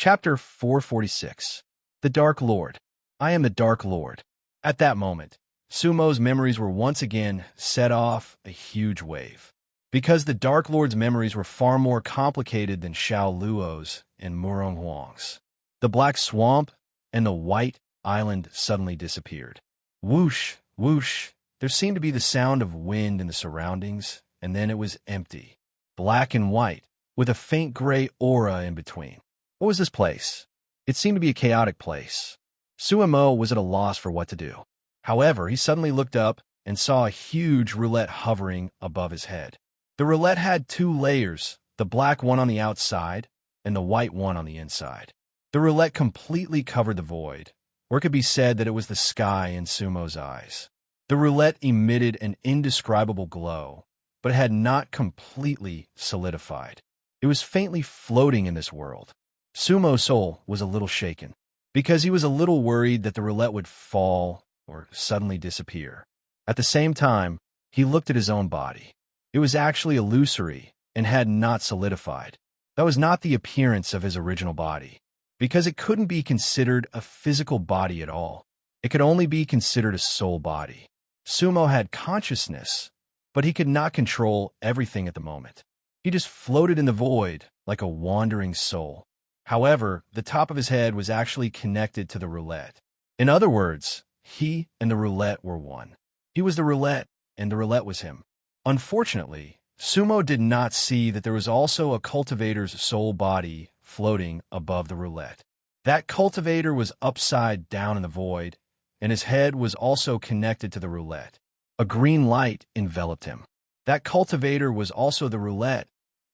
Chapter 446. The Dark Lord. I am the Dark Lord. At that moment, Sumo's memories were once again set off a huge wave. Because the Dark Lord's memories were far more complicated than Xiao Luo's and Murong Huang's. The black swamp and the white island suddenly disappeared. Whoosh, whoosh, there seemed to be the sound of wind in the surroundings, and then it was empty. Black and white, with a faint gray aura in between. What was this place? It seemed to be a chaotic place. Sumo was at a loss for what to do. However, he suddenly looked up and saw a huge roulette hovering above his head. The roulette had two layers, the black one on the outside and the white one on the inside. The roulette completely covered the void, or it could be said that it was the sky in Sumo's eyes. The roulette emitted an indescribable glow, but it had not completely solidified. It was faintly floating in this world. Sumo's soul was a little shaken, because he was a little worried that the roulette would fall or suddenly disappear. At the same time, he looked at his own body. It was actually illusory and had not solidified. That was not the appearance of his original body, because it couldn't be considered a physical body at all. It could only be considered a soul body. Sumo had consciousness, but he could not control everything at the moment. He just floated in the void like a wandering soul. However, the top of his head was actually connected to the roulette. In other words, he and the roulette were one. He was the roulette, and the roulette was him. Unfortunately, Sumo did not see that there was also a cultivator's soul body floating above the roulette. That cultivator was upside down in the void, and his head was also connected to the roulette. A green light enveloped him. That cultivator was also the roulette,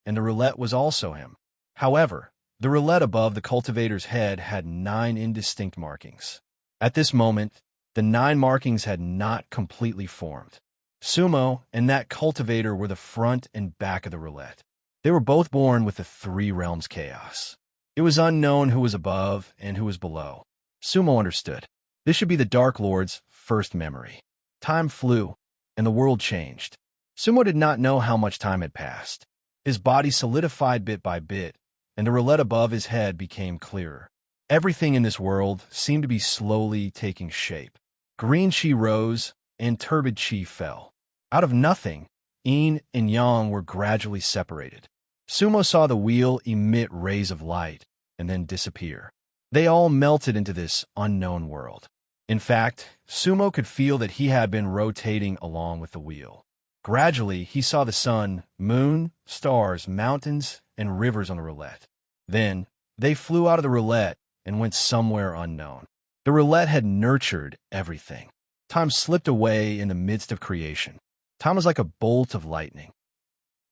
and the roulette was also him. However, the roulette above the cultivator's head had 9 indistinct markings. At this moment, the 9 markings had not completely formed. Sumo and that cultivator were the front and back of the roulette. They were both born with the 3 realms chaos. It was unknown who was above and who was below. Sumo understood. This should be the Dark Lord's first memory. Time flew, and the world changed. Sumo did not know how much time had passed. His body solidified bit by bit, and the roulette above his head became clearer. Everything in this world seemed to be slowly taking shape. Green chi rose, and turbid chi fell. Out of nothing, yin and yang were gradually separated. Sumo saw the wheel emit rays of light, and then disappear. They all melted into this unknown world. In fact, Sumo could feel that he had been rotating along with the wheel. Gradually, he saw the sun, moon, stars, mountains, and rivers on the roulette. Then, they flew out of the roulette and went somewhere unknown. The roulette had nurtured everything. Time slipped away in the midst of creation. Time was like a bolt of lightning.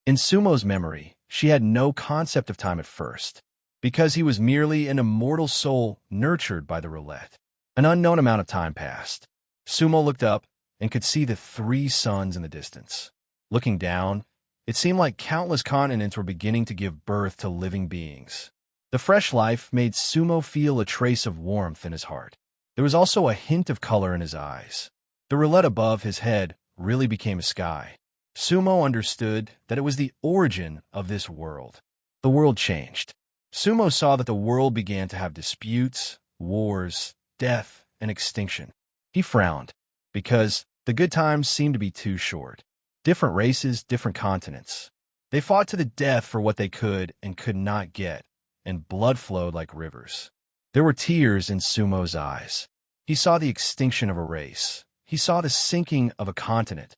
In Sumo's memory, she had no concept of time at first, because he was merely an immortal soul nurtured by the roulette. An unknown amount of time passed. Sumo looked up and could see the 3 suns in the distance. Looking down, it seemed like countless continents were beginning to give birth to living beings. The fresh life made Sumo feel a trace of warmth in his heart. There was also a hint of color in his eyes. The roulette above his head really became a sky. Sumo understood that it was the origin of this world. The world changed. Sumo saw that the world began to have disputes, wars, death, and extinction. He frowned, because the good times seemed to be too short. Different races, different continents. They fought to the death for what they could and could not get, and blood flowed like rivers. There were tears in Sumo's eyes. He saw the extinction of a race. He saw the sinking of a continent.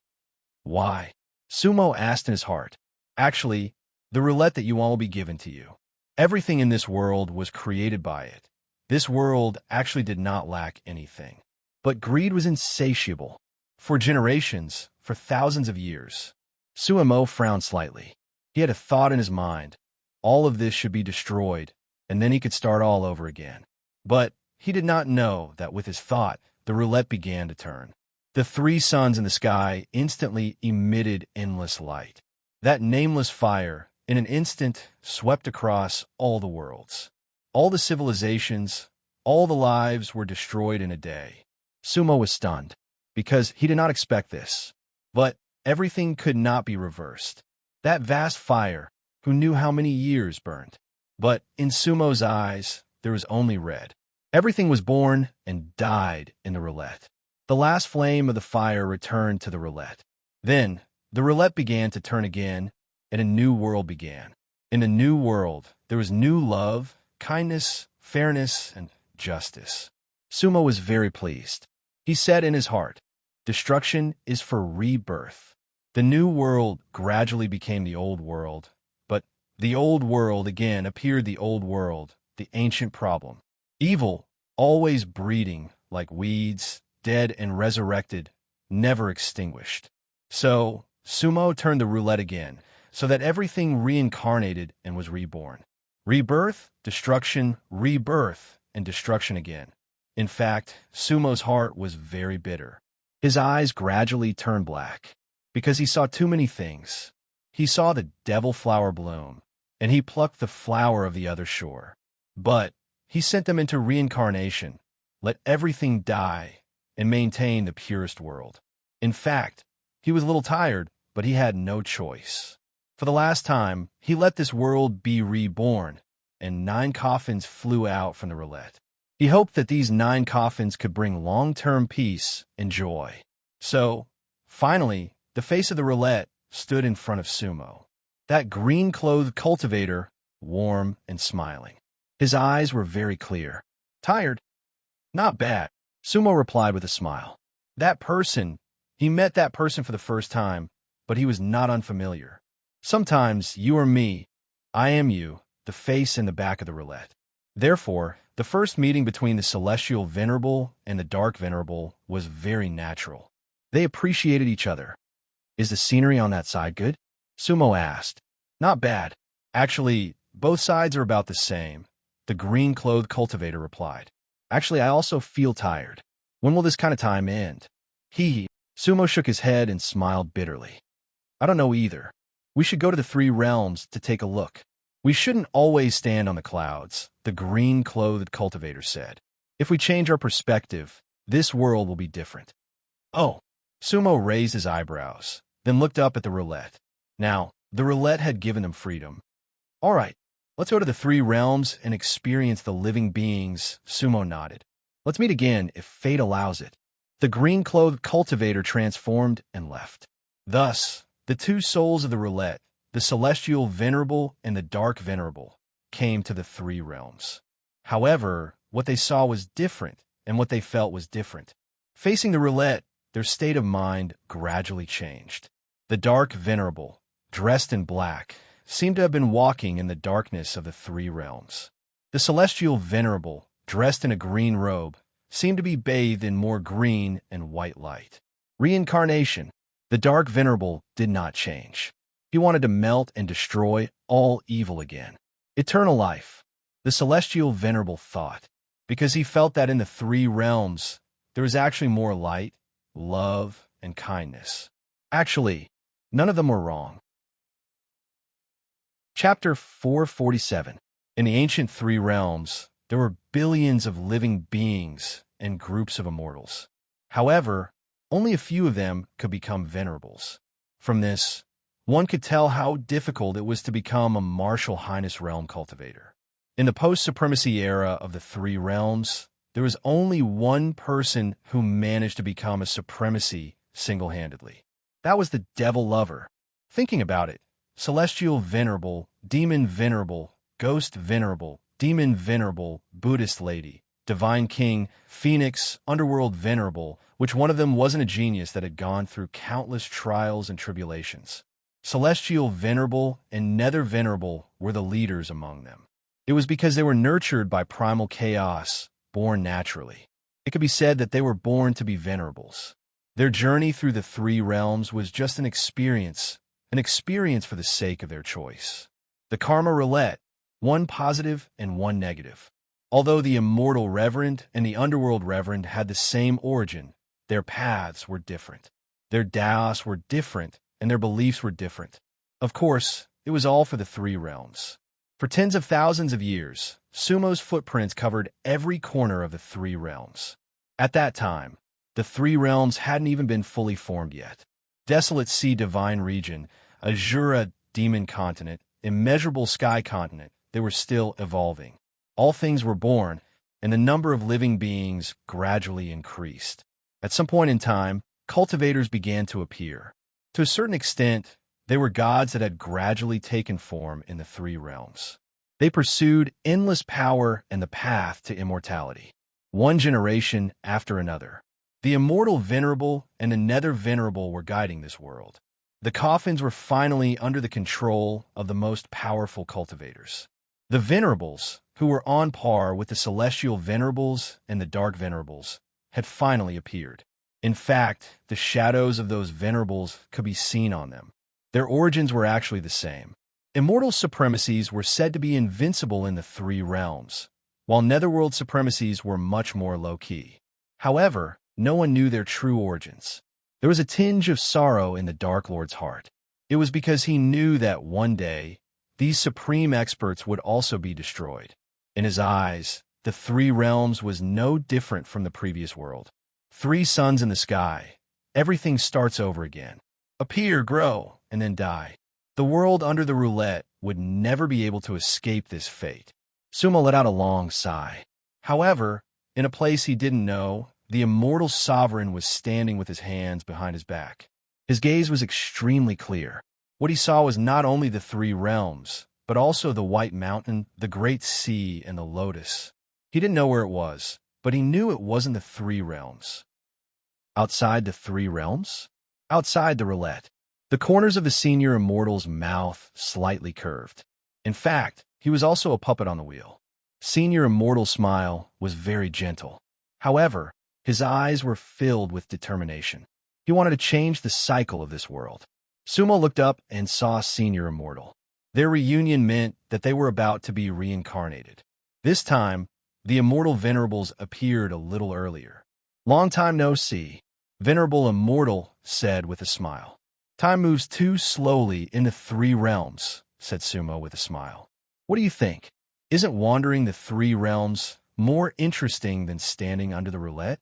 Why? Sumo asked in his heart. Actually, the roulette that you all will be given to you. Everything in this world was created by it. This world actually did not lack anything. But greed was insatiable. For generations, for thousands of years. Sumo frowned slightly. He had a thought in his mind. All of this should be destroyed, and then he could start all over again. But he did not know that with his thought, the roulette began to turn. The 3 suns in the sky instantly emitted endless light. That nameless fire, in an instant, swept across all the worlds. All the civilizations, all the lives were destroyed in a day. Sumo was stunned, because he did not expect this. But everything could not be reversed. That vast fire, who knew how many years burned? But in Sumo's eyes, there was only red. Everything was born and died in the roulette. The last flame of the fire returned to the roulette. Then, the roulette began to turn again, and a new world began. In the new world, there was new love, kindness, fairness, and justice. Sumo was very pleased. He said in his heart, "Destruction is for rebirth." The new world gradually became the old world, but the old world again appeared the old world, the ancient problem. Evil, always breeding like weeds, dead and resurrected, never extinguished. So, Sumo turned the roulette again, so that everything reincarnated and was reborn. Rebirth, destruction, rebirth, and destruction again. In fact, Sumo's heart was very bitter. His eyes gradually turned black, because he saw too many things. He saw the devil flower bloom, and he plucked the flower of the other shore. But he sent them into reincarnation, let everything die, and maintain the purest world. In fact, he was a little tired, but he had no choice. For the last time, he let this world be reborn, and 9 coffins flew out from the roulette. He hoped that these 9 coffins could bring long-term peace and joy. So, finally, the face of the roulette stood in front of Sumo. That green-clothed cultivator, warm and smiling. His eyes were very clear. Tired? Not bad, Sumo replied with a smile. He met that person for the first time, but he was not unfamiliar. Sometimes you are me, I am you, the face in the back of the roulette. Therefore, the first meeting between the celestial venerable and the dark venerable was very natural. They appreciated each other. Is the scenery on that side good? Sumo asked. Not bad. Actually, both sides are about the same, the green-clothed cultivator replied. Actually, I also feel tired. When will this kind of time end? Hee. Sumo shook his head and smiled bitterly. I don't know either. We should go to the 3 realms to take a look. We shouldn't always stand on the clouds, the green-clothed cultivator said. If we change our perspective, this world will be different. Oh. Sumo raised his eyebrows, then looked up at the roulette. Now, the roulette had given them freedom. All right, let's go to the 3 realms and experience the living beings, Sumo nodded. Let's meet again if fate allows it. The green-clothed cultivator transformed and left. Thus, the 2 souls of the roulette, the celestial venerable and the dark venerable, came to the 3 realms. However, what they saw was different, and what they felt was different. Facing the roulette, their state of mind gradually changed. The dark venerable, dressed in black, seemed to have been walking in the darkness of the 3 realms. The celestial venerable, dressed in a green robe, seemed to be bathed in more green and white light. Reincarnation. The dark venerable did not change. He wanted to melt and destroy all evil again. Eternal life. The celestial venerable thought, because he felt that in the 3 realms, there was actually more light, love, and kindness. Actually, none of them were wrong. Chapter 447. In the ancient 3 realms, there were billions of living beings and groups of immortals. However, only a few of them could become venerables. From this, one could tell how difficult it was to become a martial highness realm cultivator. In the post-supremacy era of the 3 realms, there was only one person who managed to become a supremacy single-handedly. That was the devil lover. Thinking about it, celestial venerable, demon venerable, ghost venerable, demon venerable, Buddhist lady, divine king, phoenix, underworld venerable, which one of them wasn't a genius that had gone through countless trials and tribulations. Celestial venerable and nether venerable were the leaders among them. It was because they were nurtured by primal chaos, born naturally. It could be said that they were born to be venerables. Their journey through the 3 realms was just an experience for the sake of their choice. The karma roulette, one positive and one negative. Although the immortal reverend and the underworld reverend had the same origin, their paths were different. Their daos were different, and their beliefs were different. Of course, it was all for the 3 realms. For tens of thousands of years, Sumo's footprints covered every corner of the 3 realms. At that time, the 3 realms hadn't even been fully formed yet. Desolate Sea divine region, Azura demon continent, immeasurable sky continent, they were still evolving. All things were born, and the number of living beings gradually increased. At some point in time, cultivators began to appear. To a certain extent, they were gods that had gradually taken form in the three realms. They pursued endless power and the path to immortality, one generation after another. The immortal Venerable and the Nether Venerable were guiding this world. The coffins were finally under the control of the most powerful cultivators. The Venerables, who were on par with the Celestial Venerables and the Dark Venerables, had finally appeared. In fact, the shadows of those Venerables could be seen on them. Their origins were actually the same. Immortal supremacies were said to be invincible in the three realms, while netherworld supremacies were much more low-key. However, no one knew their true origins. There was a tinge of sorrow in the Dark Lord's heart. It was because he knew that one day, these supreme experts would also be destroyed. In his eyes, the three realms was no different from the previous world. Three suns in the sky. Everything starts over again. Appear, grow, and then die. The world under the roulette would never be able to escape this fate. Sumo let out a long sigh. However, in a place he didn't know, the immortal sovereign was standing with his hands behind his back. His gaze was extremely clear. What he saw was not only the three realms, but also the White Mountain, the Great Sea, and the Lotus. He didn't know where it was, but he knew it wasn't the three realms. Outside the three realms? Outside the roulette. The corners of the senior immortal's mouth slightly curved. In fact, he was also a puppet on the wheel. Senior immortal's smile was very gentle. However, his eyes were filled with determination. He wanted to change the cycle of this world. Sumo looked up and saw Senior Immortal. Their reunion meant that they were about to be reincarnated. This time, the Immortal Venerables appeared a little earlier. "Long time no see," Venerable Immortal said with a smile. "Time moves too slowly in the three realms," said Sumo with a smile. "What do you think? Isn't wandering the three realms more interesting than standing under the roulette?"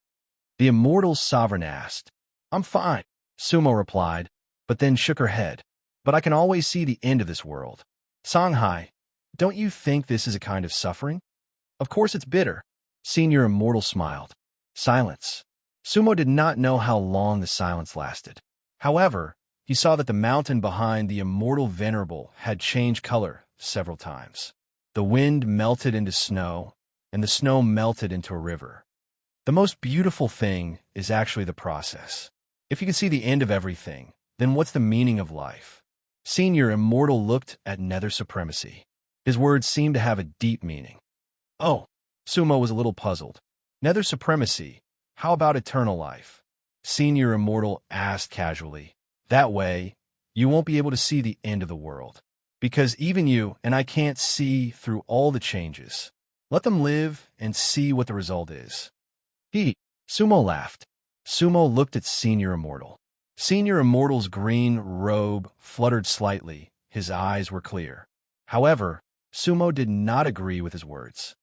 The Immortal Sovereign asked. "I'm fine," Sumo replied, but then shook her head. "But I can always see the end of this world. Songhai, don't you think this is a kind of suffering?" "Of course it's bitter." Senior Immortal smiled. Silence. Sumo did not know how long the silence lasted. However, he saw that the mountain behind the Immortal Venerable had changed color several times. The wind melted into snow, and the snow melted into a river. The most beautiful thing is actually the process. If you can see the end of everything, then what's the meaning of life? Senior Immortal looked at Nether Supremacy. His words seemed to have a deep meaning. "Oh," Sumo was a little puzzled. "Nether Supremacy, how about eternal life?" Senior Immortal asked casually. "That way, you won't be able to see the end of the world. Because even you and I can't see through all the changes. Let them live and see what the result is." Sumo laughed. Sumo looked at Senior Immortal. Senior Immortal's green robe fluttered slightly. His eyes were clear. However, Sumo did not agree with his words.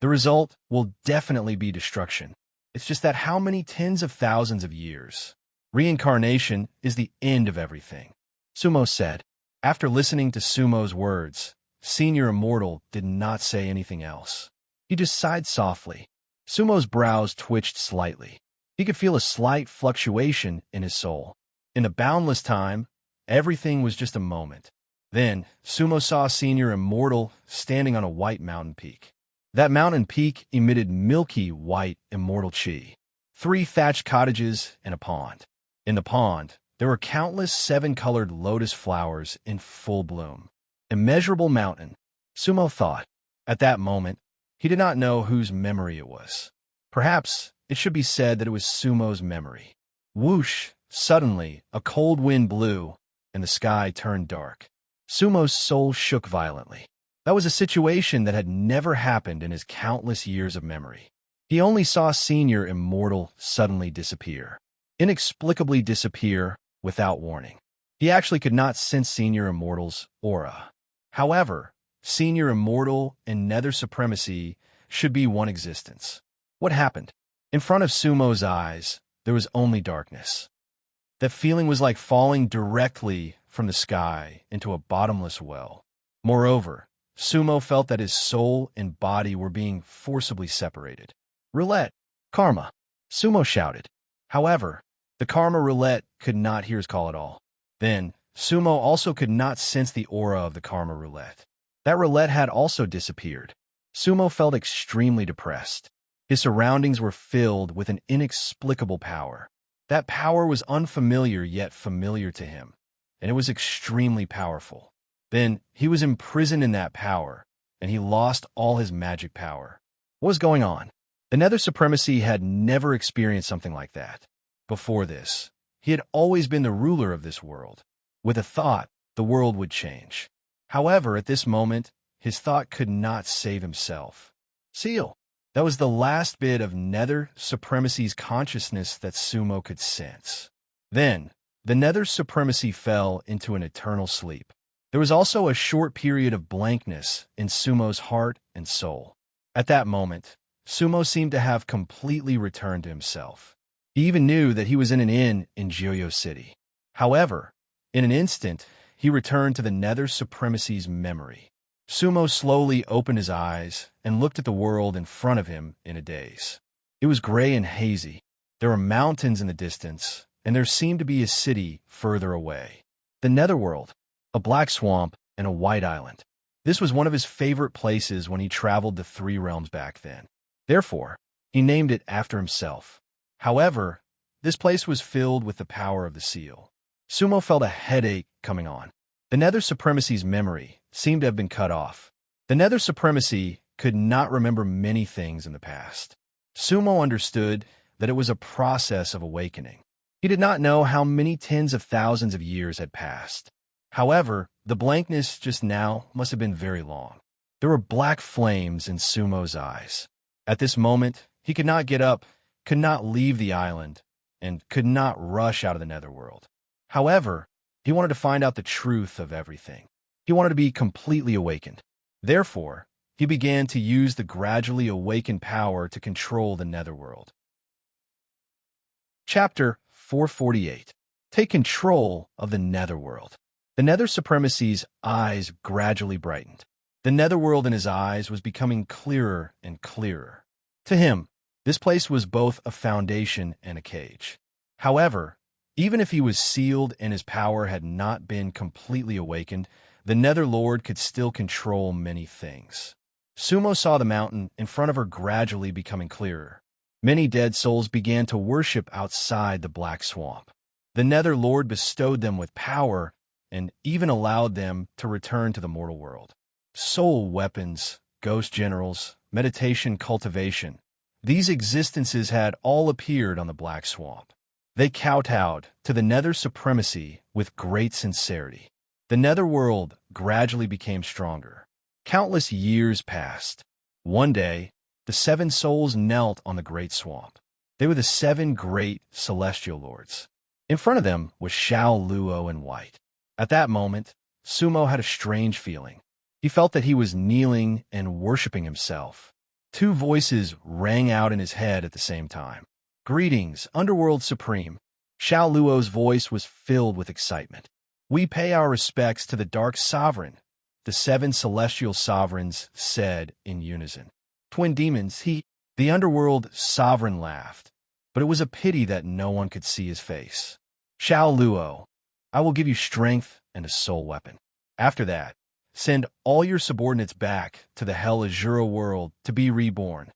"The result will definitely be destruction. It's just that how many tens of thousands of years? Reincarnation is the end of everything," Sumo said. After listening to Sumo's words, Senior Immortal did not say anything else. He just sighed softly. Sumo's brows twitched slightly. He could feel a slight fluctuation in his soul. In the boundless time, everything was just a moment. Then, Sumo saw Senior Immortal standing on a white mountain peak. That mountain peak emitted milky white immortal chi. 3 thatched cottages and a pond. In the pond, there were countless 7-colored lotus flowers in full bloom. Immeasurable mountain, Sumo thought. At that moment, he did not know whose memory it was. Perhaps it should be said that it was Sumo's memory. Whoosh! Suddenly, a cold wind blew, and the sky turned dark. Sumo's soul shook violently. That was a situation that had never happened in his countless years of memory. He only saw Senior Immortal suddenly disappear. Inexplicably disappear without warning. He actually could not sense Senior Immortal's aura. However, Senior Immortal and Nether Supremacy should be one existence. What happened? In front of Sumo's eyes, there was only darkness. That feeling was like falling directly from the sky into a bottomless well. Moreover, Sumo felt that his soul and body were being forcibly separated. "Roulette! Karma!" Sumo shouted. However, the karma roulette could not hear his call at all. Then, Sumo also could not sense the aura of the karma roulette. That roulette had also disappeared. Sumo felt extremely depressed. His surroundings were filled with an inexplicable power. That power was unfamiliar yet familiar to him, and it was extremely powerful. Then, he was imprisoned in that power, and he lost all his magic power. What was going on? The Nether Supremacy had never experienced something like that. Before this, he had always been the ruler of this world. With a thought, the world would change. However, at this moment, his thought could not save himself. Seal. That was the last bit of Nether Supremacy's consciousness that Sumo could sense. Then, the Nether Supremacy fell into an eternal sleep. There was also a short period of blankness in Sumo's heart and soul. At that moment, Sumo seemed to have completely returned to himself. He even knew that he was in an inn in Joyo City. However, in an instant, he returned to the Nether Supremacy's memory. Sumo slowly opened his eyes and looked at the world in front of him in a daze. It was gray and hazy. There were mountains in the distance, and there seemed to be a city further away. The Netherworld, a black swamp, and a white island. This was one of his favorite places when he traveled the three realms back then. Therefore, he named it after himself. However, this place was filled with the power of the seal. Sumo felt a headache coming on. The Nether Supremacy's memory seemed to have been cut off. The Nether Supremacy could not remember many things in the past. Sumo understood that it was a process of awakening. He did not know how many tens of thousands of years had passed. However, the blankness just now must have been very long. There were black flames in Sumo's eyes. At this moment, he could not get up, could not leave the island, and could not rush out of the Netherworld. However, he wanted to find out the truth of everything. He wanted to be completely awakened. Therefore, he began to use the gradually awakened power to control the Netherworld. Chapter 448. Take control of the Netherworld. The Nether Supremacy's eyes gradually brightened. The Netherworld in his eyes was becoming clearer and clearer. To him, this place was both a foundation and a cage. However, even if he was sealed and his power had not been completely awakened, the Netherlord could still control many things. Sumo saw the mountain in front of her gradually becoming clearer. Many dead souls began to worship outside the black swamp. The Netherlord bestowed them with power and even allowed them to return to the mortal world. Soul weapons, ghost generals, meditation cultivation, these existences had all appeared on the black swamp. They kowtowed to the Nether Supremacy with great sincerity. The Netherworld gradually became stronger. Countless years passed. One day, the 7 souls knelt on the great swamp. They were the 7 great celestial lords. In front of them was Shao Luo in white. At that moment, Sumo had a strange feeling. He felt that he was kneeling and worshiping himself. 2 voices rang out in his head at the same time. "Greetings, Underworld Supreme." Shao Luo's voice was filled with excitement. "We pay our respects to the Dark Sovereign," the 7 celestial sovereigns said in unison. "Twin demons, the Underworld Sovereign laughed, but it was a pity that no one could see his face. "Shao Luo, I will give you strength and a soul weapon. After that, send all your subordinates back to the Hell Azura world to be reborn."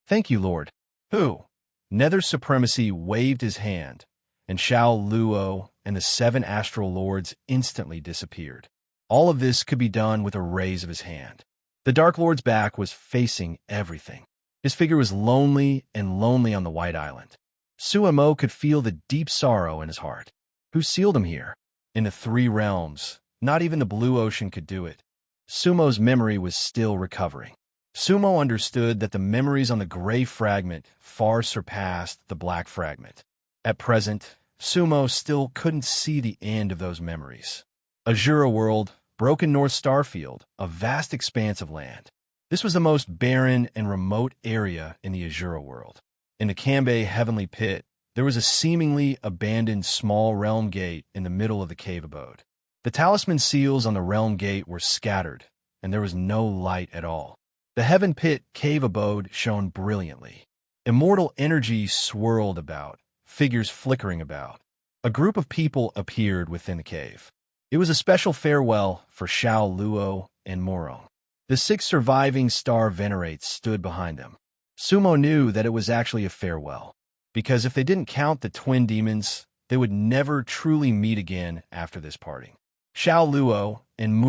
"Thank you, Lord." "Who?" Nether Supremacy waved his hand, and Shao Luo and the 7 astral lords instantly disappeared. All of this could be done with a raise of his hand. The Dark Lord's back was facing everything. His figure was lonely and lonely on the White Island. Sumo could feel the deep sorrow in his heart. Who sealed him here? In the 3 realms, not even the Blue Ocean could do it. Sumo's memory was still recovering. Sumo understood that the memories on the gray fragment far surpassed the black fragment. At present, Sumo still couldn't see the end of those memories. Azura World, Broken North Starfield, a vast expanse of land. This was the most barren and remote area in the Azura World. In the Kambei Heavenly Pit, there was a seemingly abandoned small realm gate in the middle of the cave abode. The talisman seals on the realm gate were scattered, and there was no light at all. The heaven pit cave abode shone brilliantly. Immortal energy swirled about, figures flickering about. A group of people appeared within the cave. It was a special farewell for Xiao Luo and Morong. The 6 surviving star venerates stood behind them. Sumo knew that it was actually a farewell, because if they didn't count the twin demons, they would never truly meet again after this parting. Xiao Luo and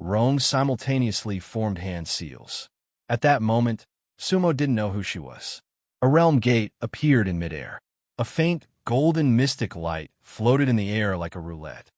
Rong simultaneously formed hand seals. At that moment, Sumo didn't know who she was. A realm gate appeared in midair. A faint, golden mystic light floated in the air like a roulette.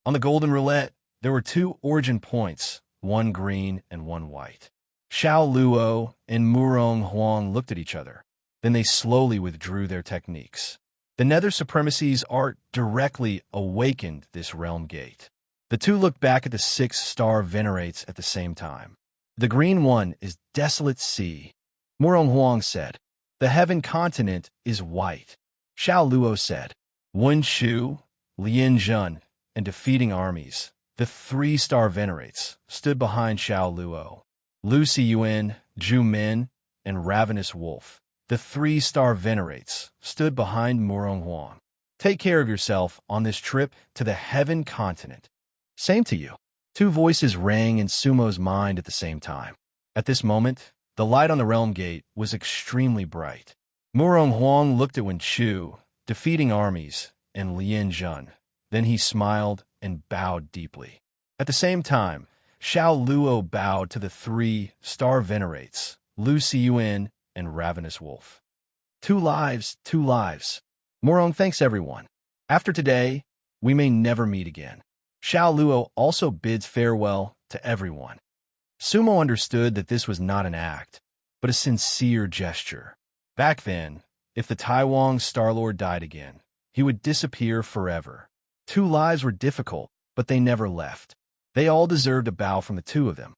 On the golden roulette, there were 2 origin points, one green and one white. Xiao Luo and Murong Huang looked at each other. Then they slowly withdrew their techniques. The Nether Supremacy's art directly awakened this realm gate. The 2 looked back at the 6 star venerates at the same time. The green one is Desolate Sea. Murong Huang said. The Heaven Continent is white. Xiao Luo said. Wen Shu, Lian Zhen, and defeating armies. The 3 star venerates stood behind Xiao Luo. Lu Siyuan, Zhu Min, and Ravenous Wolf. The 3 star venerates stood behind Murong Huang. Take care of yourself on this trip to the Heaven Continent. Same to you. 2 voices rang in Sumo's mind at the same time. At this moment, the light on the realm gate was extremely bright. Murong Huang looked at Wen Shu, defeating armies, and Lian Zhen. Then he smiled and bowed deeply. At the same time, Xiao Luo bowed to the 3 star venerates, Lu Siyuan and Ravenous Wolf. 2 lives, 2 lives. Murong thanks everyone. After today, we may never meet again. Xiao Luo also bids farewell to everyone. Sumo understood that this was not an act, but a sincere gesture. Back then, if the Taiwang Starlord died again, he would disappear forever. 2 lives were difficult, but they never left. They all deserved a bow from the 2 of them.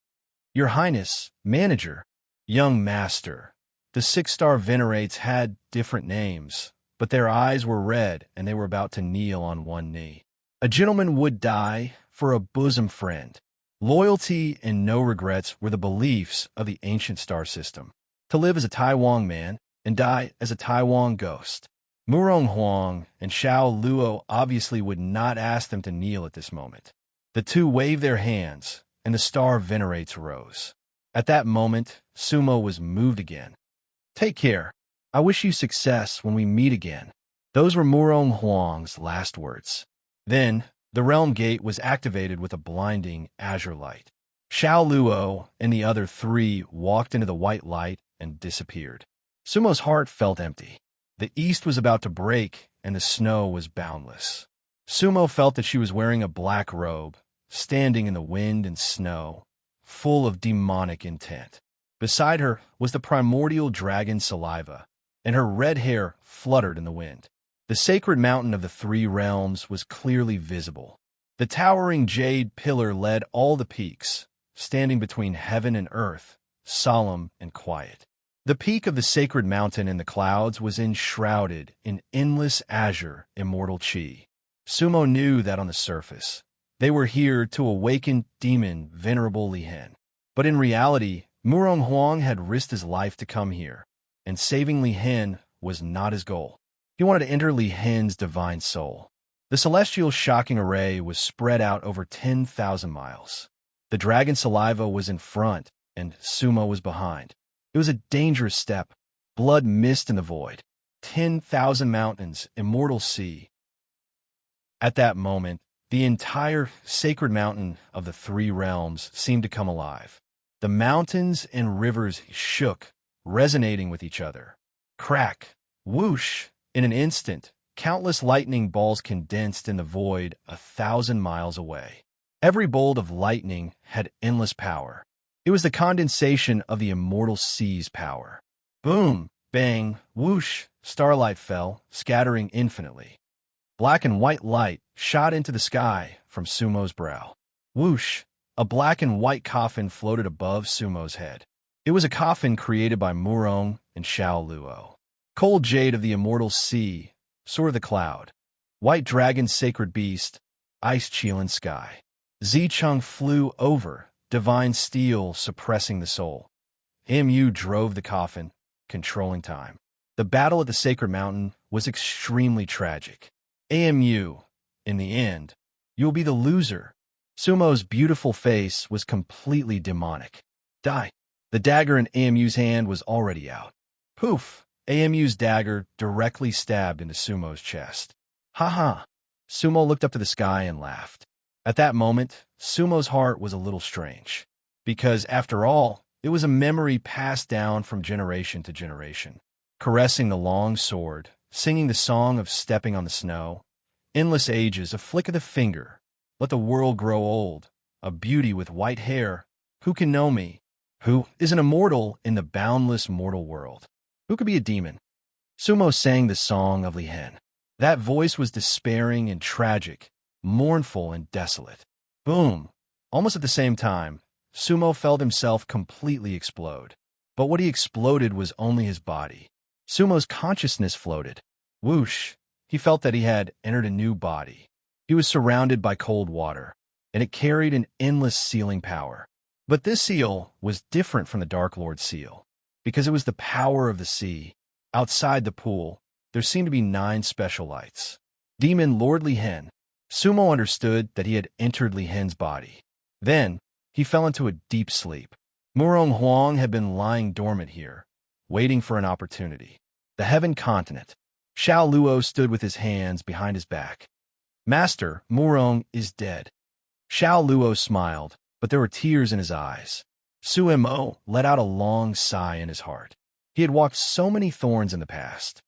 Your Highness, Manager, Young Master. The 6 star venerates had different names, but their eyes were red and they were about to kneel on one knee. A gentleman would die for a bosom friend. Loyalty and no regrets were the beliefs of the ancient star system. To live as a Taiwang man and die as a Taiwang ghost. Murong Huang and Xiao Luo obviously would not ask them to kneel at this moment. The 2 waved their hands, and the star venerates rose. At that moment, Sumo was moved again. Take care. I wish you success when we meet again. Those were Murong Huang's last words. Then, the realm gate was activated with a blinding azure light. Xiao Luo and the other 3 walked into the white light and disappeared. Sumo's heart felt empty. The east was about to break, and the snow was boundless. Sumo felt that she was wearing a black robe, standing in the wind and snow, full of demonic intent. Beside her was the primordial dragon Saliva, and her red hair fluttered in the wind. The sacred mountain of the 3 realms was clearly visible. The towering jade pillar led all the peaks, standing between heaven and earth, solemn and quiet. The peak of the sacred mountain in the clouds was enshrouded in endless azure, immortal chi. Sumo knew that on the surface, they were here to awaken demon venerable Li Hen. But in reality, Murong Huang had risked his life to come here, and saving Li Hen was not his goal. He wanted to enter Li Hen's divine soul. The celestial shocking array was spread out over 10,000 miles. The dragon Saliva was in front, and Sumo was behind. It was a dangerous step. Blood mist in the void. 10,000 mountains, immortal sea. At that moment, the entire sacred mountain of the 3 realms seemed to come alive. The mountains and rivers shook, resonating with each other. Crack, whoosh, in an instant, countless lightning balls condensed in the void 1,000 miles away. Every bolt of lightning had endless power. It was the condensation of the immortal sea's power. Boom, bang, whoosh, starlight fell, scattering infinitely. Black and white light shot into the sky from Sumo's brow. Whoosh, a black and white coffin floated above Sumo's head. It was a coffin created by Murong and Xiao Luo. Cold jade of the immortal sea, soar the cloud. White dragon sacred beast, ice chill in sky. Zicheng flew over, divine steel suppressing the soul. Amu drove the coffin, controlling time. The battle at the sacred mountain was extremely tragic. Amu, in the end, you'll be the loser. Sumo's beautiful face was completely demonic. Die. The dagger in Amu's hand was already out. Poof! Amu's dagger directly stabbed into Sumo's chest. Ha ha! Sumo looked up to the sky and laughed. At that moment, Sumo's heart was a little strange. Because, after all, it was a memory passed down from generation to generation. Caressing the long sword, singing the song of stepping on the snow. Endless ages, a flick of the finger. Let the world grow old. A beauty with white hair. Who can know me? Who is an immortal in the boundless mortal world? Who could be a demon? Sumo sang the song of Lihen. That voice was despairing and tragic, mournful and desolate. Boom! Almost at the same time, Sumo felt himself completely explode. But what he exploded was only his body. Sumo's consciousness floated. Whoosh! He felt that he had entered a new body. He was surrounded by cold water, and it carried an endless sealing power. But this seal was different from the Dark Lord's seal, because it was the power of the sea. Outside the pool, there seemed to be 9 special lights. Demon Lord Lihen. Sumo understood that he had entered Lihen's body. Then, he fell into a deep sleep. Murong Huang had been lying dormant here, waiting for an opportunity. The heaven continent. Xiao Luo stood with his hands behind his back. Master, Murong is dead. Xiao Luo smiled, but there were tears in his eyes. Suemo let out a long sigh in his heart. He had walked so many thorns in the past.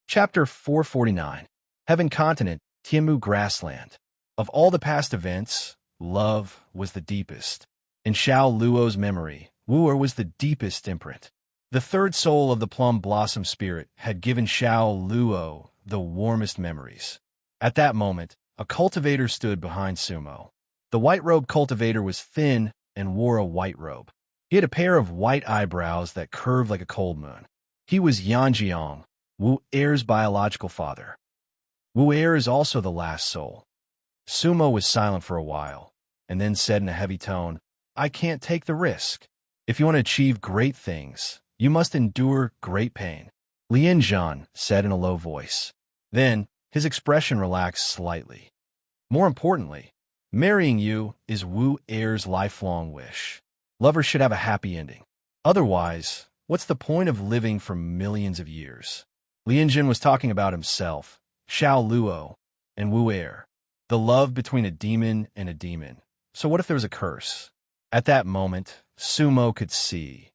Chapter 449. Heaven Continent, Tianmu Grassland. Of all the past events, love was the deepest. In Xiao Luo's memory, Wu'er was the deepest imprint. The third soul of the plum blossom spirit had given Xiao Luo the warmest memories. At that moment, a cultivator stood behind Sumo. The white-robed cultivator was thin and wore a white robe. He had a pair of white eyebrows that curved like a cold moon. He was Yanjiang, Wu'er's biological father. Wu'er is also the last soul. Sumo was silent for a while, and then said in a heavy tone, I can't take the risk. If you want to achieve great things, you must endure great pain. Lianzhan said in a low voice. Then, his expression relaxed slightly. More importantly, marrying you is Wu'er's lifelong wish. Lovers should have a happy ending. Otherwise, what's the point of living for millions of years? Lianzhan was talking about himself, Xiao Luo, and Wu'er. The love between a demon and a demon. So what if there was a curse? At that moment, Sumo could see.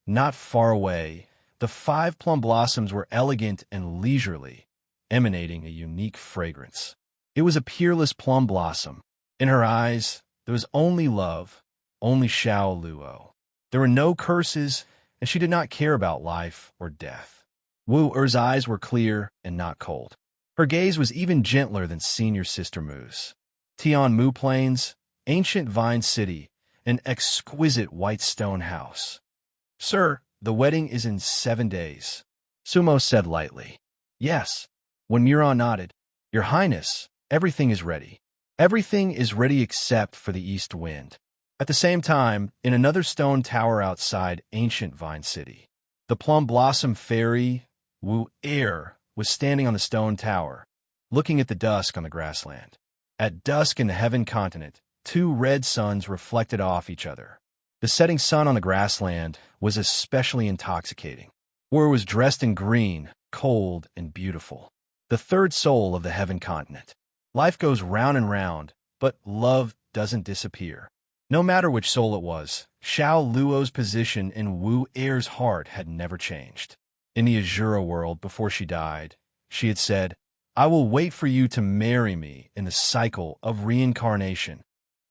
Not far away, the 5 plum blossoms were elegant and leisurely, emanating a unique fragrance. It was a peerless plum blossom. In her eyes, there was only love, only Xiao Luo. There were no curses, and she did not care about life or death. Wu'er's eyes were clear and not cold. Her gaze was even gentler than senior sister Mu's. Tianmu Plains, ancient vine city, an exquisite white stone house. Sir, the wedding is in 7 days. Sumo said lightly. Yes. When Muron nodded, Your Highness, everything is ready. Everything is ready except for the east wind. At the same time, in another stone tower outside ancient vine city, the plum blossom fairy, Wu'er, was standing on the stone tower, looking at the dusk on the grassland. At dusk in the heaven continent, 2 red suns reflected off each other. The setting sun on the grassland was especially intoxicating. Wu'er was dressed in green, cold, and beautiful. The third soul of the heaven continent. Life goes round and round, but love doesn't disappear. No matter which soul it was, Xiao Luo's position in Wu'er's heart had never changed. In the Azura world before she died, she had said, I will wait for you to marry me in the cycle of reincarnation.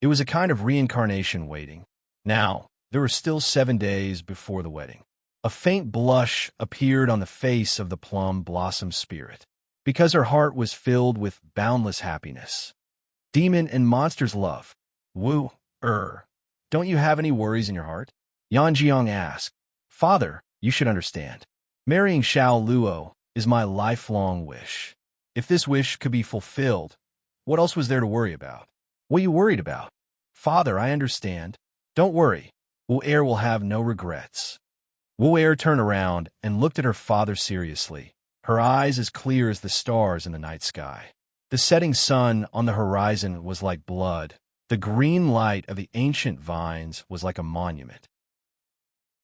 It was a kind of reincarnation waiting. Now, there were still 7 days before the wedding. A faint blush appeared on the face of the plum blossom spirit, because her heart was filled with boundless happiness. Demon and monster's love. Wu'er, don't you have any worries in your heart? Yanjiang asked. Father, you should understand. Marrying Xiao Luo is my lifelong wish. If this wish could be fulfilled, what else was there to worry about? What are you worried about? "Father, I understand. Don't worry. Wu-Er will have no regrets." Wu-Er turned around and looked at her father seriously, her eyes as clear as the stars in the night sky. The setting sun on the horizon was like blood. The green light of the ancient vines was like a monument.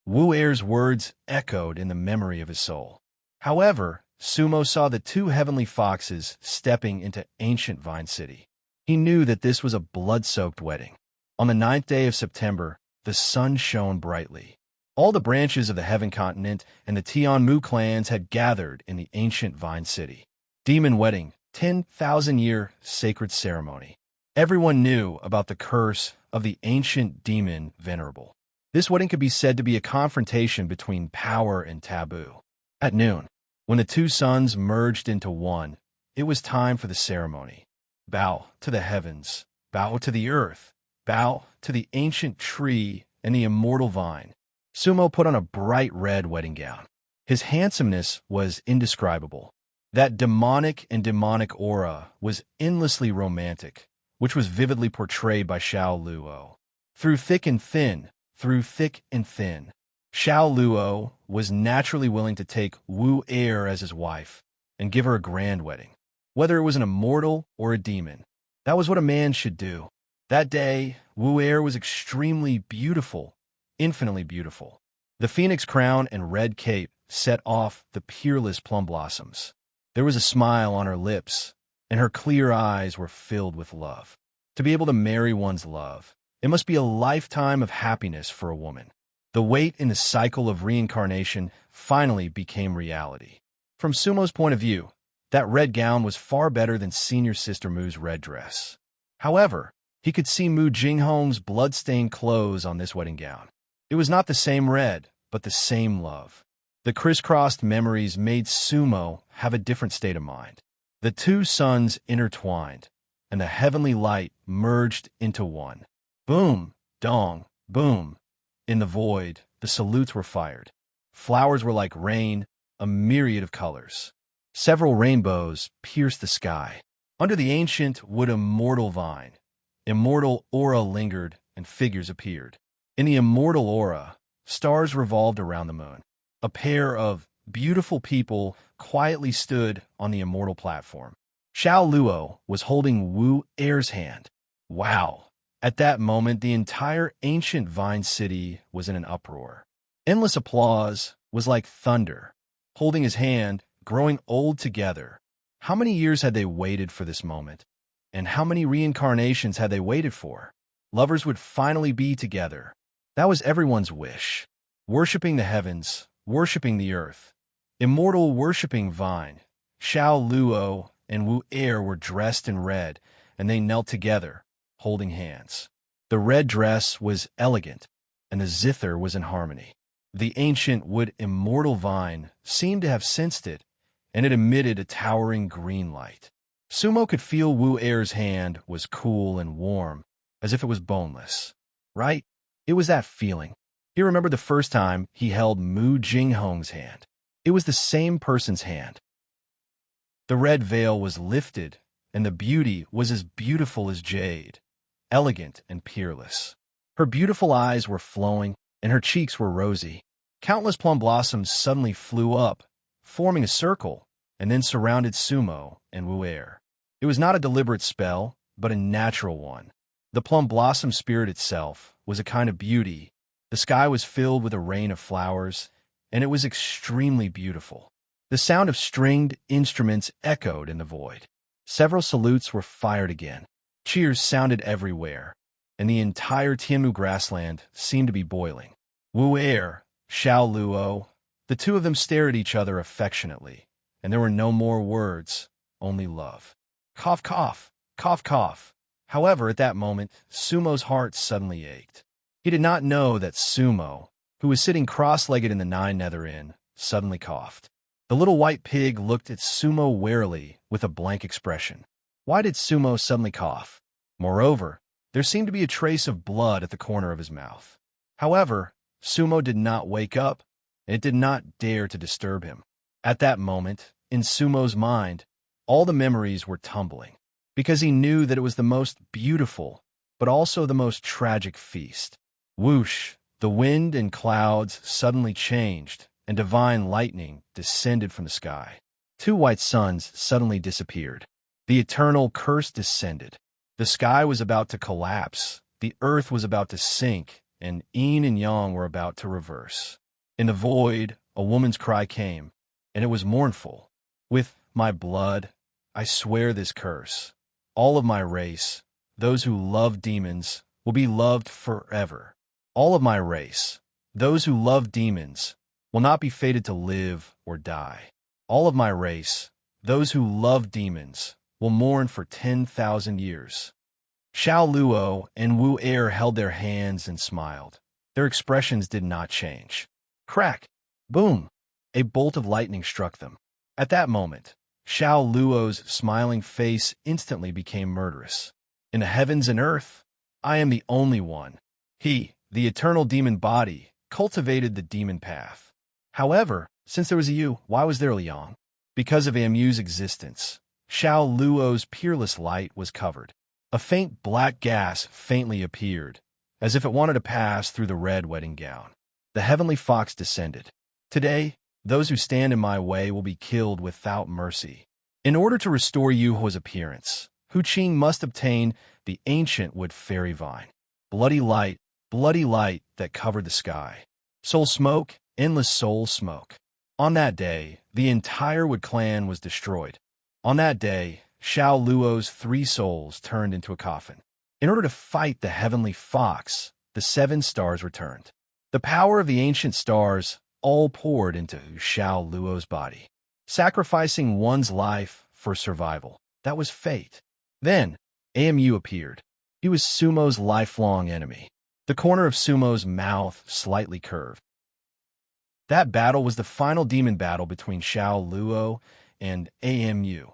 Wu-Er's words echoed in the memory of his soul. However, Sumo saw the two heavenly foxes stepping into ancient Vine City. He knew that this was a blood-soaked wedding. On the 9th day of September, the sun shone brightly. All the branches of the Heaven Continent and the Tianmu clans had gathered in the ancient Vine City. Demon Wedding, 10,000-year sacred ceremony. Everyone knew about the curse of the ancient demon Venerable. This wedding could be said to be a confrontation between power and taboo. At noon, when the two suns merged into one, it was time for the ceremony. Bow to the heavens, bow to the earth, bow to the ancient tree and the immortal vine. Sumo put on a bright red wedding gown. His handsomeness was indescribable. That demonic aura was endlessly romantic, which was vividly portrayed by Xiao Luo. Through thick and thin, Xiao Luo was naturally willing to take Wu-Er as his wife and give her a grand wedding. Whether it was an immortal or a demon, that was what a man should do. That day, Wu-Er was extremely beautiful, infinitely beautiful. The phoenix crown and red cape set off the peerless plum blossoms. There was a smile on her lips, and her clear eyes were filled with love. To be able to marry one's love, it must be a lifetime of happiness for a woman. The wait in the cycle of reincarnation finally became reality. From Sumo's point of view, that red gown was far better than senior sister Mu's red dress. However, he could see Mu Jinghong's blood-stained clothes on this wedding gown. It was not the same red, but the same love. The crisscrossed memories made Sumo have a different state of mind. The two suns intertwined, and the heavenly light merged into one. Boom, dong, boom. In the void, the salutes were fired. Flowers were like rain, a myriad of colors. Several rainbows pierced the sky. Under the ancient wood immortal vine, immortal aura lingered and figures appeared. In the immortal aura, stars revolved around the moon. A pair of beautiful people quietly stood on the immortal platform. Xiao Luo was holding Wu-Er's hand. Wow! At that moment, the entire ancient Vine City was in an uproar. Endless applause was like thunder. Holding his hand, growing old together. How many years had they waited for this moment? And how many reincarnations had they waited for? Lovers would finally be together. That was everyone's wish. Worshipping the heavens, worshipping the earth. Immortal worshipping vine. Xiao Luo and Wu-Er were dressed in red, and they knelt together, holding hands. The red dress was elegant, and the zither was in harmony. The ancient wood immortal vine seemed to have sensed it, and it emitted a towering green light. Sumo could feel Wu-Er's hand was cool and warm, as if it was boneless. Right? It was that feeling. He remembered the first time he held Mu Jinghong's hand. It was the same person's hand. The red veil was lifted, and the beauty was as beautiful as jade, elegant and peerless. Her beautiful eyes were flowing, and her cheeks were rosy. Countless plum blossoms suddenly flew up, forming a circle, and then surrounded Sumo and Wu-Er. It was not a deliberate spell, but a natural one. The plum blossom spirit itself was a kind of beauty. The sky was filled with a rain of flowers, and it was extremely beautiful. The sound of stringed instruments echoed in the void. Several salutes were fired again. Cheers sounded everywhere, and the entire Tianmu grassland seemed to be boiling. Wu-Er, Xiao Luo, the two of them stared at each other affectionately, and there were no more words, only love. Cough, cough, cough, cough. However, at that moment, Sumo's heart suddenly ached. He did not know that Sumo, who was sitting cross-legged in the Nine Nether Inn, suddenly coughed. The little white pig looked at Sumo warily with a blank expression. Why did Sumo suddenly cough? Moreover, there seemed to be a trace of blood at the corner of his mouth. However, Sumo did not wake up, and it did not dare to disturb him. At that moment, in Sumo's mind, all the memories were tumbling, because he knew that it was the most beautiful, but also the most tragic feast. Whoosh! The wind and clouds suddenly changed, and divine lightning descended from the sky. Two white suns suddenly disappeared. The eternal curse descended. The sky was about to collapse, the earth was about to sink, and yin and yang were about to reverse. In the void, a woman's cry came, and it was mournful. With my blood, I swear this curse. All of my race, those who love demons, will be loved forever. All of my race, those who love demons, will not be fated to live or die. All of my race, those who love demons, will mourn for 10,000 years. Xiao Luo and Wu Er held their hands and smiled. Their expressions did not change. Crack! Boom! A bolt of lightning struck them. At that moment, Xiao Luo's smiling face instantly became murderous. In the heavens and earth, I am the only one. He, the eternal demon body, cultivated the demon path. However, since there was a Yu, why was there a Liang? Because of Amu's existence, Xiao Luo's peerless light was covered. A faint black gas faintly appeared, as if it wanted to pass through the red wedding gown. The heavenly fox descended. Today, those who stand in my way will be killed without mercy. In order to restore Yuhua's appearance, Hu Qing must obtain the ancient wood fairy vine. Bloody light that covered the sky. Soul smoke, endless soul smoke. On that day, the entire Wood clan was destroyed. On that day, Xiao Luo's 3 souls turned into a coffin. In order to fight the heavenly fox, the 7 stars returned. The power of the ancient stars all poured into Xiao Luo's body, sacrificing one's life for survival. That was fate. Then, Amu appeared. He was Sumo's lifelong enemy. The corner of Sumo's mouth slightly curved. That battle was the final demon battle between Xiao Luo and Amu.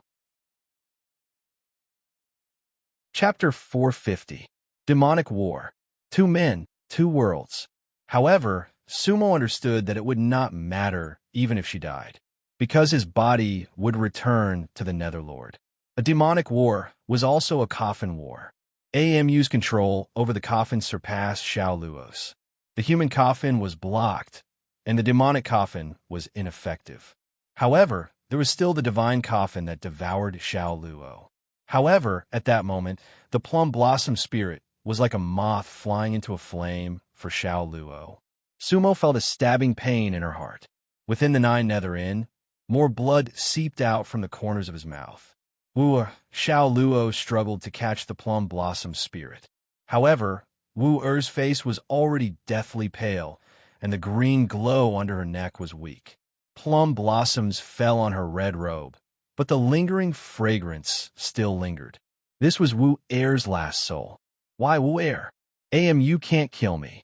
Chapter 450. Demonic War. 2 men, 2 worlds. However, Sumo understood that it would not matter even if she died, because his body would return to the Netherlord. A demonic war was also a coffin war. Amu's control over the coffin surpassed Xiao Luo's. The human coffin was blocked, and the demonic coffin was ineffective. However, there was still the divine coffin that devoured Xiao Luo. However, at that moment, the plum blossom spirit was like a moth flying into a flame for Xiao Luo. Sumo felt a stabbing pain in her heart. Within the 9 nether inn, more blood seeped out from the corners of his mouth. Xiao Luo struggled to catch the plum blossom spirit. However, Wu Er's face was already deathly pale, and the green glow under her neck was weak. Plum blossoms fell on her red robe, but the lingering fragrance still lingered. This was Wu Er's last soul. Why, Wu Er? You can't kill me.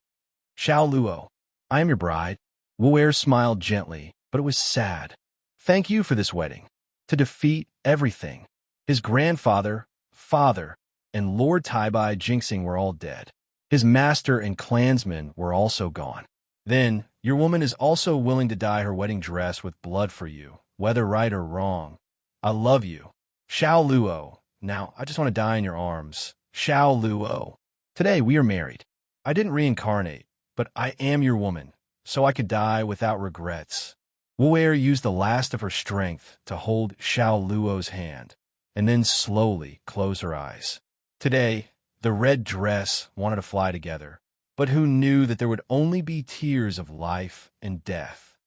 Xiao Luo, I am your bride. Wu Er smiled gently, but it was sad. Thank you for this wedding. To defeat everything. His grandfather, father, and Lord Taibai Jinxing were all dead. His master and clansmen were also gone. Then, your woman is also willing to dye her wedding dress with blood for you, whether right or wrong. I love you. Xiao Luo, now I just want to die in your arms. Xiao Luo. Today we are married. I didn't reincarnate, but I am your woman, so I could die without regrets. Wu Er used the last of her strength to hold Xiao Luo's hand, and then slowly close her eyes. Today, the red dress wanted to fly together, but who knew that there would only be tears of life and death?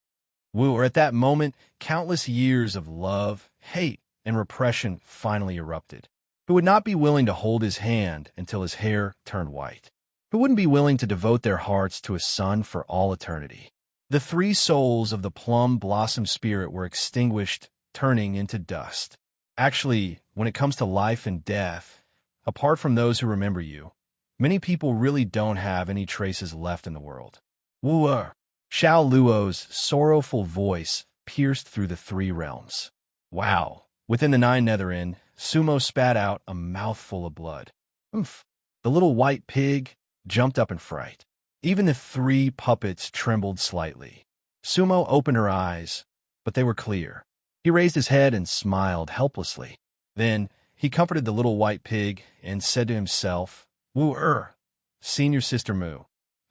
At that moment, countless years of love, hate, and repression finally erupted. Who would not be willing to hold his hand until his hair turned white? Who wouldn't be willing to devote their hearts to a son for all eternity? The 3 souls of the plum blossom spirit were extinguished, turning into dust. Actually, when it comes to life and death, apart from those who remember you, many people really don't have any traces left in the world. Wu-er. Xiao Luo's sorrowful voice pierced through the 3 realms. Wow. Within the 9 nether inn, Sumo spat out a mouthful of blood. Oomph. The little white pig jumped up in fright. Even the 3 puppets trembled slightly. Sumo opened her eyes, but they were clear. He raised his head and smiled helplessly. Then he comforted the little white pig and said to himself, Woo-er, Senior Sister Moo,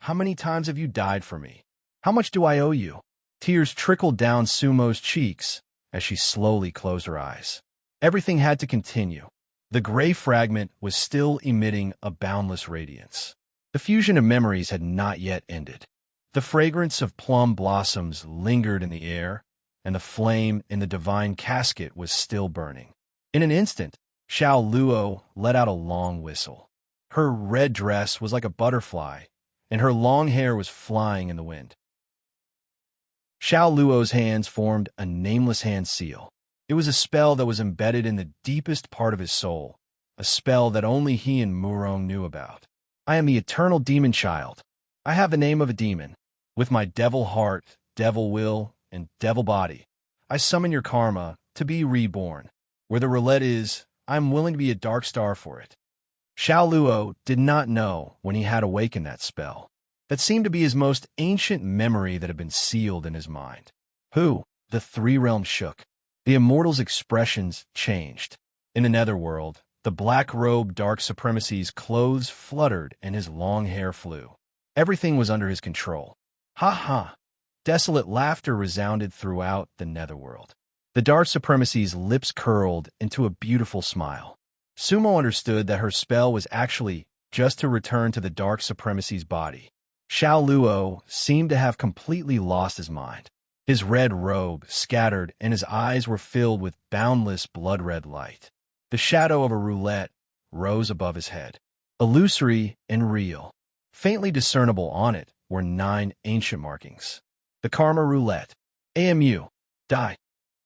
how many times have you died for me? How much do I owe you? Tears trickled down Sumo's cheeks as she slowly closed her eyes. Everything had to continue. The gray fragment was still emitting a boundless radiance. The fusion of memories had not yet ended. The fragrance of plum blossoms lingered in the air, and the flame in the divine casket was still burning. In an instant, Xiao Luo let out a long whistle. Her red dress was like a butterfly, and her long hair was flying in the wind. Xiao Luo's hands formed a nameless hand seal. It was a spell that was embedded in the deepest part of his soul, a spell that only he and Murong knew about. I am the eternal demon child. I have the name of a demon. With my devil heart, devil will, and devil body, I summon your karma to be reborn. Where the roulette is, I am willing to be a dark star for it. Xiao Luo did not know when he had awakened that spell. That seemed to be his most ancient memory that had been sealed in his mind. The three realms shook. The immortal's expressions changed. In the netherworld, the black-robed dark supremacy's clothes fluttered and his long hair flew. Everything was under his control. Ha ha! Desolate laughter resounded throughout the netherworld. The dark supremacy's lips curled into a beautiful smile. Sumo understood that her spell was actually just to return to the dark supremacy's body. Xiao Luo seemed to have completely lost his mind. His red robe scattered and his eyes were filled with boundless blood-red light. The shadow of a roulette rose above his head, illusory and real. Faintly discernible on it were 9 ancient markings. The Karma Roulette. AMU. Die.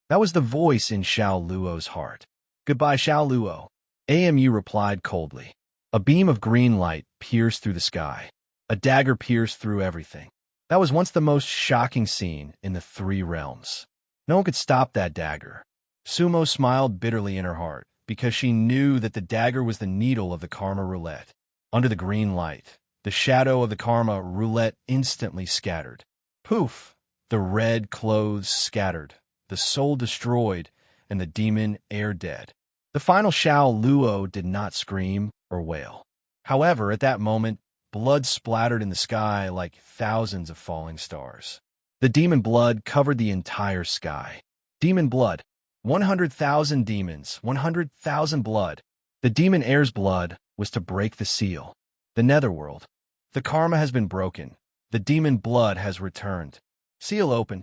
That was the voice in Xiao Luo's heart. Goodbye, Xiao Luo. AMU replied coldly. A beam of green light pierced through the sky. A dagger pierced through everything. That was once the most shocking scene in the three realms. No one could stop that dagger. Sumo smiled bitterly in her heart, because she knew that the dagger was the needle of the Karma Roulette. Under the green light, the shadow of the Karma Roulette instantly scattered. Poof! The red clothes scattered, the soul destroyed, and the demon air dead. The final Xiao Luo did not scream or wail. However, at that moment, blood splattered in the sky like thousands of falling stars. The demon blood covered the entire sky. Demon blood. 100,000 demons, 100,000 blood. The demon air's blood was to break the seal. The netherworld. The karma has been broken. The demon blood has returned. Seal open.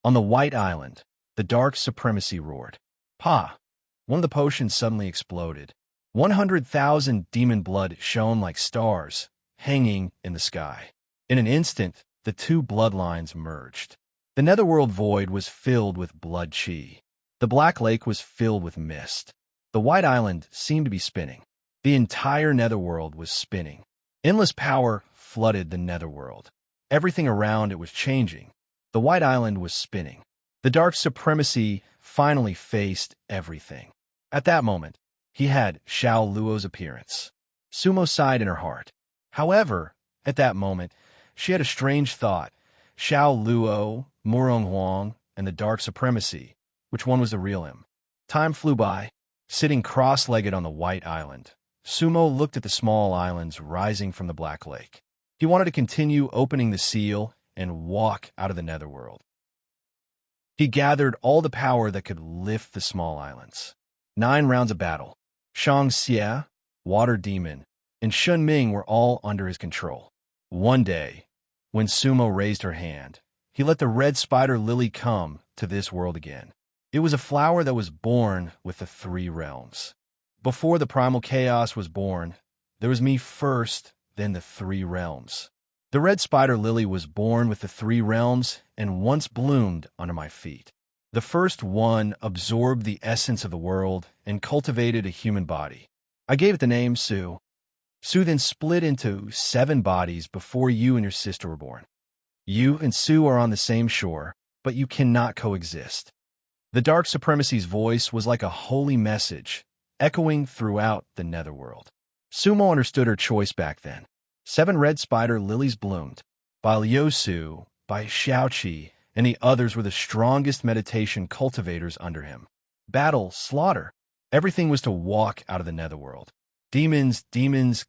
On the White Island, the dark supremacy roared. Pa! One of the potions suddenly exploded. 100,000 demon blood shone like stars, hanging in the sky. In an instant, the two bloodlines merged. The netherworld void was filled with blood chi. The black lake was filled with mist. The White Island seemed to be spinning. The entire netherworld was spinning. Endless power flooded the netherworld. Everything around it was changing. The White Island was spinning. The dark supremacy finally faced everything. At that moment, he had Xiao Luo's appearance. Sumo sighed in her heart. However, at that moment, she had a strange thought. Xiao Luo, Murong Huang, and the dark supremacy. Which one was the real him? Time flew by. Sitting cross-legged on the White Island, Sumo looked at the small islands rising from the Black Lake. He wanted to continue opening the seal and walk out of the netherworld. He gathered all the power that could lift the small islands. 9 rounds of battle. Shang Xie, Water Demon, and Shun Ming were all under his control. One day, when Sumo raised her hand, he let the red spider lily come to this world again. It was a flower that was born with the 3 realms. Before the primal chaos was born, there was me first, then the 3 realms. The red spider lily was born with the 3 realms and once bloomed under my feet. The first one absorbed the essence of the world and cultivated a human body. I gave it the name Su. Su then split into 7 bodies before you and your sister were born. You and Su are on the same shore, but you cannot coexist. The dark supremacy's voice was like a holy message, echoing throughout the netherworld. Sumo understood her choice back then. 7 red spider lilies bloomed. By Liu Su, by Xiaoqi, and the others were the strongest meditation cultivators under him. Battle, slaughter. Everything was to walk out of the netherworld. Demons,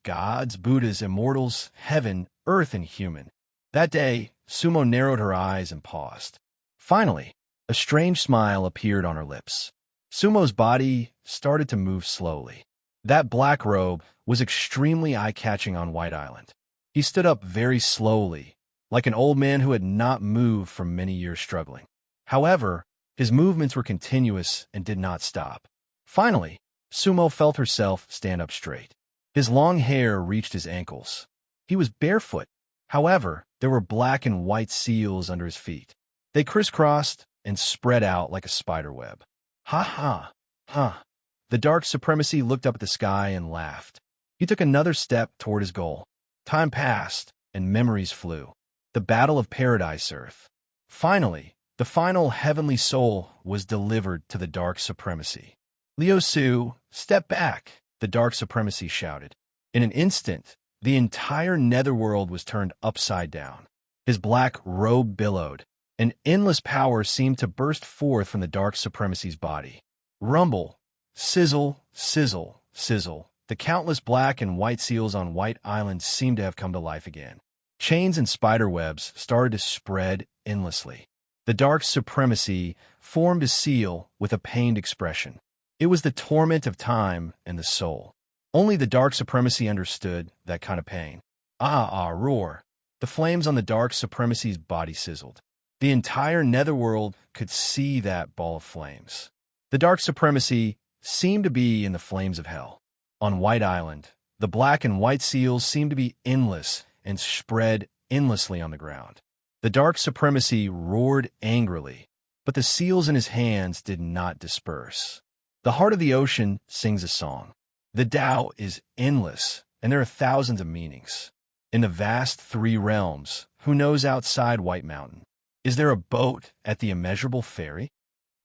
gods, Buddhas, immortals, heaven, earth, and human. That day, Sumo narrowed her eyes and paused. Finally, a strange smile appeared on her lips. Sumo's body started to move slowly. That black robe was extremely eye-catching on White Island. He stood up very slowly, like an old man who had not moved from many years struggling. However, his movements were continuous and did not stop. Finally, Sumo felt herself stand up straight. His long hair reached his ankles. He was barefoot. However, there were black and white seals under his feet. They crisscrossed and spread out like a spider web. Ha ha, ha. The dark supremacy looked up at the sky and laughed. He took another step toward his goal. Time passed, and memories flew. The battle of Paradise Earth. Finally, the final heavenly soul was delivered to the dark supremacy. Liu Su, step back, the dark supremacy shouted. In an instant, the entire netherworld was turned upside down. His black robe billowed. An endless power seemed to burst forth from the dark supremacy's body. Rumble, sizzle, sizzle, sizzle. The countless black and white seals on White Island seemed to have come to life again. Chains and spider webs started to spread endlessly. The dark supremacy formed a seal with a pained expression. It was the torment of time and the soul. Only the dark supremacy understood that kind of pain. Roar. The flames on the dark supremacy's body sizzled. The entire netherworld could see that ball of flames. The dark supremacy seemed to be in the flames of hell. On White Island, the black and white seals seemed to be endless and spread endlessly on the ground. The dark supremacy roared angrily, but the seals in his hands did not disperse. The heart of the ocean sings a song. The Tao is endless, and there are thousands of meanings. In the vast three realms, who knows outside White Mountain? Is there a boat at the immeasurable ferry?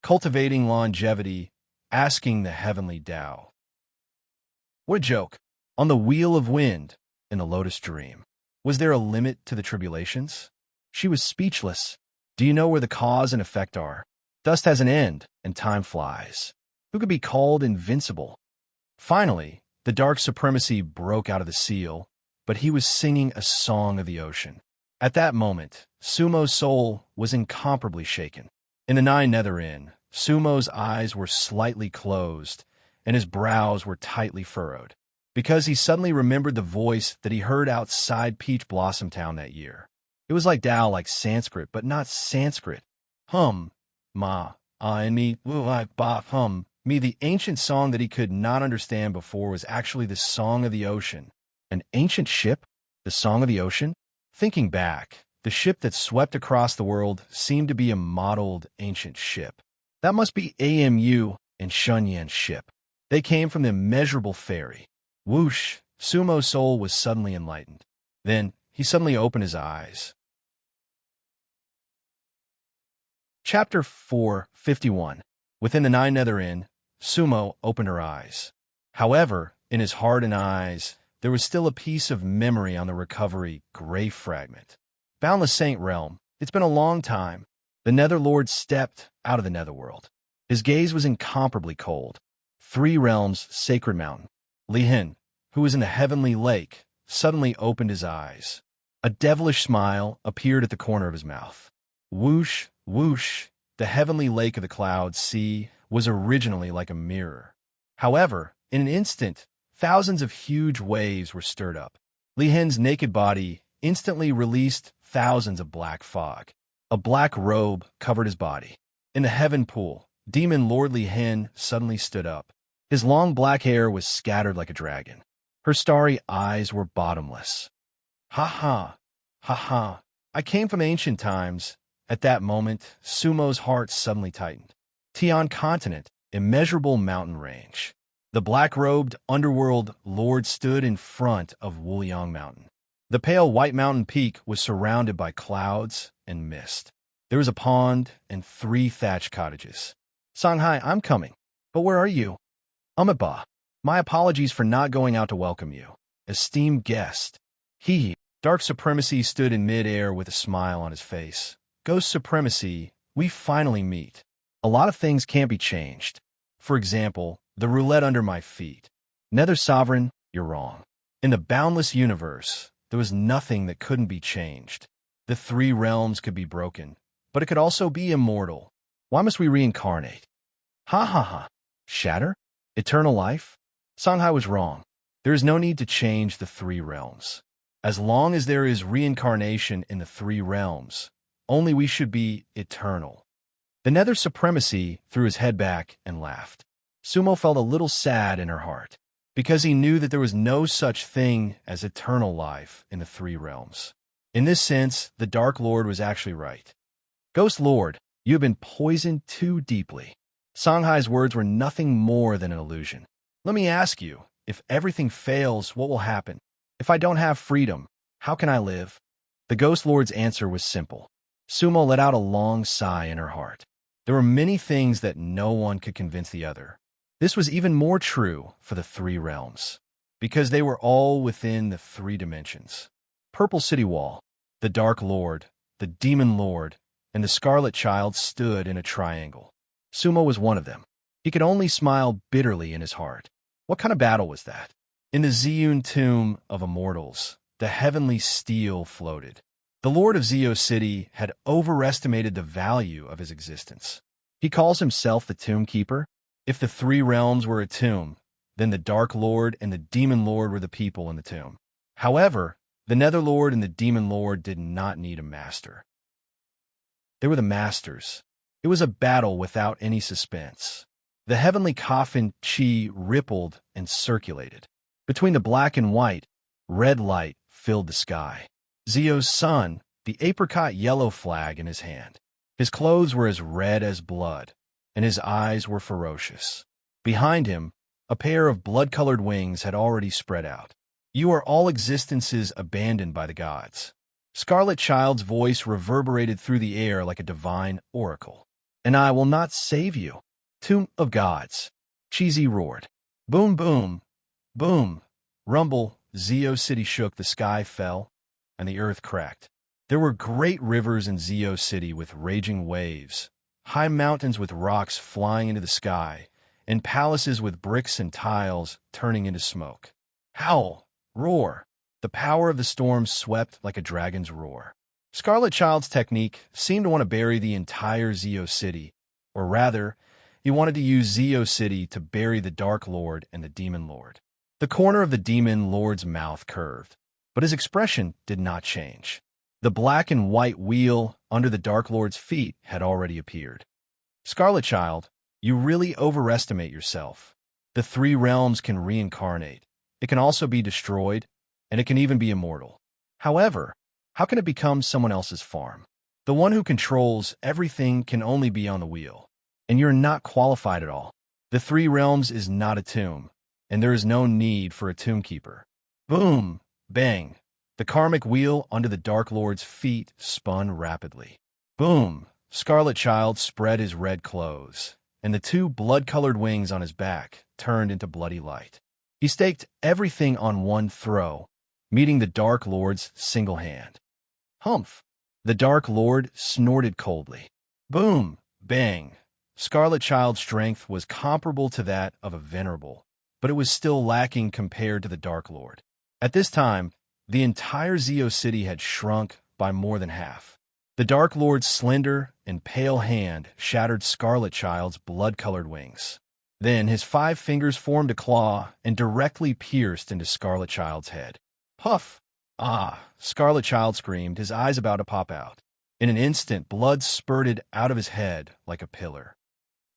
Cultivating longevity, asking the heavenly Tao. What a joke. On the wheel of wind, in the lotus dream. Was there a limit to the tribulations? She was speechless. Do you know where the cause and effect are? Dust has an end, and time flies. Who could be called invincible? Finally, the dark supremacy broke out of the seal, but he was singing a song of the ocean. At that moment, Sumo's soul was incomparably shaken. In the Nine Nether Inn, Sumo's eyes were slightly closed, and his brows were tightly furrowed, because he suddenly remembered the voice that he heard outside Peach Blossom Town that year. It was like Tao, like Sanskrit, but not Sanskrit. Hum, ma, and me, ba, hum. Me, the ancient song that he could not understand before was actually the song of the ocean. An ancient ship? The song of the ocean? Thinking back, the ship that swept across the world seemed to be a modeled ancient ship. That must be AMU and Shunyan's ship. They came from the immeasurable ferry. Whoosh! Sumo's soul was suddenly enlightened. Then, he suddenly opened his eyes. Chapter 4:51. Within the Nine Nether Inn, Sumo opened her eyes. However, in his heart and eyes, there was still a piece of memory on the recovery gray fragment. Boundless Saint Realm, it's been a long time. The Netherlord stepped out of the Netherworld. His gaze was incomparably cold. Three realms, sacred mountain. Lihin, who was in the heavenly lake, suddenly opened his eyes. A devilish smile appeared at the corner of his mouth. Whoosh, whoosh, the heavenly lake of the clouds sea was originally like a mirror. However, in an instant, thousands of huge waves were stirred up. Lihin's naked body instantly released thousands of black fog. A black robe covered his body. In the heaven pool, Demon Lord Lihin suddenly stood up. His long black hair was scattered like a dragon. Her starry eyes were bottomless. Ha ha, ha ha. I came from ancient times. At that moment, Sumo's heart suddenly tightened. Tian continent, immeasurable mountain range. The black-robed underworld lord stood in front of Wuliang Mountain. The pale white mountain peak was surrounded by clouds and mist. There was a pond and 3 thatched cottages. Songhai, I'm coming. But where are you? I'm at Ba. My apologies for not going out to welcome you. Esteemed guest. Dark Supremacy stood in mid-air with a smile on his face. Ghost Supremacy, we finally meet. A lot of things can't be changed. For example, the roulette under my feet. Nether Sovereign, you're wrong. In the boundless universe, there was nothing that couldn't be changed. The three realms could be broken, but it could also be immortal. Why must we reincarnate? Ha ha ha. Shatter? Eternal life? Songhai was wrong. There is no need to change the three realms. As long as there is reincarnation in the three realms, only we should be eternal. The Nether Supremacy threw his head back and laughed. Sumo felt a little sad in her heart, because he knew that there was no such thing as eternal life in the three realms. In this sense, the Dark Lord was actually right. Ghost Lord, you have been poisoned too deeply. Songhai's words were nothing more than an illusion. Let me ask you, if everything fails, what will happen? If I don't have freedom, how can I live? The Ghost Lord's answer was simple. Sumo let out a long sigh in her heart. There were many things that no one could convince the other. This was even more true for the three realms, because they were all within the three dimensions. Purple City Wall, the Dark Lord, the Demon Lord, and the Scarlet Child stood in a triangle. Sumo was one of them. He could only smile bitterly in his heart. What kind of battle was that? In the Ziyun tomb of immortals, the heavenly steel floated. The Lord of Zio City had overestimated the value of his existence. He calls himself the Tomb Keeper. If the three realms were a tomb, then the Dark Lord and the Demon Lord were the people in the tomb. However, the Nether Lord and the Demon Lord did not need a master. They were the masters. It was a battle without any suspense. The heavenly coffin chi rippled and circulated. Between the black and white, red light filled the sky. Zio's son, the apricot yellow flag in his hand. His clothes were as red as blood, and his eyes were ferocious. Behind him, a pair of blood-colored wings had already spread out. You are all existences abandoned by the gods. Scarlet Child's voice reverberated through the air like a divine oracle. And I will not save you. Tomb of Gods. Cheesy roared. Boom, boom, boom. Rumble, Zio City shook, the sky fell, and the earth cracked. There were great rivers in Zio City with raging waves, high mountains with rocks flying into the sky, and palaces with bricks and tiles turning into smoke. Howl, roar. The power of the storm swept like a dragon's roar. Scarlet Child's technique seemed to want to bury the entire Zio City, or rather, he wanted to use Zio City to bury the Dark Lord and the Demon Lord. The corner of the Demon Lord's mouth curved, but his expression did not change. The black and white wheel under the Dark Lord's feet had already appeared. Scarlet Child, you really overestimate yourself. The three realms can reincarnate. It can also be destroyed, and it can even be immortal. However, how can it become someone else's farm? The one who controls everything can only be on the wheel, and you're not qualified at all. The three realms is not a tomb, and there is no need for a tomb keeper. Boom, bang. The karmic wheel under the Dark Lord's feet spun rapidly. Boom, Scarlet Child spread his red clothes, and the two blood-colored wings on his back turned into bloody light. He staked everything on one throw, meeting the Dark Lord's single hand. Humph! The Dark Lord snorted coldly. Boom! Bang! Scarlet Child's strength was comparable to that of a venerable, but it was still lacking compared to the Dark Lord. At this time, the entire Zio City had shrunk by more than half. The Dark Lord's slender and pale hand shattered Scarlet Child's blood-colored wings. Then his 5 fingers formed a claw and directly pierced into Scarlet Child's head. Puff! Ah! Scarlet Child screamed, his eyes about to pop out. In an instant, blood spurted out of his head like a pillar.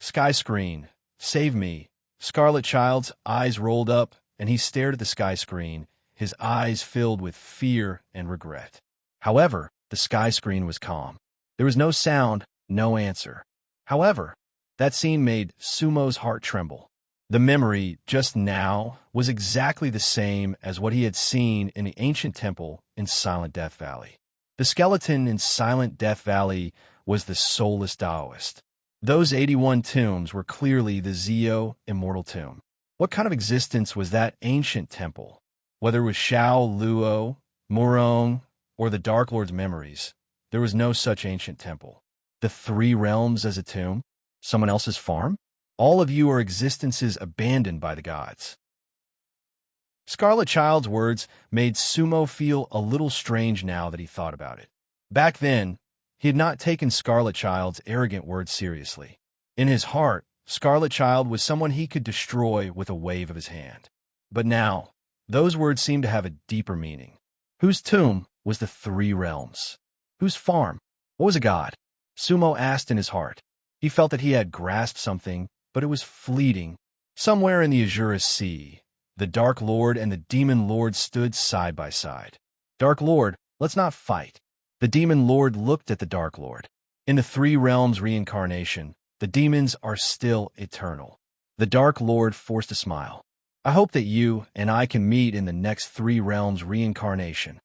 Sky screen, save me. Scarlet Child's eyes rolled up, and he stared at the sky screen, his eyes filled with fear and regret. However, the sky screen was calm. There was no sound, no answer. However, that scene made Sumo's heart tremble. The memory, just now, was exactly the same as what he had seen in the ancient temple in Silent Death Valley. The skeleton in Silent Death Valley was the soulless Taoist. Those 81 tombs were clearly the Zio immortal tomb. What kind of existence was that ancient temple? Whether it was Shao Luo, Murong, or the Dark Lord's memories, there was no such ancient temple. The three realms as a tomb? Someone else's farm? All of you are existences abandoned by the gods. Scarlet Child's words made Sumo feel a little strange now that he thought about it. Back then, he had not taken Scarlet Child's arrogant words seriously. In his heart, Scarlet Child was someone he could destroy with a wave of his hand. But now, those words seemed to have a deeper meaning. Whose tomb was the three realms? Whose farm? What was a god? Sumo asked in his heart. He felt that he had grasped something, but it was fleeting. Somewhere in the azure sea, the Dark Lord and the Demon Lord stood side by side. Dark Lord, let's not fight. The Demon Lord looked at the Dark Lord. In the three realms reincarnation, the demons are still eternal. The Dark Lord forced a smile. I hope that you and I can meet in the next three realms reincarnation.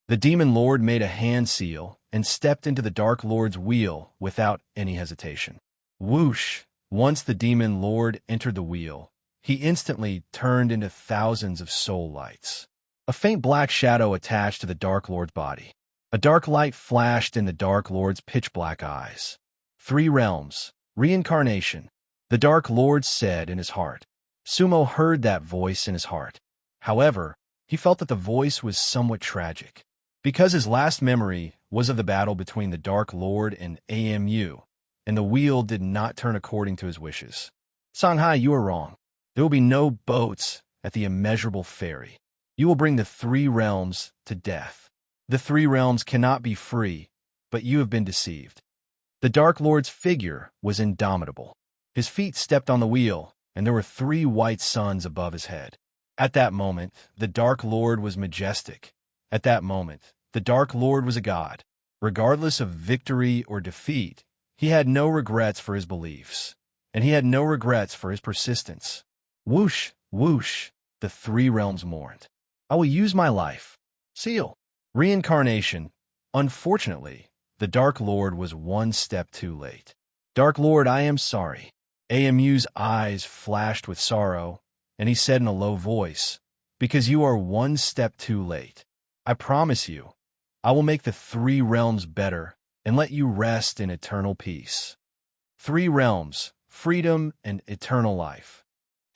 The Demon Lord made a hand seal and stepped into the Dark Lord's wheel without any hesitation. Whoosh! Once the Demon Lord entered the wheel, he instantly turned into thousands of soul lights. A faint black shadow attached to the Dark Lord's body. A dark light flashed in the Dark Lord's pitch-black eyes. Three realms, reincarnation, the Dark Lord said in his heart. Sumo heard that voice in his heart. However, he felt that the voice was somewhat tragic. Because his last memory was of the battle between the Dark Lord and AMU, and the wheel did not turn according to his wishes. Songhai, you are wrong. There will be no boats at the immeasurable ferry. You will bring the three realms to death. The three realms cannot be free, but you have been deceived. The Dark Lord's figure was indomitable. His feet stepped on the wheel, and there were three white suns above his head. At that moment, the Dark Lord was majestic. At that moment, the Dark Lord was a god. Regardless of victory or defeat, he had no regrets for his beliefs, and he had no regrets for his persistence. Whoosh, whoosh, the three realms mourned. I will use my life. Seal. Reincarnation. Unfortunately, the Dark Lord was one step too late. Dark Lord, I am sorry. AMU's eyes flashed with sorrow, and he said in a low voice, because you are one step too late. I promise you, I will make the three realms better and let you rest in eternal peace. Three realms, freedom and eternal life.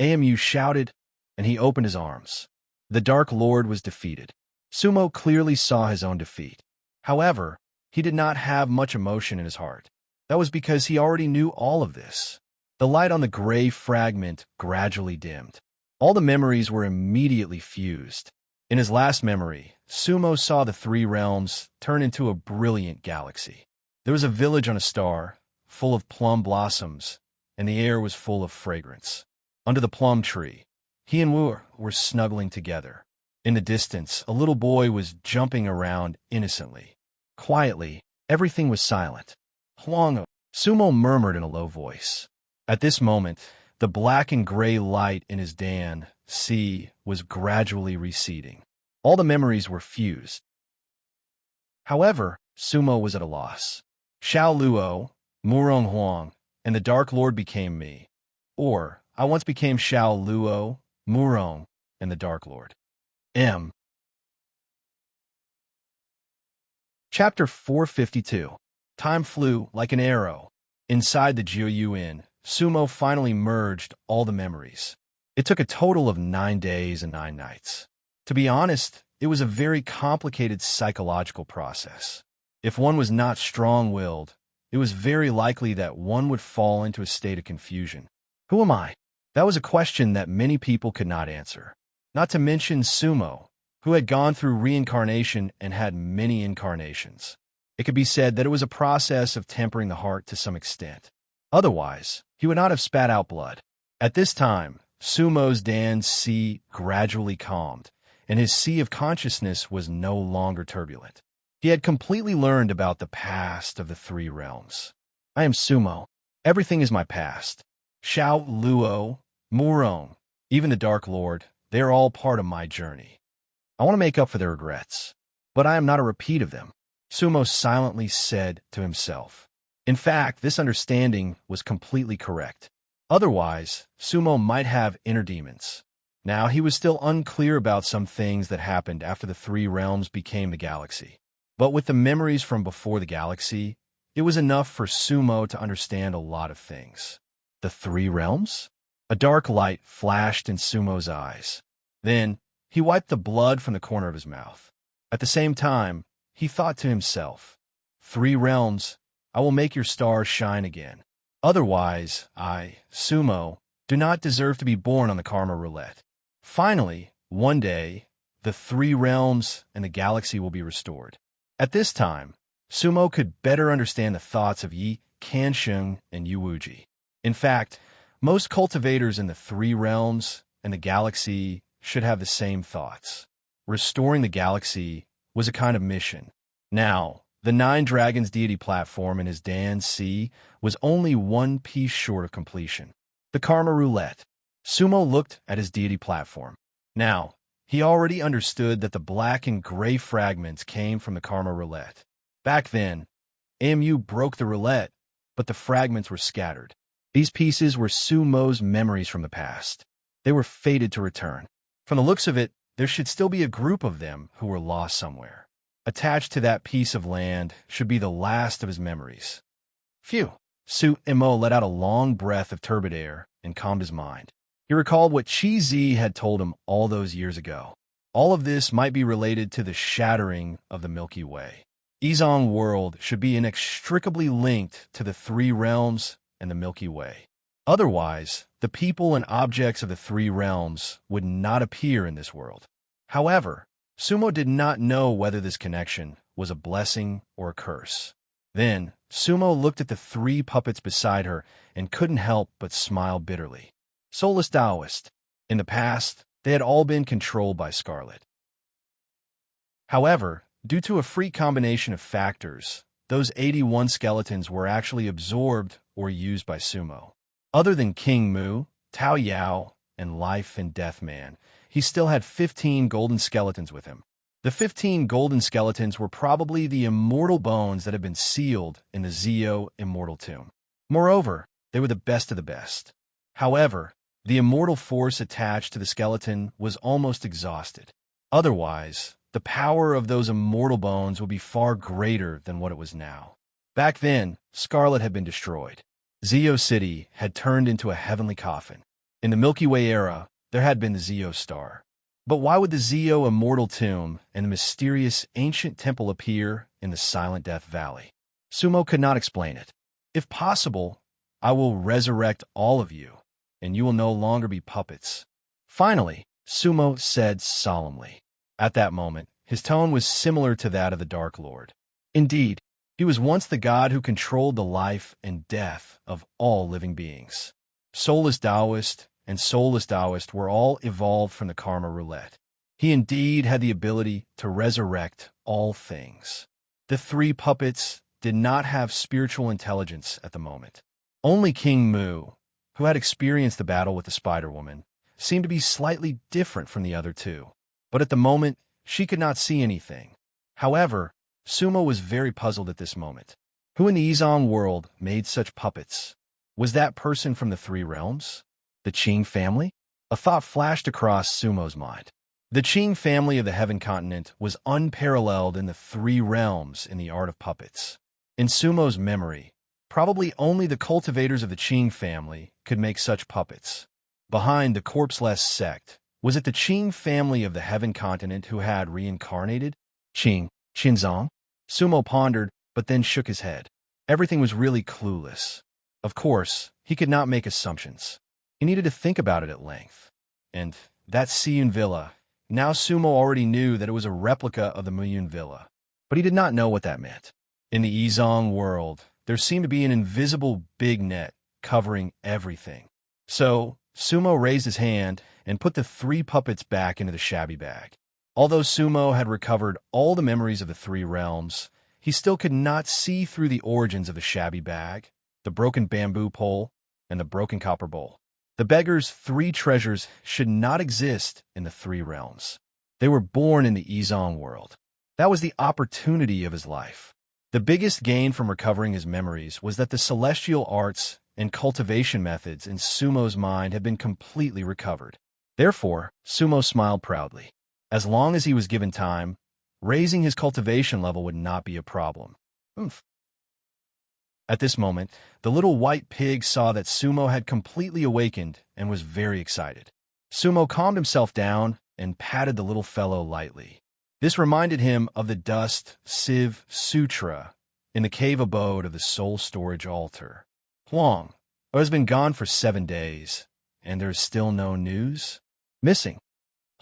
AMU shouted, and he opened his arms. The Dark Lord was defeated. Sumo clearly saw his own defeat. However, he did not have much emotion in his heart. That was because he already knew all of this. The light on the gray fragment gradually dimmed. All the memories were immediately fused. In his last memory, Sumo saw the three realms turn into a brilliant galaxy. There was a village on a star, full of plum blossoms, and the air was full of fragrance. Under the plum tree, he and Wu were snuggling together. In the distance, a little boy was jumping around innocently. Quietly, everything was silent. Huang, Sumo murmured in a low voice. At this moment, the black and gray light in his Dan, sea, was gradually receding. All the memories were fused. However, Sumo was at a loss. Xiao Luo, Murong Huang, and the Dark Lord became me. Or, I once became Xiao Luo, Murong, and the Dark Lord. M. Chapter 452. Time flew like an arrow. Inside the Jiu Inn, Sumo finally merged all the memories. It took a total of 9 days and 9 nights. To be honest, it was a very complicated psychological process. If one was not strong-willed, it was very likely that one would fall into a state of confusion. Who am I? That was a question that many people could not answer. Not to mention Sumo, who had gone through reincarnation and had many incarnations. It could be said that it was a process of tempering the heart to some extent. Otherwise, he would not have spat out blood. At this time, Sumo's Dan's sea gradually calmed, and his sea of consciousness was no longer turbulent. He had completely learned about the past of the three realms. I am Sumo. Everything is my past. Xiao Luo, Murong, even the Dark Lord, they are all part of my journey. I want to make up for their regrets, but I am not a repeat of them, Sumo silently said to himself. In fact, this understanding was completely correct. Otherwise, Sumo might have inner demons. Now, he was still unclear about some things that happened after the three realms became the galaxy. But with the memories from before the galaxy, it was enough for Sumo to understand a lot of things. The three realms? A dark light flashed in Sumo's eyes. Then, He wiped the blood from the corner of his mouth. At the same time, he thought to himself, 3 realms, I will make your stars shine again. Otherwise, I, Sumo, do not deserve to be born on the karma roulette. Finally, one day, the 3 realms and the galaxy will be restored. At this time, Sumo could better understand the thoughts of Yi, Kanshung, and Yuwuji. In fact, most cultivators in the 3 realms and the galaxy should have the same thoughts. Restoring the galaxy was a kind of mission. Now, the 9 Dragons deity platform in his Dan C was only one piece short of completion. The Karma Roulette. Sumo looked at his deity platform. Now, he already understood that the black and gray fragments came from the Karma Roulette. Back then, AMU broke the roulette, but the fragments were scattered. These pieces were Sumo's memories from the past. They were fated to return. From the looks of it, there should still be a group of them who were lost somewhere. Attached to that piece of land should be the last of his memories. Phew! Su Imo let out a long breath of turbid air and calmed his mind. He recalled what Chi Zi had told him all those years ago. All of this might be related to the shattering of the Milky Way. Izong world should be inextricably linked to the 3 realms and the Milky Way. Otherwise, the people and objects of the 3 realms would not appear in this world. However, Sumo did not know whether this connection was a blessing or a curse. Then, Sumo looked at the 3 puppets beside her and couldn't help but smile bitterly. Soulless Taoist. In the past, they had all been controlled by Scarlet. However, due to a freak combination of factors, those 81 skeletons were actually absorbed or used by Sumo. Other than King Mu, Tao Yao, and Life and Death Man, he still had 15 golden skeletons with him. The 15 golden skeletons were probably the immortal bones that had been sealed in the Zio immortal tomb. Moreover, they were the best of the best. However, the immortal force attached to the skeleton was almost exhausted. Otherwise, the power of those immortal bones would be far greater than what it was now. Back then, Scarlet had been destroyed. Zio City had turned into a heavenly coffin. In the Milky Way era, there had been the Zio Star. But why would the Zio immortal tomb and the mysterious ancient temple appear in the Silent Death Valley? Sumo could not explain it. If possible, I will resurrect all of you, and you will no longer be puppets. Finally, Sumo said solemnly. At that moment, his tone was similar to that of the Dark Lord. Indeed, he was once the god who controlled the life and death of all living beings. Soulless Taoist and Soulless Taoist were all evolved from the Karma Roulette. He indeed had the ability to resurrect all things. The 3 puppets did not have spiritual intelligence at the moment. Only King Mu, who had experienced the battle with the Spider-Woman, seemed to be slightly different from the other 2. But at the moment, she could not see anything. However, Sumo was very puzzled at this moment. Who in the Izong world made such puppets? Was that person from the 3 realms? The Qing family? A thought flashed across Sumo's mind. The Qing family of the Heaven Continent was unparalleled in the 3 realms in the art of puppets. In Sumo's memory, probably only the cultivators of the Qing family could make such puppets. Behind the corpseless sect, was it the Qing family of the Heaven Continent who had reincarnated? Qinzong? Sumo pondered, but then shook his head. Everything was really clueless. Of course, he could not make assumptions. He needed to think about it at length. And that Siyun Villa, now Sumo already knew that it was a replica of the Muyun Villa. But he did not know what that meant. In the Izong world, there seemed to be an invisible big net covering everything. So, Sumo raised his hand and put the 3 puppets back into the shabby bag. Although Sumo had recovered all the memories of the 3 realms, he still could not see through the origins of the shabby bag, the broken bamboo pole, and the broken copper bowl. The beggar's 3 treasures should not exist in the 3 realms. They were born in the Izong world. That was the opportunity of his life. The biggest gain from recovering his memories was that the celestial arts and cultivation methods in Sumo's mind had been completely recovered. Therefore, Sumo smiled proudly. As long as he was given time, raising his cultivation level would not be a problem. Oomph. At this moment, the little white pig saw that Sumo had completely awakened and was very excited. Sumo calmed himself down and patted the little fellow lightly. This reminded him of the dust Siv Sutra in the cave abode of the soul storage altar. Huang has been gone for 7 days, and there's still no news? Missing.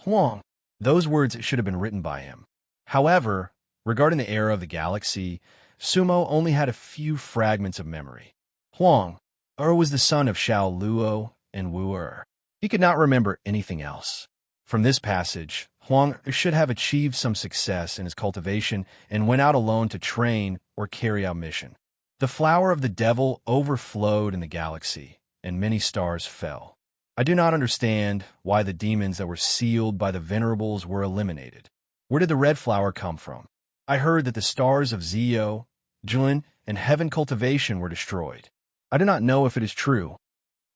Huang. Those words should have been written by him. However, regarding the era of the galaxy, Sumo only had a few fragments of memory. Huang was the son of Xiao Luo and Wu Er. He could not remember anything else. From this passage, Huang should have achieved some success in his cultivation and went out alone to train or carry out mission. The flower of the devil overflowed in the galaxy, and many stars fell. I do not understand why the demons that were sealed by the venerables were eliminated. Where did the red flower come from? I heard that the stars of Zio, Jun, and heaven cultivation were destroyed. I do not know if it is true.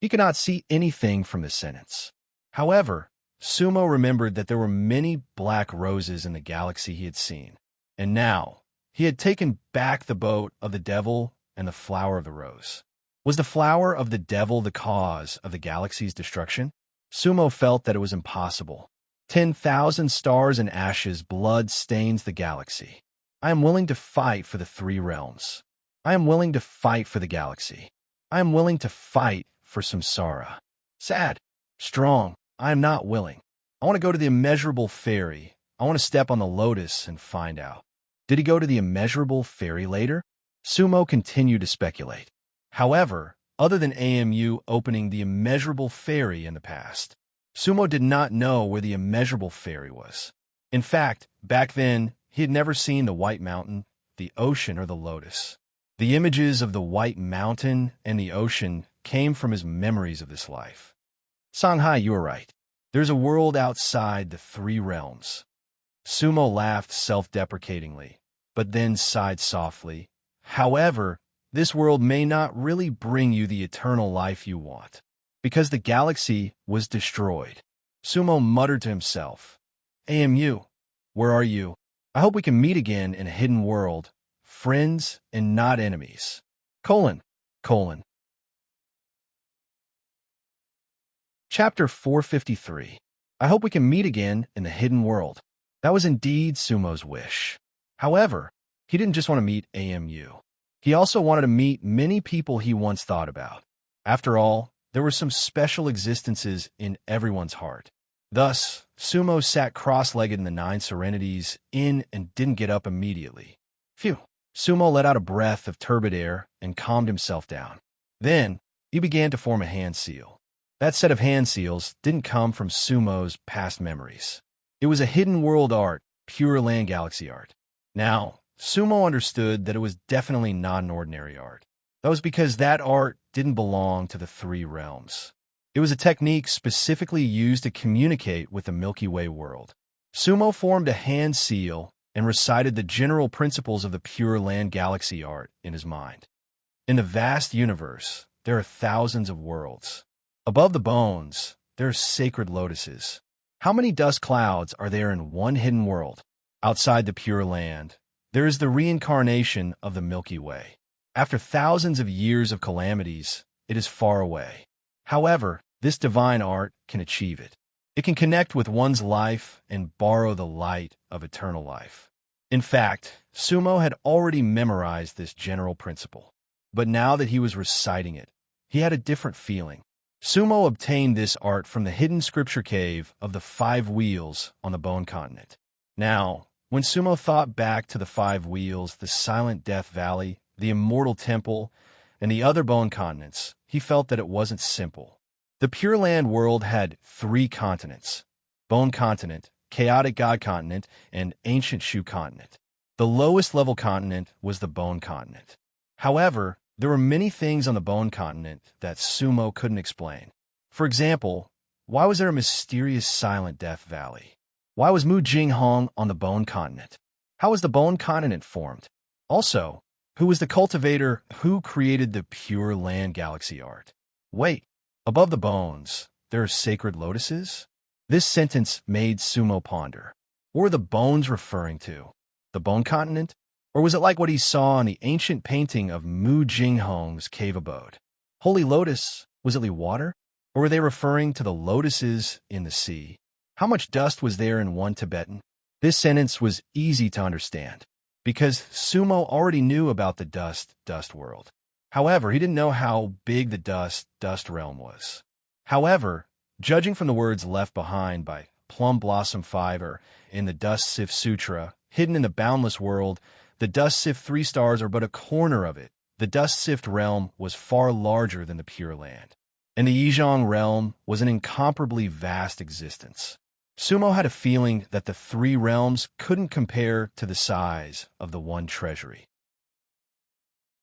He could not see anything from this sentence. However, Sumo remembered that there were many black roses in the galaxy he had seen, and now he had taken back the boat of the devil and the flower of the rose. Was the flower of the devil the cause of the galaxy's destruction? Sumo felt that it was impossible. 10,000 stars and ashes, blood stains the galaxy. I am willing to fight for the 3 realms. I am willing to fight for the galaxy. I am willing to fight for samsara. Sad. Strong. I am not willing. I want to go to the immeasurable fairy. I want to step on the lotus and find out. Did he go to the immeasurable fairy later? Sumo continued to speculate. However, other than AMU opening the immeasurable fairy in the past, Sumo did not know where the immeasurable fairy was. In fact, back then, he had never seen the White Mountain, the ocean, or the lotus. The images of the White Mountain and the ocean came from his memories of this life. Songhai, you are right. There's a world outside the 3 realms. Sumo laughed self-deprecatingly, but then sighed softly. However, this world may not really bring you the eternal life you want, because the galaxy was destroyed. Sumo muttered to himself, AMU, where are you? I hope we can meet again in a hidden world, friends and not enemies. Chapter 453. I hope we can meet again in the hidden world. That was indeed Sumo's wish. However, he didn't just want to meet AMU. He also wanted to meet many people he once thought about. After all, there were some special existences in everyone's heart. Thus, Sumo sat cross-legged in the 9 serenities in and didn't get up immediately. Phew. Sumo let out a breath of turbid air and calmed himself down. Then, he began to form a hand seal. That set of hand seals didn't come from Sumo's past memories. It was a hidden world art, pure land galaxy art. Now, Sumo understood that it was definitely not an ordinary art. That was because that art didn't belong to the 3 realms. It was a technique specifically used to communicate with the Milky Way world. Sumo formed a hand seal and recited the general principles of the pure land galaxy art in his mind. In the vast universe, there are thousands of worlds. Above the bones, there are sacred lotuses. How many dust clouds are there in one hidden world? Outside the pure land, there is the reincarnation of the Milky Way. After thousands of years of calamities, it is far away. However, this divine art can achieve it. It can connect with one's life and borrow the light of eternal life. In fact, Sumo had already memorized this general principle. But now that he was reciting it, he had a different feeling. Sumo obtained this art from the hidden scripture cave of the 5 wheels on the Bone Continent. Now, when Sumo thought back to the 5 wheels, the Silent Death Valley, the Immortal Temple, and the other Bone Continents, he felt that it wasn't simple. The Pure Land world had 3 continents: Bone Continent, Chaotic God Continent, and Ancient Shu Continent. The lowest level continent was the Bone Continent. However, there were many things on the Bone Continent that Sumo couldn't explain. For example, why was there a mysterious Silent Death Valley? Why was Mu Jinghong on the Bone Continent? How was the Bone Continent formed? Also, who was the cultivator who created the Pure Land Galaxy art? Wait, above the bones, there are sacred lotuses? This sentence made Sumo ponder. What were the bones referring to? The Bone Continent? Or was it like what he saw in the ancient painting of Mu Jinghong's cave abode? Holy lotus, was it water? Or were they referring to the lotuses in the sea? How much dust was there in one Tibetan? This sentence was easy to understand, because Sumo already knew about the dust world. However, he didn't know how big the dust realm was. However, judging from the words left behind by Plum Blossom Fiver in the Dust Sift Sutra, hidden in the boundless world, the Dust Sift 3 stars are but a corner of it. The Dust Sift realm was far larger than the Pure Land, and the Yizhong realm was an incomparably vast existence. Sumo had a feeling that the 3 realms couldn't compare to the size of the one treasury.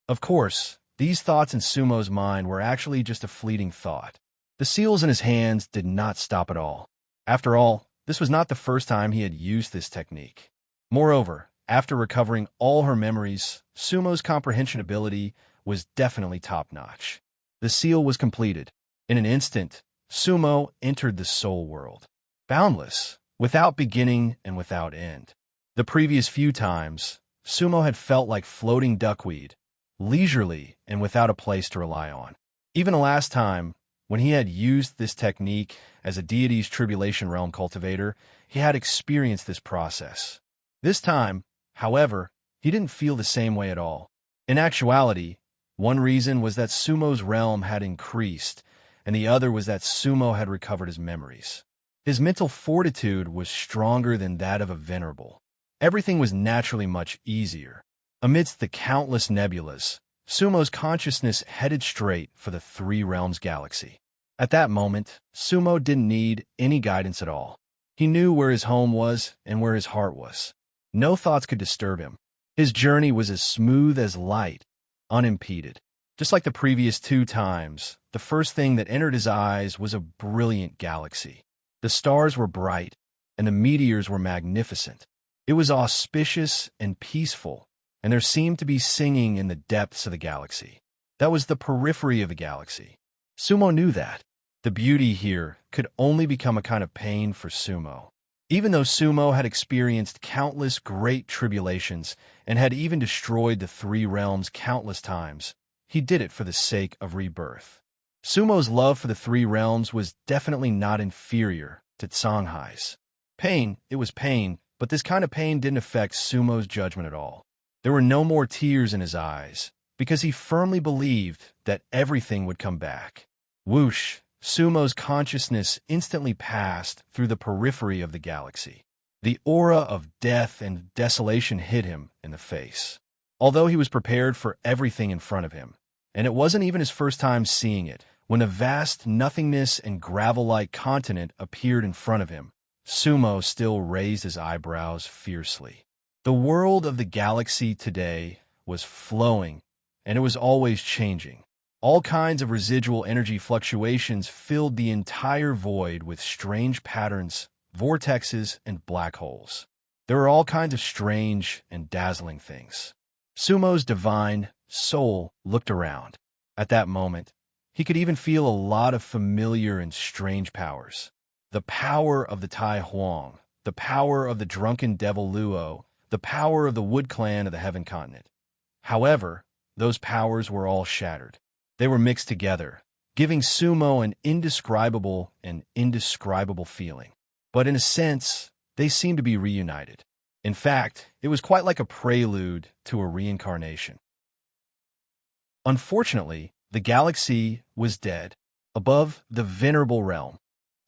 Of course, these thoughts in Sumo's mind were actually just a fleeting thought. The seals in his hands did not stop at all. After all, this was not the first time he had used this technique. Moreover, after recovering all her memories, Sumo's comprehension ability was definitely top-notch. The seal was completed. In an instant, Sumo entered the soul world. Boundless, without beginning and without end. The previous few times, Sumo had felt like floating duckweed, leisurely and without a place to rely on. Even the last time, when he had used this technique as a deity's tribulation realm cultivator, he had experienced this process. This time, however, he didn't feel the same way at all. In actuality, one reason was that Sumo's realm had increased, and the other was that Sumo had recovered his memories. His mental fortitude was stronger than that of a venerable. Everything was naturally much easier. Amidst the countless nebulas, Sumo's consciousness headed straight for the 3 realms galaxy. At that moment, Sumo didn't need any guidance at all. He knew where his home was and where his heart was. No thoughts could disturb him. His journey was as smooth as light, unimpeded. Just like the previous 2 times, the first thing that entered his eyes was a brilliant galaxy. The stars were bright, and the meteors were magnificent. It was auspicious and peaceful, and there seemed to be singing in the depths of the galaxy. That was the periphery of the galaxy. Sumo knew that. The beauty here could only become a kind of pain for Sumo. Even though Sumo had experienced countless great tribulations and had even destroyed the 3 realms countless times, he did it for the sake of rebirth. Sumo's love for the 3 realms was definitely not inferior to Songhai's. Pain, it was pain, but this kind of pain didn't affect Sumo's judgment at all. There were no more tears in his eyes, because he firmly believed that everything would come back. Whoosh! Sumo's consciousness instantly passed through the periphery of the galaxy. The aura of death and desolation hit him in the face. Although he was prepared for everything in front of him, and it wasn't even his first time seeing it, when a vast nothingness and gravel-like continent appeared in front of him, Sumo still raised his eyebrows fiercely. The world of the galaxy today was flowing, and it was always changing. All kinds of residual energy fluctuations filled the entire void with strange patterns, vortexes, and black holes. There were all kinds of strange and dazzling things. Sumo's divine soul looked around. At that moment, he could even feel a lot of familiar and strange powers. The power of the Tai Huang, the power of the drunken devil Luo, the power of the Wood Clan of the Heaven Continent. However, those powers were all shattered. They were mixed together, giving Sumo an indescribable and indescribable feeling. But in a sense, they seemed to be reunited. In fact, it was quite like a prelude to a reincarnation. Unfortunately, the galaxy was dead, above the venerable realm.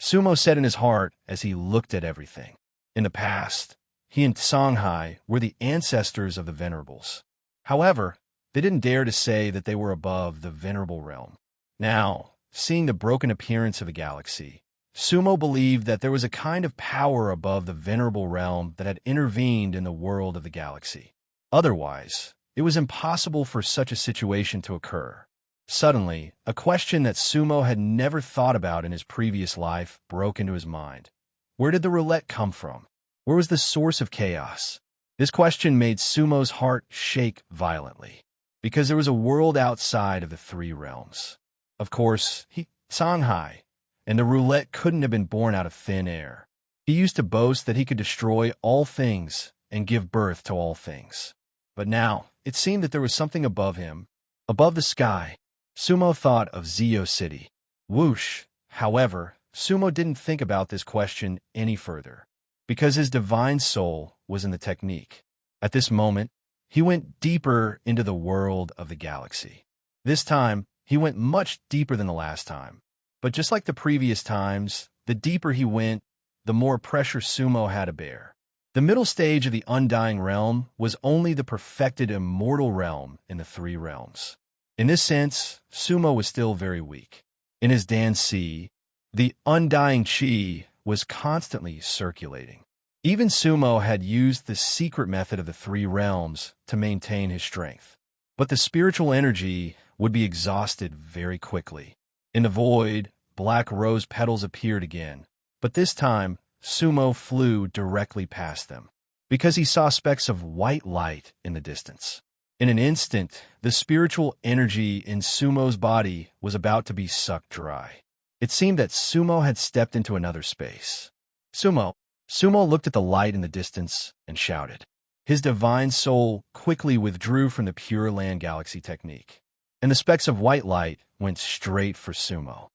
Sumo said in his heart as he looked at everything. In the past, he and Songhai were the ancestors of the venerables. However, they didn't dare to say that they were above the venerable realm. Now, seeing the broken appearance of the galaxy, Sumo believed that there was a kind of power above the venerable realm that had intervened in the world of the galaxy. Otherwise, it was impossible for such a situation to occur. Suddenly, a question that Sumo had never thought about in his previous life broke into his mind. Where did the roulette come from? Where was the source of chaos? This question made Sumo's heart shake violently, because there was a world outside of the 3 realms. Of course, Songhai, and the roulette couldn't have been born out of thin air. He used to boast that he could destroy all things and give birth to all things. But now, it seemed that there was something above him, above the sky. Sumo thought of Zio City. Whoosh! However, Sumo didn't think about this question any further, because his divine soul was in the technique. At this moment, he went deeper into the world of the galaxy. This time, he went much deeper than the last time. But just like the previous times, the deeper he went, the more pressure Sumo had to bear. The middle stage of the undying realm was only the perfected immortal realm in the three realms. In this sense, Sumo was still very weak. In his Dan Si, the undying chi was constantly circulating. Even Sumo had used the secret method of the three realms to maintain his strength. But the spiritual energy would be exhausted very quickly. In the void, black rose petals appeared again, but this time, Sumo flew directly past them, because he saw specks of white light in the distance. In an instant, the spiritual energy in Sumo's body was about to be sucked dry. It seemed that Sumo had stepped into another space. Sumo looked at the light in the distance and shouted. His divine soul quickly withdrew from the Pure Land Galaxy technique, and the specks of white light went straight for Sumo.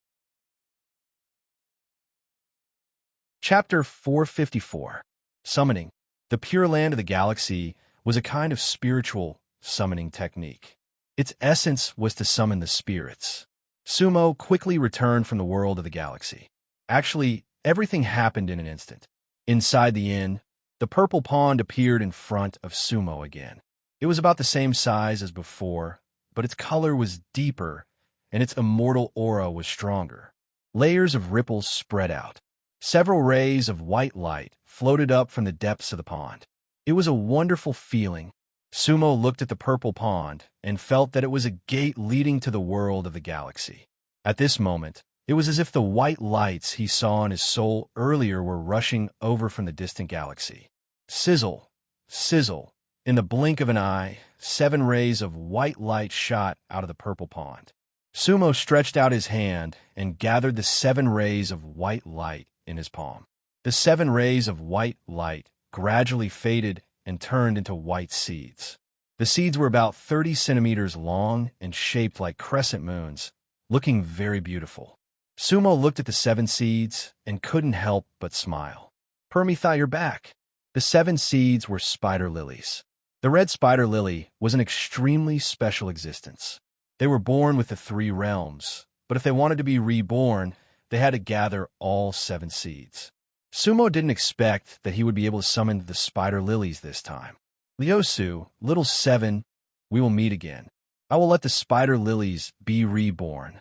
Chapter 454. Summoning. The Pure Land of the Galaxy was a kind of spiritual summoning technique. Its essence was to summon the spirits. Sumo quickly returned from the world of the galaxy. Actually, everything happened in an instant. Inside the inn, the purple pond appeared in front of Sumo again. It was about the same size as before, but its color was deeper and its immortal aura was stronger. Layers of ripples spread out. Several rays of white light floated up from the depths of the pond. It was a wonderful feeling. Sumo looked at the purple pond and felt that it was a gate leading to the world of the galaxy. At this moment, it was as if the white lights he saw in his soul earlier were rushing over from the distant galaxy. Sizzle, sizzle. In the blink of an eye, 7 rays of white light shot out of the purple pond. Sumo stretched out his hand and gathered the 7 rays of white light in his palm. The 7 rays of white light gradually faded and turned into white seeds. The seeds were about 30 centimeters long and shaped like crescent moons, looking very beautiful. Sumo looked at the 7 seeds and couldn't help but smile. Permethai, you're back. The 7 seeds were spider lilies. The red spider lily was an extremely special existence. They were born with the 3 realms, but if they wanted to be reborn, they had to gather all 7 seeds. Sumo didn't expect that he would be able to summon the spider lilies this time. Liosu, little 7, we will meet again. I will let the spider lilies be reborn.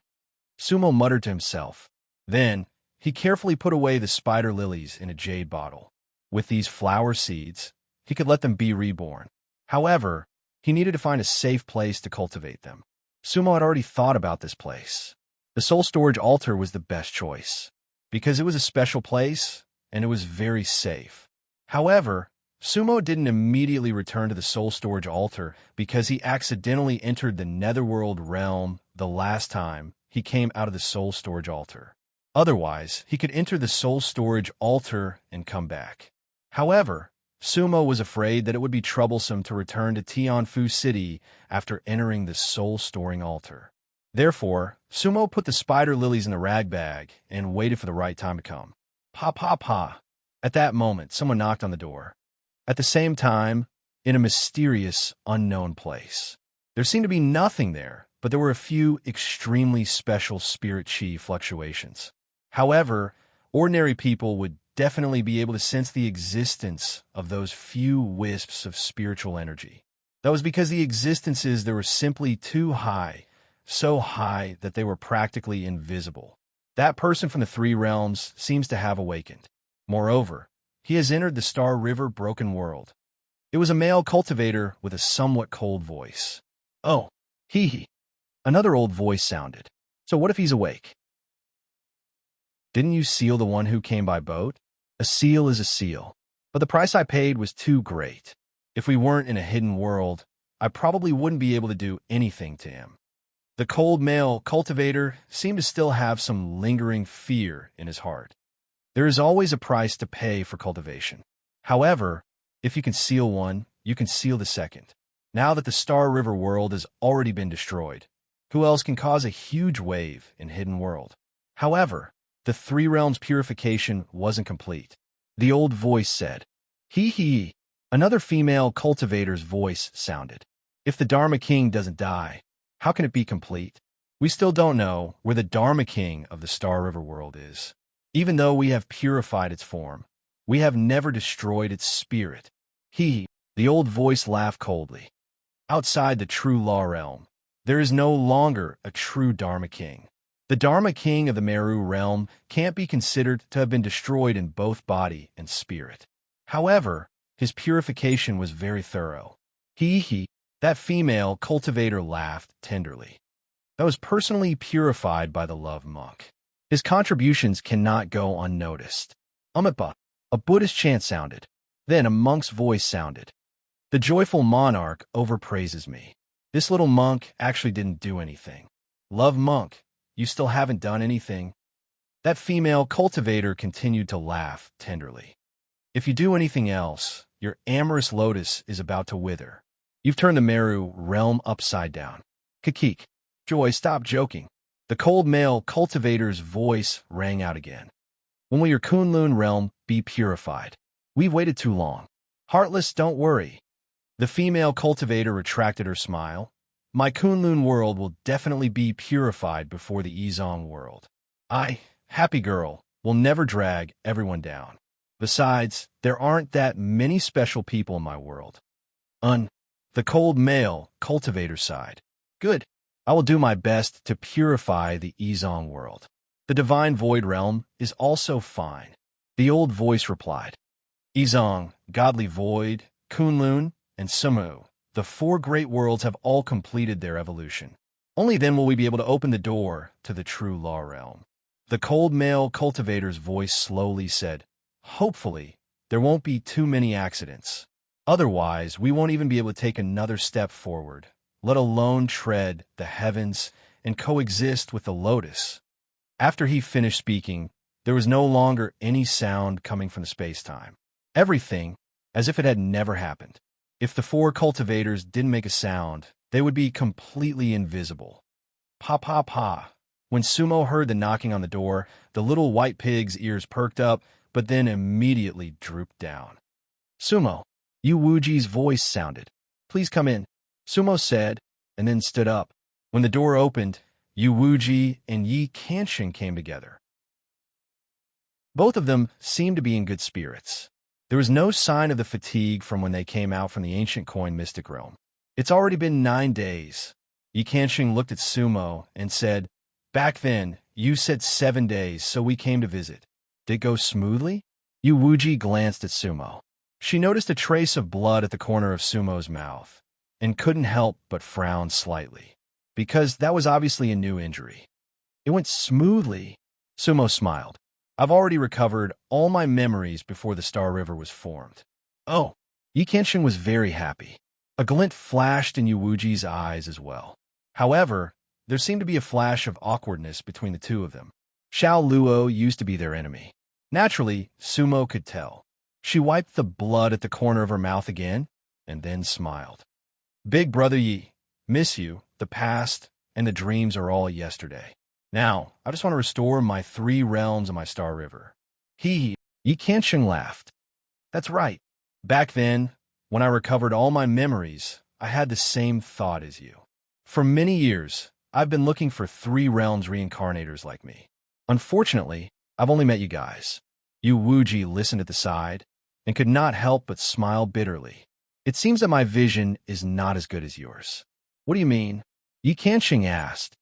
Sumo muttered to himself. Then, he carefully put away the spider lilies in a jade bottle. With these flower seeds, he could let them be reborn. However, he needed to find a safe place to cultivate them. Sumo had already thought about this place. The soul storage altar was the best choice, because it was a special place and it was very safe. However, Sumo didn't immediately return to the soul storage altar because he accidentally entered the netherworld realm the last time he came out of the soul storage altar. Otherwise, he could enter the soul storage altar and come back. However, Sumo was afraid that it would be troublesome to return to Tianfu City after entering the soul-storing altar. Therefore, Sumo put the spider lilies in the rag bag and waited for the right time to come. Pa pa pa. At that moment, someone knocked on the door. At the same time, in a mysterious, unknown place. There seemed to be nothing there, but there were a few extremely special spirit chi fluctuations. However, ordinary people would definitely be able to sense the existence of those few wisps of spiritual energy. That was because the existences there were simply too high, so high that they were practically invisible. That person from the 3 realms seems to have awakened. Moreover, he has entered the Star River Broken World. It was a male cultivator with a somewhat cold voice. Oh, hee. Another old voice sounded. So what if he's awake? Didn't you seal the one who came by boat? A seal is a seal. But the price I paid was too great. If we weren't in a hidden world, I probably wouldn't be able to do anything to him. The cold male cultivator seemed to still have some lingering fear in his heart. There is always a price to pay for cultivation. However, if you can seal one, you can seal the second. Now that the Star River world has already been destroyed, who else can cause a huge wave in Hidden World? However, the three realms purification wasn't complete. The old voice said, "Hee hee." Another female cultivator's voice sounded. "If the Dharma King doesn't die, how can it be complete? We still don't know where the Dharma King of the Star River world is. Even though we have purified its form, we have never destroyed its spirit." He, the old voice laughed coldly. "Outside the true law realm, there is no longer a true Dharma King. The Dharma King of the Meru realm can't be considered to have been destroyed in both body and spirit. However, his purification was very thorough." That female cultivator laughed tenderly. "That was personally purified by the love monk. His contributions cannot go unnoticed." A Buddhist chant sounded. Then a monk's voice sounded. "The joyful monarch overpraises me. This little monk actually didn't do anything." "Love monk, you still haven't done anything?" That female cultivator continued to laugh tenderly. "If you do anything else, your amorous lotus is about to wither. You've turned the Meru realm upside down." "Kikik. Joy, stop joking." The cold male cultivator's voice rang out again. "When will your Kunlun realm be purified? We've waited too long." "Heartless, don't worry." The female cultivator retracted her smile. "My Kunlun world will definitely be purified before the Izong world. I, happy girl, will never drag everyone down. Besides, there aren't that many special people in my world." The cold male cultivator sighed. "Good. I will do my best to purify the Izong world. The divine void realm is also fine." The old voice replied. "Izong, godly void, Kunlun, and Sumu, the four great worlds have all completed their evolution. Only then will we be able to open the door to the true law realm." The cold male cultivator's voice slowly said, "Hopefully, there won't be too many accidents. Otherwise, we won't even be able to take another step forward, let alone tread the heavens and coexist with the lotus." After he finished speaking, there was no longer any sound coming from the space-time. Everything, as if it had never happened. If the four cultivators didn't make a sound, they would be completely invisible. Pa pa pa. When Sumo heard the knocking on the door, the little white pig's ears perked up, but then immediately drooped down. "Sumo." Yu Wuji's voice sounded. "Please come in," Sumo said, and then stood up. When the door opened, Yu Wuji and Yi Kanshing came together. Both of them seemed to be in good spirits. There was no sign of the fatigue from when they came out from the ancient coin mystic realm. "It's already been 9 days. Yi Kanshing looked at Sumo and said, "Back then, you said 7 days, so we came to visit. Did it go smoothly?" Yu Wuji glanced at Sumo. She noticed a trace of blood at the corner of Sumo's mouth, and couldn't help but frown slightly, because that was obviously a new injury. "It went smoothly," Sumo smiled. "I've already recovered all my memories before the Star River was formed." "Oh." Yi Kenshin was very happy. A glint flashed in Yu Wuji's eyes as well. However, there seemed to be a flash of awkwardness between the two of them. Xiao Luo used to be their enemy. Naturally, Sumo could tell. She wiped the blood at the corner of her mouth again, and then smiled. "Big brother Yi, miss you. The past and the dreams are all yesterday. Now, I just want to restore my 3 realms and my Star River." Yi Kenshin laughed. "That's right. Back then, when I recovered all my memories, I had the same thought as you. For many years, I've been looking for 3 realms reincarnators like me. Unfortunately, I've only met you guys." Yu Wuji listened at the side and could not help but smile bitterly. "It seems that my vision is not as good as yours." "What do you mean?" Yi Kanshing asked.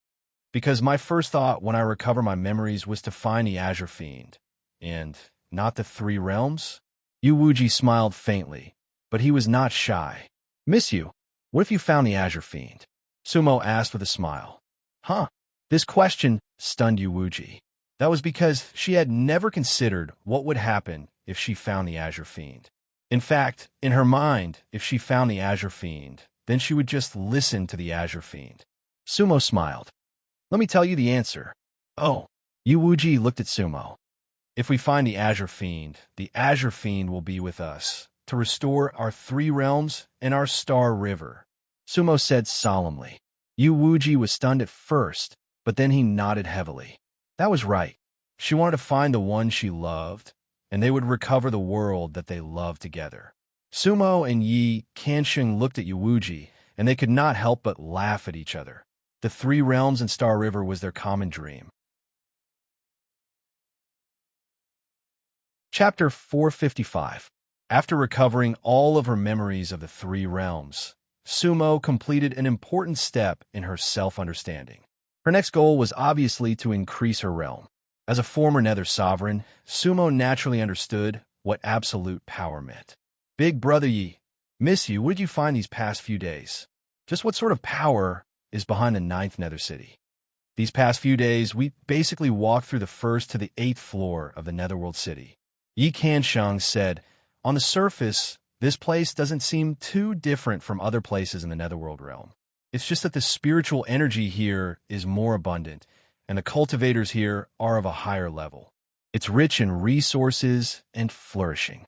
"Because my first thought when I recover my memories was to find the Azure Fiend, and not the 3 realms?" Yu Wuji smiled faintly, but he was not shy. "Miss you. What if you found the Azure Fiend?" Sumo asked with a smile. "Huh?" This question stunned Yu Wuji. That was because she had never considered what would happen if she found the Azure Fiend. In fact, in her mind, if she found the Azure Fiend, then she would just listen to the Azure Fiend. Sumo smiled. "Let me tell you the answer." "Oh." Yu Wuji looked at Sumo. "If we find the Azure Fiend will be with us to restore our 3 realms and our Star River," Sumo said solemnly. Yu Wuji was stunned at first, but then he nodded heavily. That was right. She wanted to find the one she loved, and they would recover the world that they loved together. Sumo and Yi Qiansheng looked at Yuwuji, and they could not help but laugh at each other. The three realms in Star River was their common dream. Chapter 455. After recovering all of her memories of the three realms, Sumo completed an important step in her self-understanding. Her next goal was obviously to increase her realm. As a former Nether sovereign, Sumo naturally understood what absolute power meant. Big Brother Yi, miss you, what did you find these past few days? Just what sort of power is behind the 9th Nether City? These past few days, we basically walked through the 1st to the 8th floor of the Netherworld City. Yi Qiansheng said, on the surface, this place doesn't seem too different from other places in the Netherworld realm. It's just that the spiritual energy here is more abundant, and the cultivators here are of a higher level. It's rich in resources and flourishing.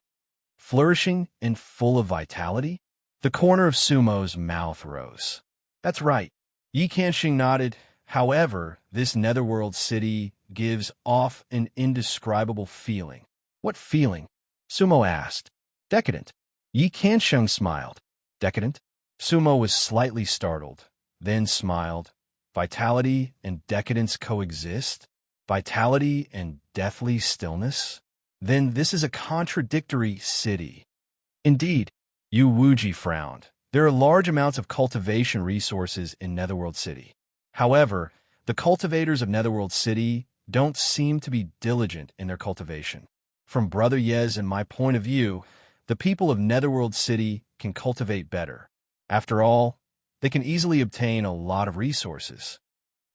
Flourishing and full of vitality? The corner of Sumo's mouth rose. That's right. Yi Qiansheng nodded. However, this Netherworld city gives off an indescribable feeling. What feeling? Sumo asked. Decadent. Yi Qiansheng smiled. Decadent? Sumo was slightly startled, then smiled. Vitality and decadence coexist? Vitality and deathly stillness? Then this is a contradictory city. Indeed, Yu Wuji frowned. There are large amounts of cultivation resources in Netherworld City. However, the cultivators of Netherworld City don't seem to be diligent in their cultivation. From Brother Yez and my point of view, the people of Netherworld City can cultivate better. After all, they can easily obtain a lot of resources.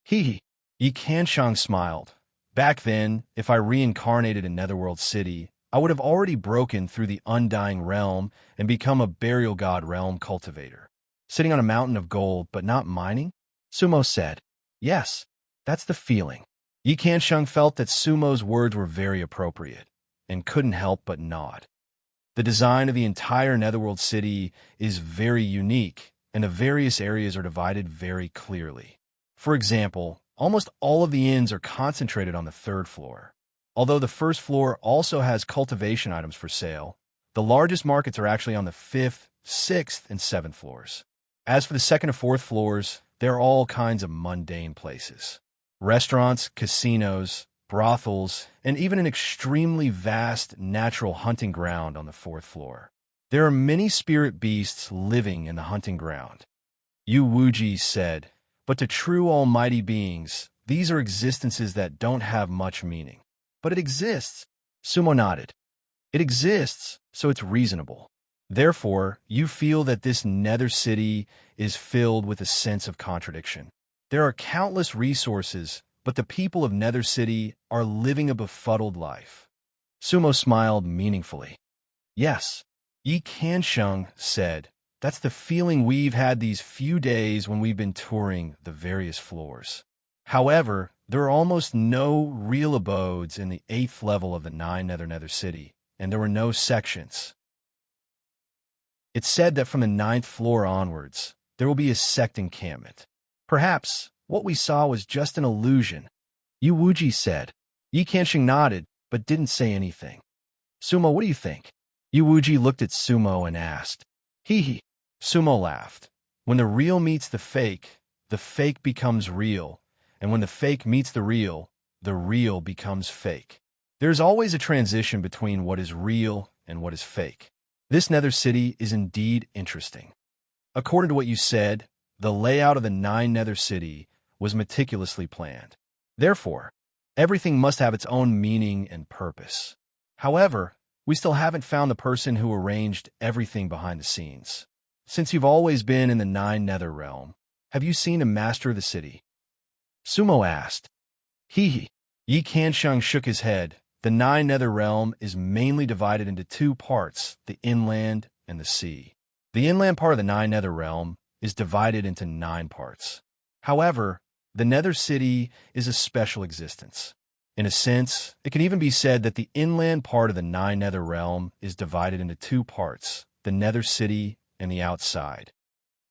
Yi Qiansheng smiled. Back then, if I reincarnated in Netherworld City, I would have already broken through the Undying Realm and become a Burial God Realm cultivator. Sitting on a mountain of gold but not mining? Sumo said. Yes, that's the feeling. Yi Qiansheng felt that Sumo's words were very appropriate, and couldn't help but nod. The design of the entire Netherworld City is very unique, and the various areas are divided very clearly. For example, almost all of the inns are concentrated on the 3rd floor. Although the 1st floor also has cultivation items for sale, the largest markets are actually on the 5th, 6th, and 7th floors. As for the 2nd and 4th floors, there are all kinds of mundane places. Restaurants, casinos, brothels, and even an extremely vast natural hunting ground on the 4th floor. There are many spirit beasts living in the hunting ground. Yu Wuji said, but to true almighty beings, these are existences that don't have much meaning. But it exists. Sumo nodded. It exists, so it's reasonable. Therefore, you feel that this nether city is filled with a sense of contradiction. There are countless resources, but the people of Nether City are living a befuddled life. Sumo smiled meaningfully. Yes, Yi Qiansheng said, that's the feeling we've had these few days when we've been touring the various floors. However, there are almost no real abodes in the 8th level of the 9 Nether City, and there were no sections. It's said that from the 9th floor onwards, there will be a sect encampment. Perhaps what we saw was just an illusion, Yu Wuji said. Yi Qiansheng nodded, but didn't say anything. Sumo, what do you think? Yu Wuji looked at Sumo and asked. Hee. Sumo laughed. When the real meets the fake becomes real, and when the fake meets the real becomes fake. There's always a transition between what is real and what is fake. This Nether City is indeed interesting. According to what you said, the layout of the 9 Nether City was meticulously planned. Therefore, everything must have its own meaning and purpose. However, we still haven't found the person who arranged everything behind the scenes. Since you've always been in the 9 Nether realm, have you seen a master of the city? Sumo asked. Yi Qiansheng shook his head. The 9 Nether realm is mainly divided into 2 parts, the inland and the sea. The inland part of the 9 Nether realm is divided into 9 parts. However, the Nether City is a special existence. In a sense, it can even be said that the inland part of the 9 Nether realm is divided into 2 parts, the Nether City and the outside.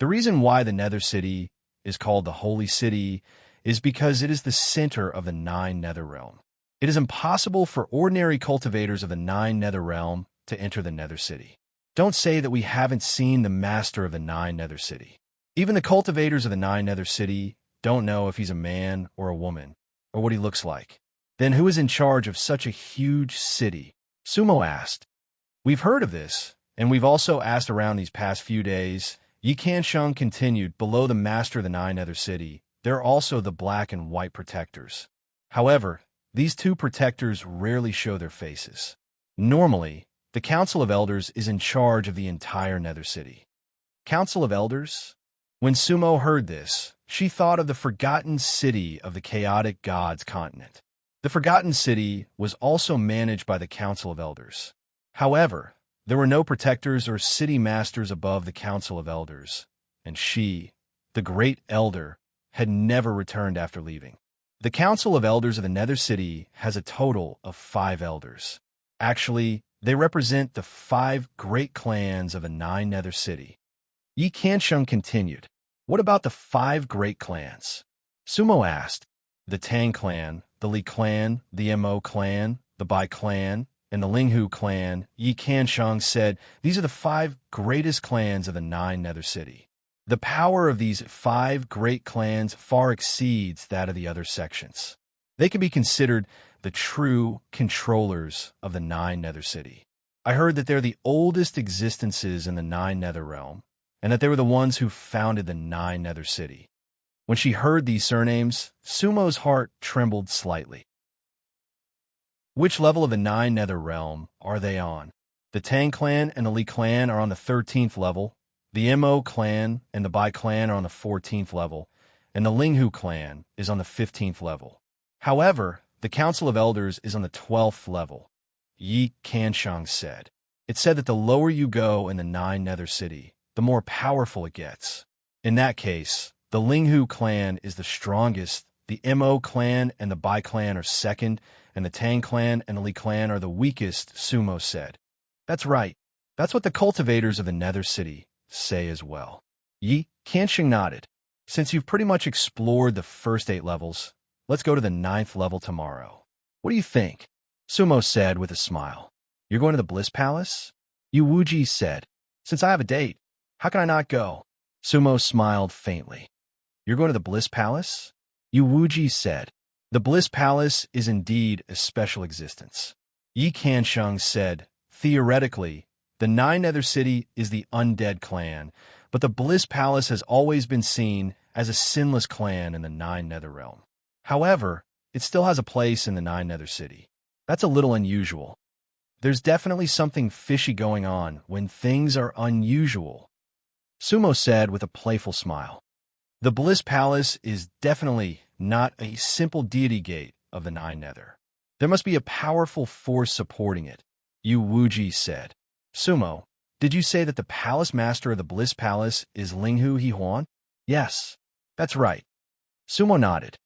The reason why the Nether City is called the Holy City is because it is the center of the 9 Nether realm. It is impossible for ordinary cultivators of the Nine Nether Realm to enter the Nether City. Don't say that we haven't seen the master of the Nine Nether City. Even the cultivators of the Nine Nether City don't know if he's a man or a woman, or what he looks like. Then who is in charge of such a huge city? Sumo asked. We've heard of this, and we've also asked around these past few days. Yi Kansheng continued. Below the master of the Nine Nether City, there are also the black and white protectors. However, these two protectors rarely show their faces. Normally, the Council of Elders is in charge of the entire Nether City. Council of Elders? When Sumo heard this, she thought of the forgotten city of the chaotic gods continent. The forgotten city was also managed by the Council of Elders. However, there were no protectors or city masters above the Council of Elders, and she, the Great Elder, had never returned after leaving. The Council of Elders of the Nether City has a total of 5 elders. Actually, they represent the 5 great clans of the Nine Nether City. Yi Kansheng continued. What about the 5 great clans? Sumo asked. The Tang clan, the Li clan, the Mo clan, the Bai clan, and the Linghu clan. Yi Kansheng said, these are the 5 greatest clans of the Nine Nether City. The power of these 5 great clans far exceeds that of the other sections. They can be considered the true controllers of the Nine Nether City. I heard that they're the oldest existences in the Nine Nether Realm, and that they were the ones who founded the Nine Nether City. When she heard these surnames, Sumo's heart trembled slightly. Which level of the Nine Nether Realm are they on? The Tang clan and the Li clan are on the 13th level, the Mo clan and the Bai clan are on the 14th level, and the Linghu clan is on the 15th level. However, the Council of Elders is on the 12th level. Yi Kansheng said. It said that the lower you go in the Nine Nether City, the more powerful it gets. In that case, the Linghu clan is the strongest, the Mo clan and the Bai clan are second, and the Tang clan and the Li clan are the weakest, Sumo said. That's right. That's what the cultivators of the Nether City say as well. Yi Kansheng nodded. Since you've pretty much explored the first 8 levels, let's go to the 9th level tomorrow. What do you think? Sumo said with a smile. You're going to the Bliss Palace? Yu Wuji said. Since I have a date, how can I not go? Sumo smiled faintly. You're going to the Bliss Palace? Yu Wuji said. The Bliss Palace is indeed a special existence. Yi Kansheng said, theoretically, the Nine Nether City is the undead clan, but the Bliss Palace has always been seen as a sinless clan in the Nine Nether Realm. However, it still has a place in the Nine Nether City. That's a little unusual. There's definitely something fishy going on when things are unusual, Sumo said with a playful smile. The Bliss Palace is definitely not a simple deity gate of the Nine Nether. There must be a powerful force supporting it, Yu Wuji said. Sumo, did you say that the palace master of the Bliss Palace is Linghu Huan? Yes, that's right. Sumo nodded.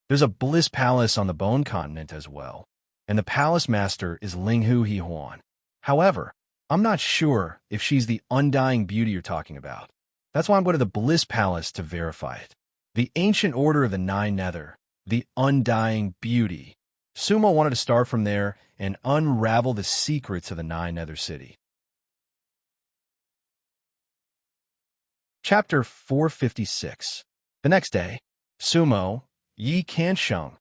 There's a Bliss Palace on the Bone Continent as well, and the palace master is Linghu Huan. However, I'm not sure if she's the undying beauty you're talking about. That's why I'm going to the Bliss Palace to verify it. The ancient order of the Nine Nether, the undying beauty. Sumo wanted to start from there and unravel the secrets of the Nine Nether City. Chapter 456. The next day, Sumo, Yi Kansheng,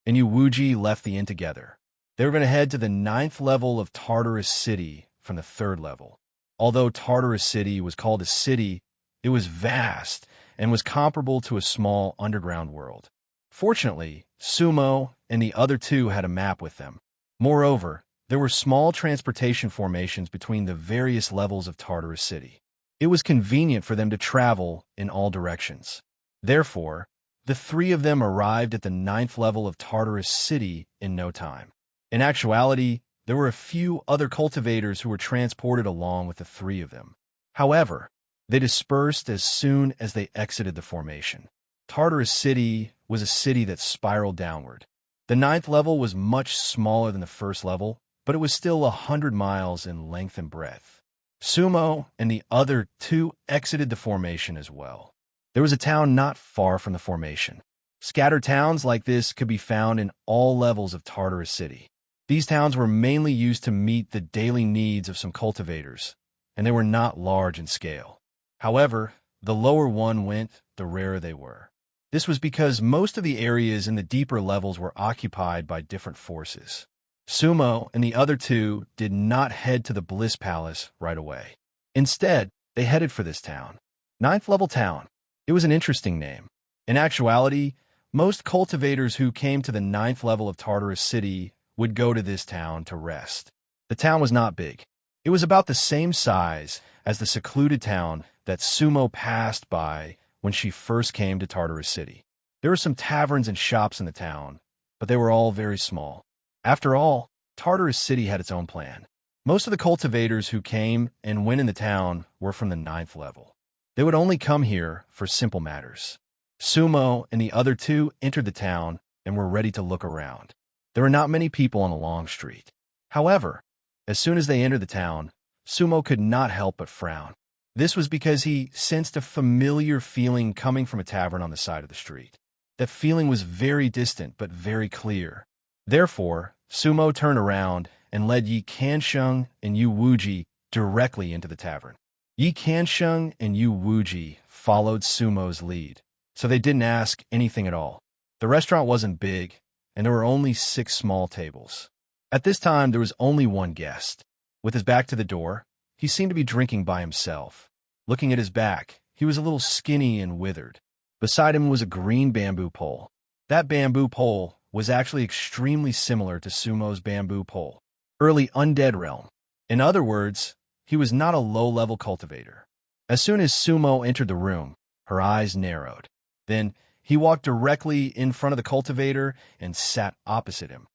and Yu Wuji left the inn together. They were going to head to the 9th level of Tartarus City from the 3rd level. Although Tartarus City was called a city, it was vast and was comparable to a small underground world. Fortunately, Sumo and the other 2 had a map with them. Moreover, there were small transportation formations between the various levels of Tartarus City. It was convenient for them to travel in all directions. Therefore, the 3 of them arrived at the 9th level of Tartarus City in no time. In actuality, there were a few other cultivators who were transported along with the 3 of them. However, they dispersed as soon as they exited the formation. Tartarus City was a city that spiraled downward. The 9th level was much smaller than the 1st level, but it was still 100 miles in length and breadth. Sumo and the other 2 exited the formation as well. There was a town not far from the formation. Scattered towns like this could be found in all levels of Tartarus City. These towns were mainly used to meet the daily needs of some cultivators, and they were not large in scale. However, the lower one went, the rarer they were. This was because most of the areas in the deeper levels were occupied by different forces. Sumo and the other two did not head to the Bliss Palace right away. Instead, they headed for this town. Ninth Level Town. It was an interesting name. In actuality, most cultivators who came to the ninth level of Tartarus City would go to this town to rest. The town was not big. It was about the same size as the secluded town that Sumo passed by when she first came to Tartarus City. There were some taverns and shops in the town, but they were all very small. After all, Tartarus City had its own plan. Most of the cultivators who came and went in the town were from the ninth level. They would only come here for simple matters. Sumo and the other two entered the town and were ready to look around. There were not many people on the long street. However, as soon as they entered the town, Sumo could not help but frown. This was because he sensed a familiar feeling coming from a tavern on the side of the street. That feeling was very distant but very clear. Therefore, Sumo turned around and led Yi Kansheng and Yu Wuji directly into the tavern. Yi Kansheng and Yu Wuji followed Sumo's lead, so they didn't ask anything at all. The restaurant wasn't big, and there were only 6 small tables. At this time, there was only one guest. With his back to the door, he seemed to be drinking by himself. Looking at his back, he was a little skinny and withered. Beside him was a green bamboo pole. That bamboo pole was actually extremely similar to Sumo's bamboo pole. Early undead realm. In other words, he was not a low-level cultivator. As soon as Sumo entered the room, her eyes narrowed. Then he walked directly in front of the cultivator and sat opposite him.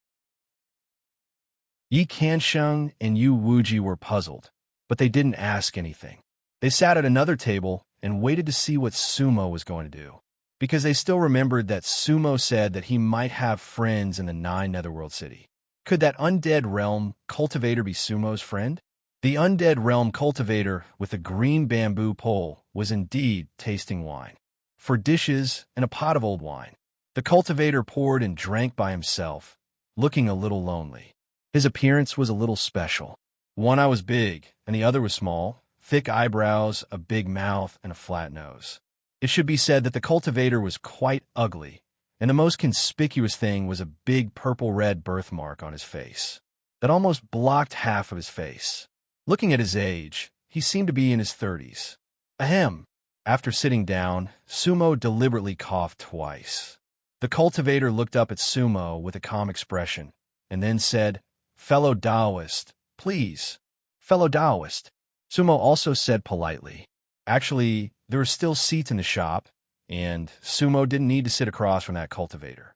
Yi Kansheng and Yu Wuji were puzzled, but they didn't ask anything. They sat at another table and waited to see what Sumo was going to do, because they still remembered that Sumo said that he might have friends in the 9 Netherworld City. Could that undead realm cultivator be Sumo's friend? The undead realm cultivator with the green bamboo pole was indeed tasting wine. 4 dishes and a pot of old wine. The cultivator poured and drank by himself, looking a little lonely. His appearance was a little special. One eye was big, and the other was small, thick eyebrows, a big mouth, and a flat nose. It should be said that the cultivator was quite ugly, and the most conspicuous thing was a big purple-red birthmark on his face that almost blocked half of his face. Looking at his age, he seemed to be in his 30s. Ahem. After sitting down, Sumo deliberately coughed twice. The cultivator looked up at Sumo with a calm expression, and then said, "Fellow Taoist, please." "Fellow Taoist." Sumo also said politely. Actually, there were still seats in the shop, and Sumo didn't need to sit across from that cultivator.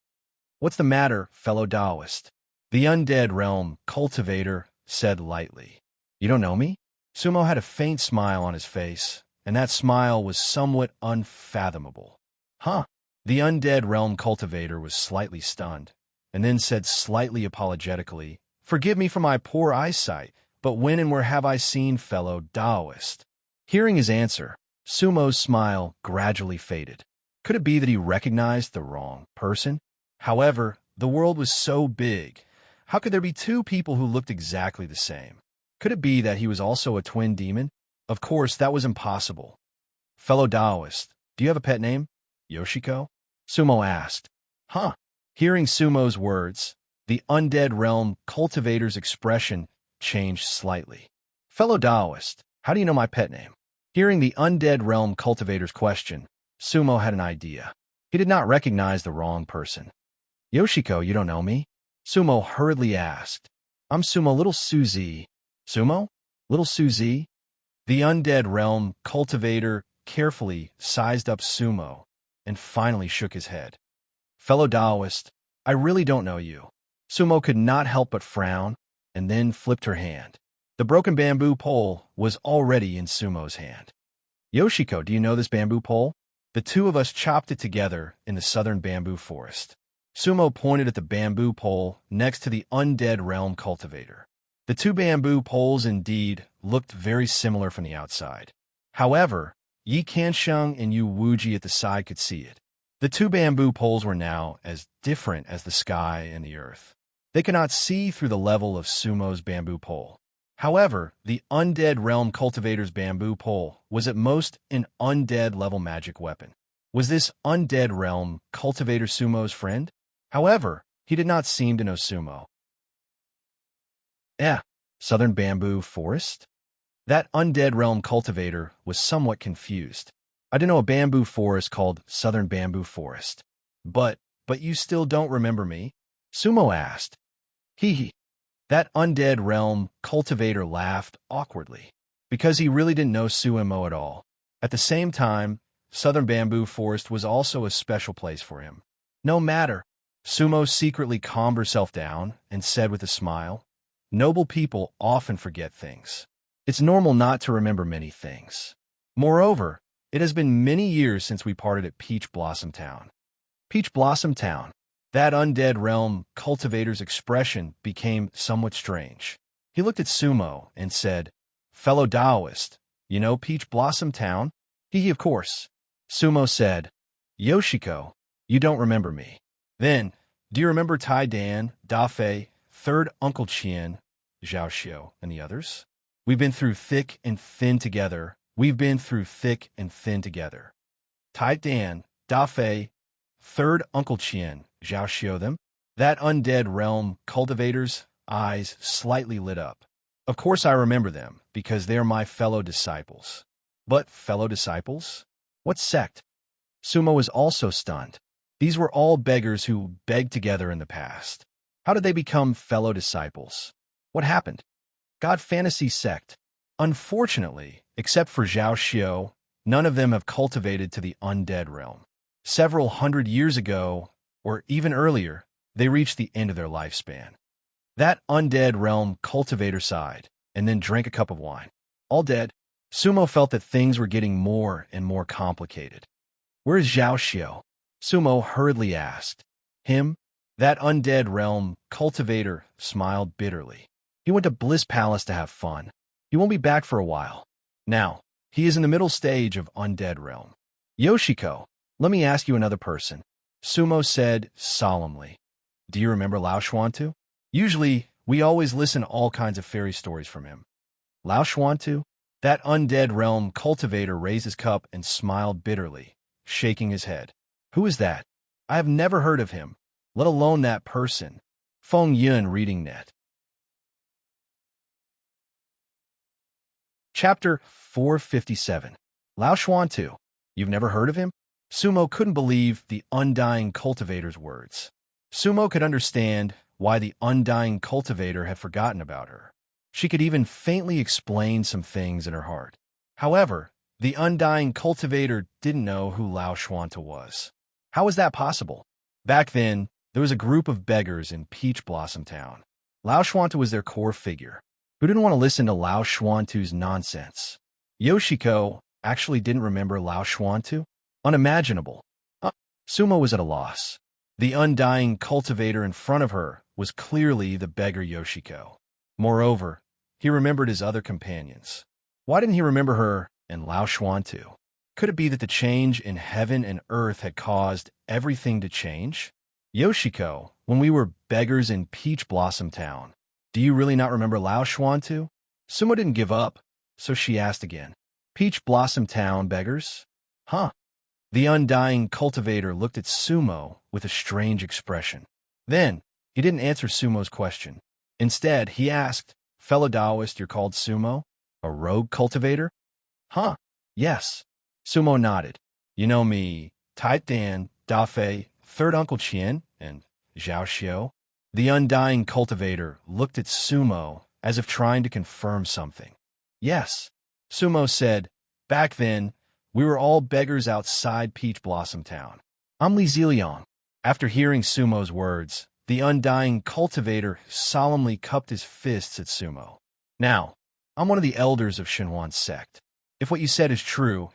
"What's the matter, fellow Taoist?" The undead realm cultivator said lightly. "You don't know me?" Sumo had a faint smile on his face, and that smile was somewhat unfathomable. "Huh?" The undead realm cultivator was slightly stunned, and then said slightly apologetically, "Forgive me for my poor eyesight, but when and where have I seen fellow Taoist?" Hearing his answer, Sumo's smile gradually faded. Could it be that he recognized the wrong person? However, the world was so big. How could there be 2 people who looked exactly the same? Could it be that he was also a twin demon? Of course, that was impossible. "Fellow Taoist, do you have a pet name?" "Yoshiko?" Sumo asked. "Huh?" Hearing Sumo's words, the undead realm cultivator's expression changed slightly. "Fellow Taoist, how do you know my pet name?" Hearing the undead realm cultivator's question, Sumo had an idea. He did not recognize the wrong person. "Yoshiko, you don't know me?" Sumo hurriedly asked. "I'm Sumo, Little Suzy." "Sumo? Little Suzy?" The undead realm cultivator carefully sized up Sumo and finally shook his head. "Fellow Taoist, I really don't know you." Sumo could not help but frown and then flipped her hand. The broken bamboo pole was already in Sumo's hand. "Yoshiko, do you know this bamboo pole? The 2 of us chopped it together in the southern bamboo forest." Sumo pointed at the bamboo pole next to the undead realm cultivator. The 2 bamboo poles indeed looked very similar from the outside. However, Yi Kansheng and Yu Wuji at the side could see it. The two bamboo poles were now as different as the sky and the earth. They could not see through the level of Sumo's bamboo pole. However, the undead realm cultivator's bamboo pole was at most an undead-level magic weapon. Was this undead realm cultivator Sumo's friend? However, he did not seem to know Sumo. Southern bamboo forest? That undead realm cultivator was somewhat confused. I didn't know a bamboo forest called Southern Bamboo Forest. But you still don't remember me? Sumo asked. Hee. That undead realm cultivator laughed awkwardly, because he really didn't know Sumo at all. At the same time, Southern Bamboo Forest was also a special place for him. No matter. Sumo secretly calmed herself down and said with a smile, noble people often forget things. It's normal not to remember many things. Moreover, it has been many years since we parted at Peach Blossom Town. Peach Blossom Town. That undead realm cultivator's expression became somewhat strange. He looked at Sumo and said, fellow Taoist, you know Peach Blossom Town? Of course. Sumo said, Yoshiko, you don't remember me. Then, do you remember Tai Dan, Da Fei, Third Uncle Chien, Zhao Xiao, and the others? We've been through thick and thin together. Tai Dan, Da Fei, Third Uncle Chien, Zhao Xiao them. That undead realm cultivator's eyes slightly lit up. Of course I remember them, because they are my fellow disciples. But fellow disciples? What sect? Sumo was also stunned. These were all beggars who begged together in the past. How did they become fellow disciples? What happened? God Fantasy Sect. Unfortunately, except for Zhao Xiao, none of them have cultivated to the undead realm. Several hundred years ago, or even earlier, they reached the end of their lifespan. That undead realm cultivator sighed, and then drank a cup of wine. All dead, Sumo felt that things were getting more and more complicated. Where is Zhao Xiao? Sumo hurriedly asked. Him? That undead realm cultivator smiled bitterly. He went to Bliss Palace to have fun. He won't be back for a while. Now, he is in the middle stage of undead realm. Yoshiko, let me ask you another person. Sumo said solemnly. Do you remember Lao Xuantu? Usually, we always listen to all kinds of fairy stories from him. Lao Xuantu? That undead realm cultivator raised his cup and smiled bitterly, shaking his head. Who is that? I have never heard of him, let alone that person. Feng Yun Reading Net. Chapter 457. Lao Xuantu. You've never heard of him? Sumo couldn't believe the undying cultivator's words. Sumo could understand why the undying cultivator had forgotten about her. She could even faintly explain some things in her heart. However, the undying cultivator didn't know who Lao Xuantu was. How was that possible? Back then, there was a group of beggars in Peach Blossom Town. Lao Xuantu was their core figure. Who didn't want to listen to Lao Xuantu's nonsense? Yoshiko actually didn't remember Lao Xuantu? Unimaginable. Sumo was at a loss. The undying cultivator in front of her was clearly the beggar Yoshiko. Moreover, he remembered his other companions. Why didn't he remember her and Lao Xuantu? Could it be that the change in heaven and earth had caused everything to change? Yoshiko, when we were beggars in Peach Blossom Town, do you really not remember Lao Xuantu? Sumo didn't give up, so she asked again. Peach Blossom Town beggars? Huh. The undying cultivator looked at Sumo with a strange expression. Then, he didn't answer Sumo's question. Instead, he asked, fellow Taoist, you're called Sumo? A rogue cultivator? Huh. Yes. Sumo nodded. You know me, Tai Dan, Da Fei, Third Uncle Chien, and Zhao Xiao. The undying cultivator looked at Sumo as if trying to confirm something. Yes. Sumo said, back then, we were all beggars outside Peach Blossom Town. I'm Li Ziliang. After hearing Sumo's words, the undying cultivator solemnly cupped his fists at Sumo. Now, I'm one of the elders of Shenhuan's sect. If what you said is true,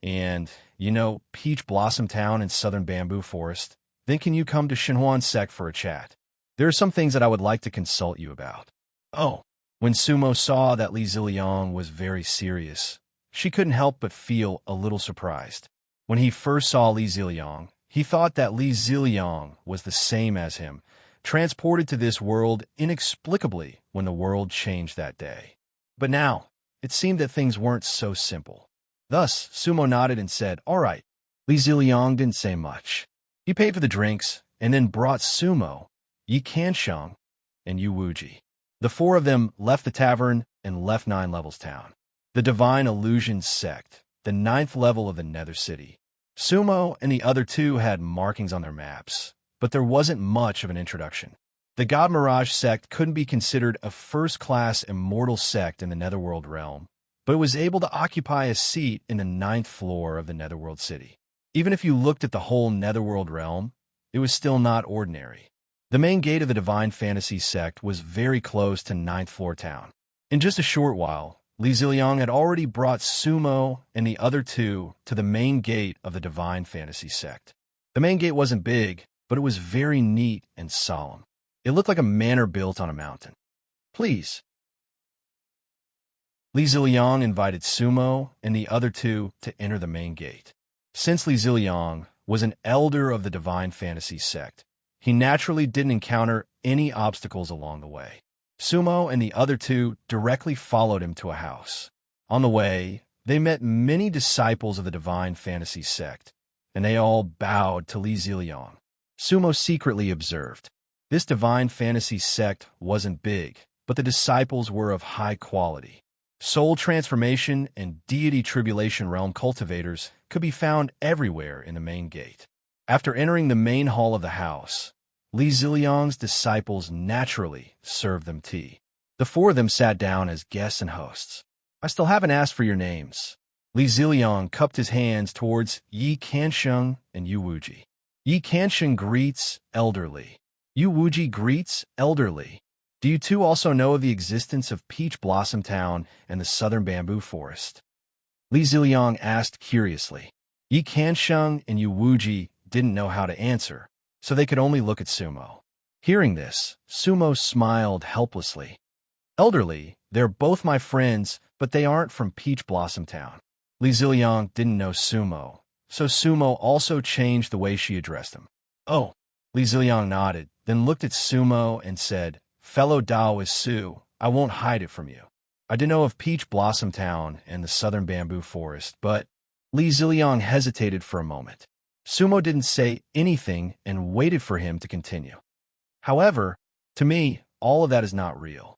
and, you know, Peach Blossom Town and Southern Bamboo Forest, then can you come to Shenhuan's sect for a chat? There are some things that I would like to consult you about. Oh, when Sumo saw that Li Ziliang was very serious, she couldn't help but feel a little surprised. When he first saw Li Ziliang, he thought that Li Ziliang was the same as him, transported to this world inexplicably when the world changed that day. But now, it seemed that things weren't so simple. Thus, Sumo nodded and said, "All right." Li Ziliang didn't say much. He paid for the drinks and then brought Sumo, Yi Kansheng, and Yu Wuji. The four of them left the tavern and left 9 Levels Town, the Divine Illusion sect, the 9th level of the Nether City. Sumo and the other two had markings on their maps, but there wasn't much of an introduction. The God Mirage sect couldn't be considered a first-class immortal sect in the Netherworld realm, but it was able to occupy a seat in the 9th floor of the Netherworld city. Even if you looked at the whole Netherworld realm, it was still not ordinary. The main gate of the Divine Fantasy sect was very close to 9th floor town. In just a short while, Li Ziliang had already brought Sumo and the other two to the main gate of the Divine Fantasy sect. The main gate wasn't big, but it was very neat and solemn. It looked like a manor built on a mountain. "Please." Li Ziliang invited Sumo and the other two to enter the main gate. Since Li Ziliang was an elder of the Divine Fantasy sect, he naturally didn't encounter any obstacles along the way. Sumo and the other two directly followed him to a house. On the way, they met many disciples of the Divine Fantasy sect, and they all bowed to Li Ziliang. Sumo secretly observed. This Divine Fantasy sect wasn't big, but the disciples were of high quality. Soul transformation and deity tribulation realm cultivators could be found everywhere in the main gate. After entering the main hall of the house, Li Ziliang's disciples naturally served them tea. The four of them sat down as guests and hosts. "I still haven't asked for your names." Li Ziliang cupped his hands towards Yi Kansheng and Yu Wuji. Yi Kansheng greets, "Elderly." Yu Wuji greets, "Elderly." "Do you two also know of the existence of Peach Blossom Town and the Southern Bamboo Forest?" Li Ziliang asked curiously. Yi Kansheng and Yu Wuji didn't know how to answer, so they could only look at Sumo. Hearing this, Sumo smiled helplessly. "Elderly, they're both my friends, but they aren't from Peach Blossom Town." Li Ziliang didn't know Sumo, so Sumo also changed the way she addressed him. "Oh." Li Ziliang nodded, then looked at Sumo and said, "Fellow Taoist Su, I won't hide it from you. I didn't know of Peach Blossom Town and the Southern Bamboo Forest, but—" Li Ziliang hesitated for a moment. Sumo didn't say anything and waited for him to continue. "However, to me, all of that is not real."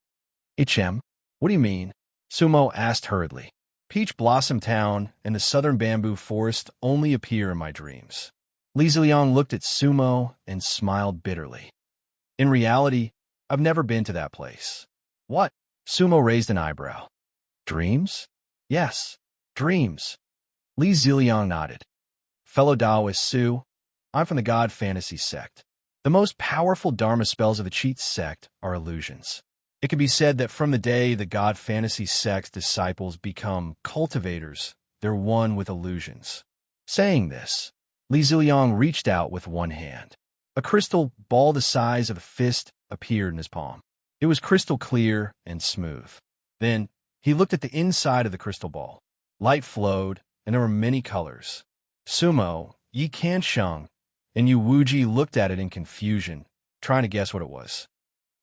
"HM? What do you mean?" Sumo asked hurriedly. "Peach Blossom Town and the Southern Bamboo Forest only appear in my dreams." Li Ziliang looked at Sumo and smiled bitterly. "In reality, I've never been to that place." "What?" Sumo raised an eyebrow. "Dreams?" "Yes, dreams." Li Ziliang nodded. "Fellow Taoist Su, I'm from the God Fantasy sect. The most powerful Dharma spells of the Cheat sect are illusions. It can be said that from the day the God Fantasy sect's disciples become cultivators, they're one with illusions." Saying this, Li Ziliang reached out with one hand. A crystal ball the size of a fist appeared in his palm. It was crystal clear and smooth. Then, he looked at the inside of the crystal ball. Light flowed, and there were many colors. Sumo, Yi Kansheng, and Yu Wuji looked at it in confusion, trying to guess what it was.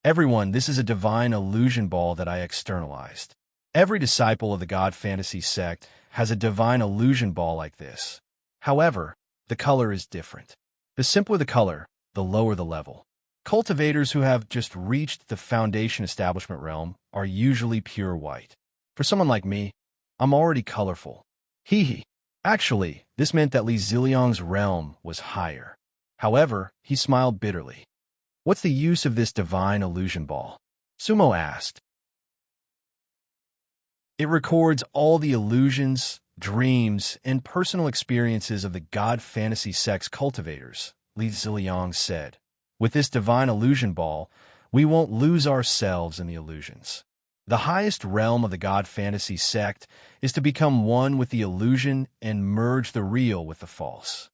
"Everyone, this is a divine illusion ball that I externalized." Every disciple of the God Fantasy sect has a divine illusion ball like this. However, the color is different. The simpler the color, the lower the level. Cultivators who have just reached the Foundation Establishment realm are usually pure white. For someone like me, I'm already colorful. Hee hee. Actually, this meant that Li Ziliang's realm was higher. However, he smiled bitterly. "What's the use of this divine illusion ball?" Sumo asked. "It records all the illusions, dreams, and personal experiences of the God Fantasy sect's cultivators," Li Ziliang said. "With this divine illusion ball, we won't lose ourselves in the illusions. The highest realm of the God Fantasy sect is to become one with the illusion and merge the real with the false.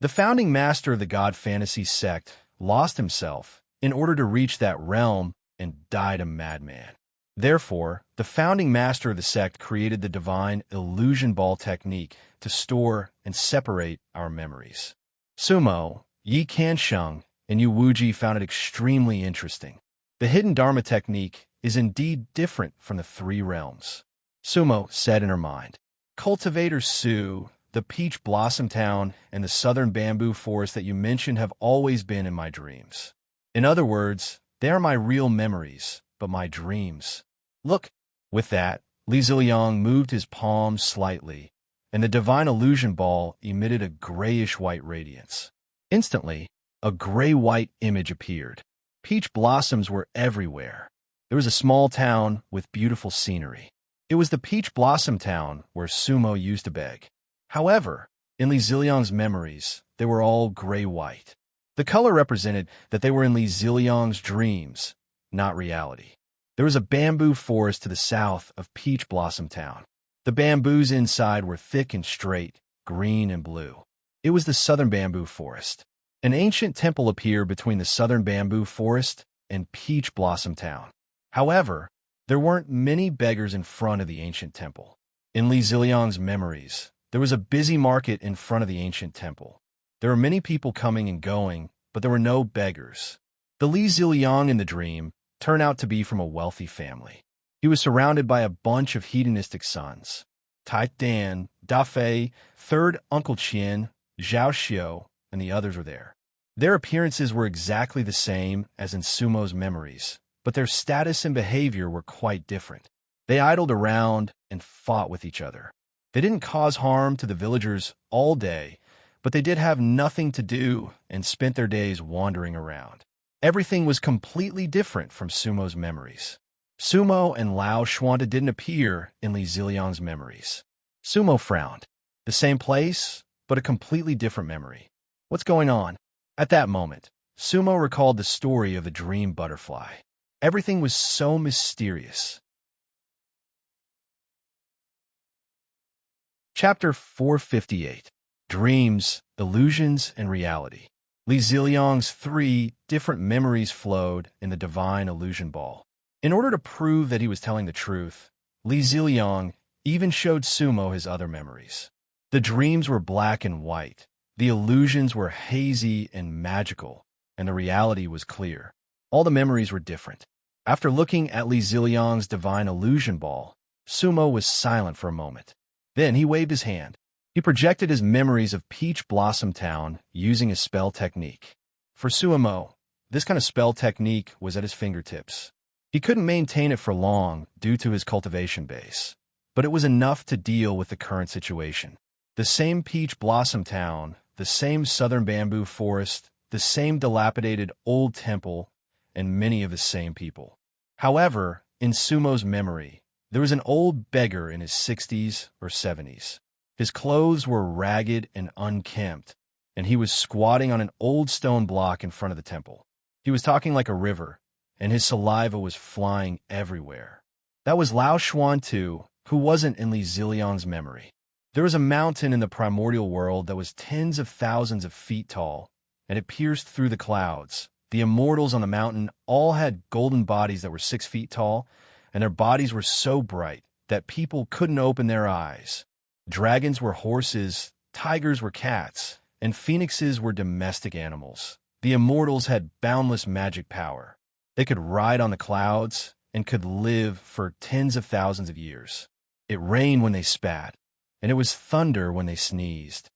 The founding master of the God Fantasy sect lost himself in order to reach that realm and died a madman. Therefore, the founding master of the sect created the divine illusion ball technique to store and separate our memories." Sumo, Yi Kansheng, and Yu Wuji found it extremely interesting. The hidden Dharma technique is indeed different from the three realms. Sumo said in her mind. Cultivator Su, the peach blossom town, and the southern bamboo forest that you mentioned have always been in my dreams. In other words, they are my real memories, but my dreams. Look. With that, Li Ziliang moved his palms slightly, and the divine illusion ball emitted a grayish-white radiance. Instantly, a gray-white image appeared. Peach blossoms were everywhere. There was a small town with beautiful scenery. It was the peach blossom town where Sumo used to beg. However, in Li Ziliang's memories, they were all gray-white. The color represented that they were in Li Ziliang's dreams, not reality. There was a bamboo forest to the south of Peach Blossom Town. The bamboos inside were thick and straight, green and blue. It was the southern bamboo forest. An ancient temple appeared between the southern bamboo forest and Peach Blossom Town. However, there weren't many beggars in front of the ancient temple. In Li Ziliang's memories, there was a busy market in front of the ancient temple. There were many people coming and going, but there were no beggars. The Li Ziliang in the dream turned out to be from a wealthy family. He was surrounded by a bunch of hedonistic sons. Tai Dan, Da Fei, third Uncle Qian, Zhao Xiu, and the others were there. Their appearances were exactly the same as in Sumo's memories, but their status and behavior were quite different. They idled around and fought with each other. They didn't cause harm to the villagers all day, but they did have nothing to do and spent their days wandering around. Everything was completely different from Sumo's memories. Sumo and Lao Shuanta didn't appear in Li Ziliang's memories. Sumo frowned. The same place, but a completely different memory. What's going on? At that moment, Sumo recalled the story of the dream butterfly. Everything was so mysterious. Chapter 458. Dreams, Illusions, and Reality. Li Ziliang's three different memories flowed in the divine illusion ball. In order to prove that he was telling the truth, Li Ziliang even showed Sumo his other memories. The dreams were black and white, the illusions were hazy and magical, and the reality was clear. All the memories were different. After looking at Li Ziliang's divine illusion ball, Sumo was silent for a moment. Then he waved his hand. He projected his memories of Peach Blossom Town using a spell technique. For Sumo, this kind of spell technique was at his fingertips. He couldn't maintain it for long due to his cultivation base, but it was enough to deal with the current situation. The same Peach Blossom Town, the same southern bamboo forest, the same dilapidated old temple, and many of the same people. However, in Sumo's memory, there was an old beggar in his 60s or 70s. His clothes were ragged and unkempt, and he was squatting on an old stone block in front of the temple. He was talking like a river, and his saliva was flying everywhere. That was Lao Shuantu, who wasn't in Li Ziliang's memory. There was a mountain in the primordial world that was tens of thousands of feet tall, and it pierced through the clouds. The immortals on the mountain all had golden bodies that were 6 feet tall, and their bodies were so bright that people couldn't open their eyes. Dragons were horses, tigers were cats, and phoenixes were domestic animals. The immortals had boundless magic power. They could ride on the clouds and could live for tens of thousands of years. It rained when they spat, and it was thunder when they sneezed.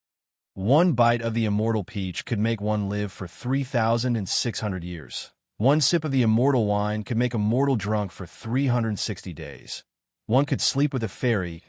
One bite of the immortal peach could make one live for 3,600 years. One sip of the immortal wine could make a mortal drunk for 360 days. One could sleep with a fairy.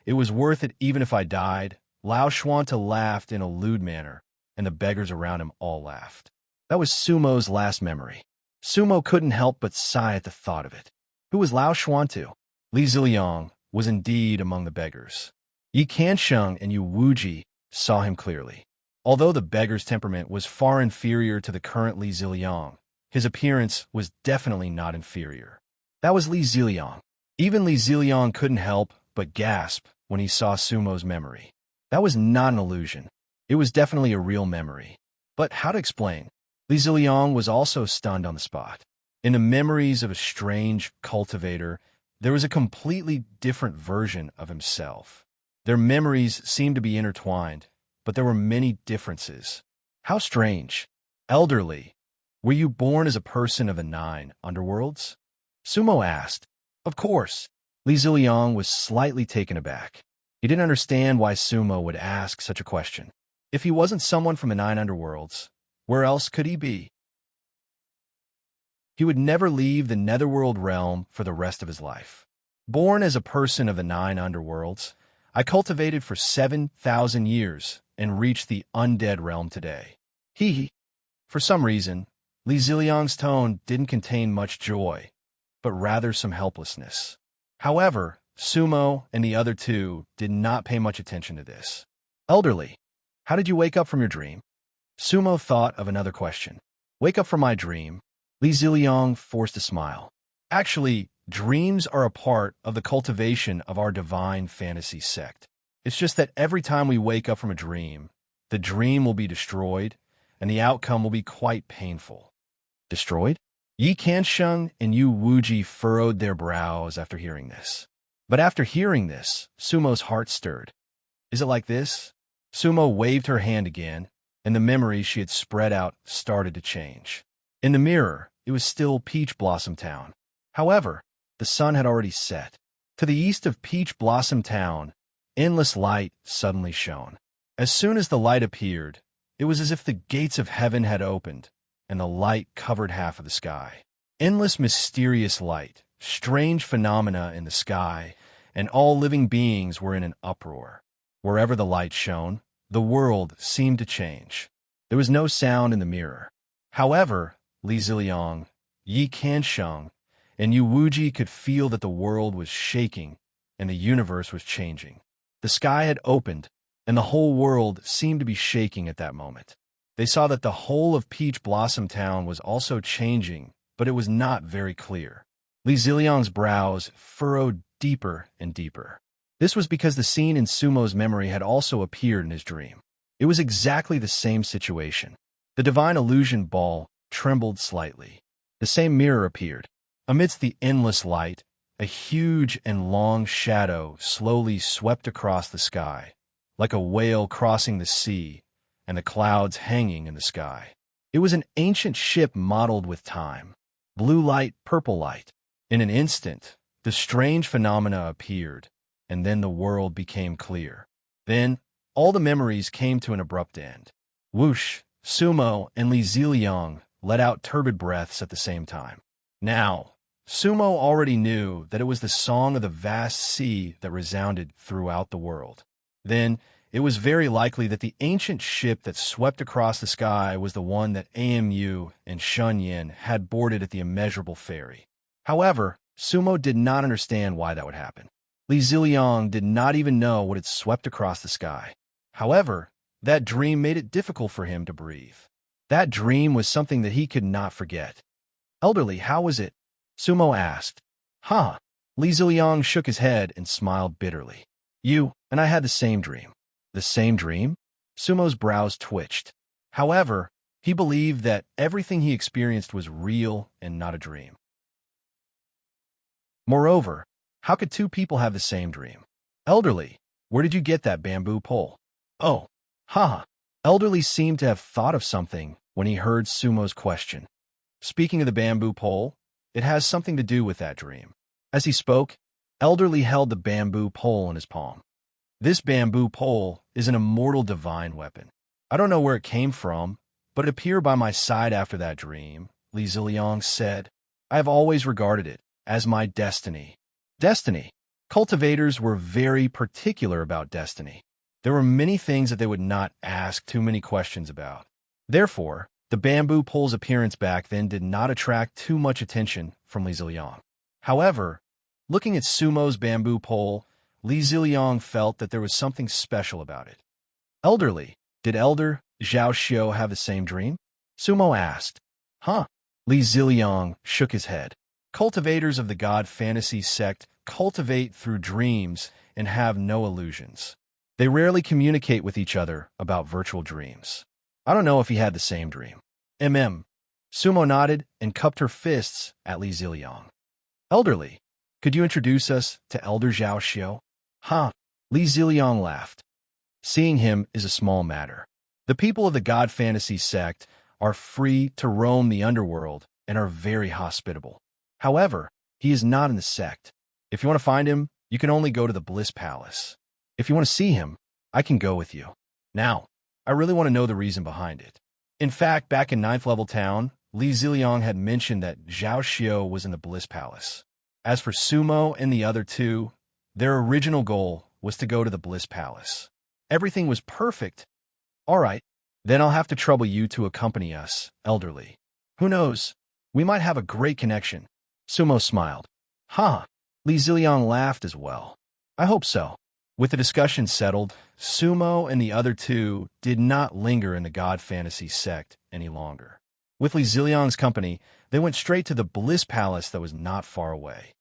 It was worth it even if I died. Lao Shuanta laughed in a lewd manner, and the beggars around him all laughed. That was Sumo's last memory. Sumo couldn't help but sigh at the thought of it. Who was Lao Shuantu? Li Ziliang was indeed among the beggars. Yi Kansheng and Yu Wuji saw him clearly. Although the beggar's temperament was far inferior to the current Li Ziliang, his appearance was definitely not inferior. That was Li Ziliang. Even Li Ziliang couldn't help but gasp when he saw Sumo's memory. That was not an illusion. It was definitely a real memory. But how to explain? Li Ziliang was also stunned on the spot. In the memories of a strange cultivator, there was a completely different version of himself. Their memories seemed to be intertwined, but there were many differences. How strange. Elderly, were you born as a person of the 9 underworlds? Sumo asked. Of course. Li Ziliang was slightly taken aback. He didn't understand why Sumo would ask such a question. If he wasn't someone from the 9 underworlds, where else could he be? He would never leave the netherworld realm for the rest of his life. Born as a person of the 9 underworlds, I cultivated for 7,000 years and reached the undead realm today. For some reason, Li Ziliang's tone didn't contain much joy, but rather some helplessness. However, Sumo and the other two did not pay much attention to this. Elderly, how did you wake up from your dream? Sumo thought of another question. Wake up from my dream? Li Ziliang forced a smile. Actually, dreams are a part of the cultivation of our divine fantasy sect. It's just that every time we wake up from a dream, the dream will be destroyed, and the outcome will be quite painful. Destroyed? Yi Kansheng and Yu Wuji furrowed their brows after hearing this. But after hearing this, Sumo's heart stirred. Is it like this? Sumo waved her hand again, and the memories she had spread out started to change. In the mirror, it was still Peach Blossom Town. However, the sun had already set. To the east of Peach Blossom Town, endless light suddenly shone. As soon as the light appeared, it was as if the gates of heaven had opened, and the light covered half of the sky. Endless mysterious light, strange phenomena in the sky, and all living beings were in an uproar. Wherever the light shone, the world seemed to change. There was no sound in the mirror. However, Li Ziliang, Yi Kansheng, and Yu Wuji could feel that the world was shaking and the universe was changing. The sky had opened, and the whole world seemed to be shaking at that moment. They saw that the whole of Peach Blossom Town was also changing, but it was not very clear. Li Ziliang's brows furrowed deeper and deeper. This was because the scene in Sumo's memory had also appeared in his dream. It was exactly the same situation. The divine illusion ball trembled slightly. The same mirror appeared. Amidst the endless light, a huge and long shadow slowly swept across the sky, like a whale crossing the sea and the clouds hanging in the sky. It was an ancient ship mottled with time. Blue light, purple light. In an instant, the strange phenomena appeared, and then the world became clear. Then, all the memories came to an abrupt end. Whoosh, Sumo and Li Ziliang let out turbid breaths at the same time. Now, Sumo already knew that it was the song of the vast sea that resounded throughout the world. Then, it was very likely that the ancient ship that swept across the sky was the one that AMU and Shunyin had boarded at the immeasurable ferry. However, Sumo did not understand why that would happen. Li Ziliang did not even know what had swept across the sky. However, that dream made it difficult for him to breathe. That dream was something that he could not forget. Elderly, how was it? Sumo asked. Huh? Li Ziliang shook his head and smiled bitterly. You and I had the same dream. The same dream? Sumo's brows twitched. However, he believed that everything he experienced was real and not a dream. Moreover, how could two people have the same dream? Elderly, where did you get that bamboo pole? Oh, haha. Elderly seemed to have thought of something when he heard Sumo's question. Speaking of the bamboo pole, it has something to do with that dream. As he spoke, Elderly held the bamboo pole in his palm. This bamboo pole is an immortal divine weapon. I don't know where it came from, but it appeared by my side after that dream, Li Ziliang said. I have always regarded it as my destiny. Destiny. Cultivators were very particular about destiny. There were many things that they would not ask too many questions about. Therefore, the bamboo pole's appearance back then did not attract too much attention from Li Ziliang. However, looking at Sumo's bamboo pole, Li Ziliang felt that there was something special about it. Elderly, did Elder Zhao Xiao have the same dream? Sumo asked. Huh? Li Ziliang shook his head. Cultivators of the God Fantasy sect cultivate through dreams and have no illusions. They rarely communicate with each other about virtual dreams. I don't know if he had the same dream. Sumo nodded and cupped her fists at Li Ziliang. Elderly, could you introduce us to Elder Zhao Xiao? Huh? Li Ziliang laughed. Seeing him is a small matter. The people of the God Fantasy sect are free to roam the underworld and are very hospitable. However, he is not in the sect. If you want to find him, you can only go to the Bliss Palace. If you want to see him, I can go with you. Now, I really want to know the reason behind it. In fact, back in 9th level town, Li Ziliang had mentioned that Zhao Xiao was in the Bliss Palace. As for Sumo and the other two, their original goal was to go to the Bliss Palace. Everything was perfect. All right, then I'll have to trouble you to accompany us, elderly. Who knows? We might have a great connection. Sumo smiled. Ha! Li Ziliang laughed as well. I hope so. With the discussion settled, Sumo and the other two did not linger in the God Fantasy sect any longer. With Li Ziliang's company, they went straight to the Bliss Palace that was not far away.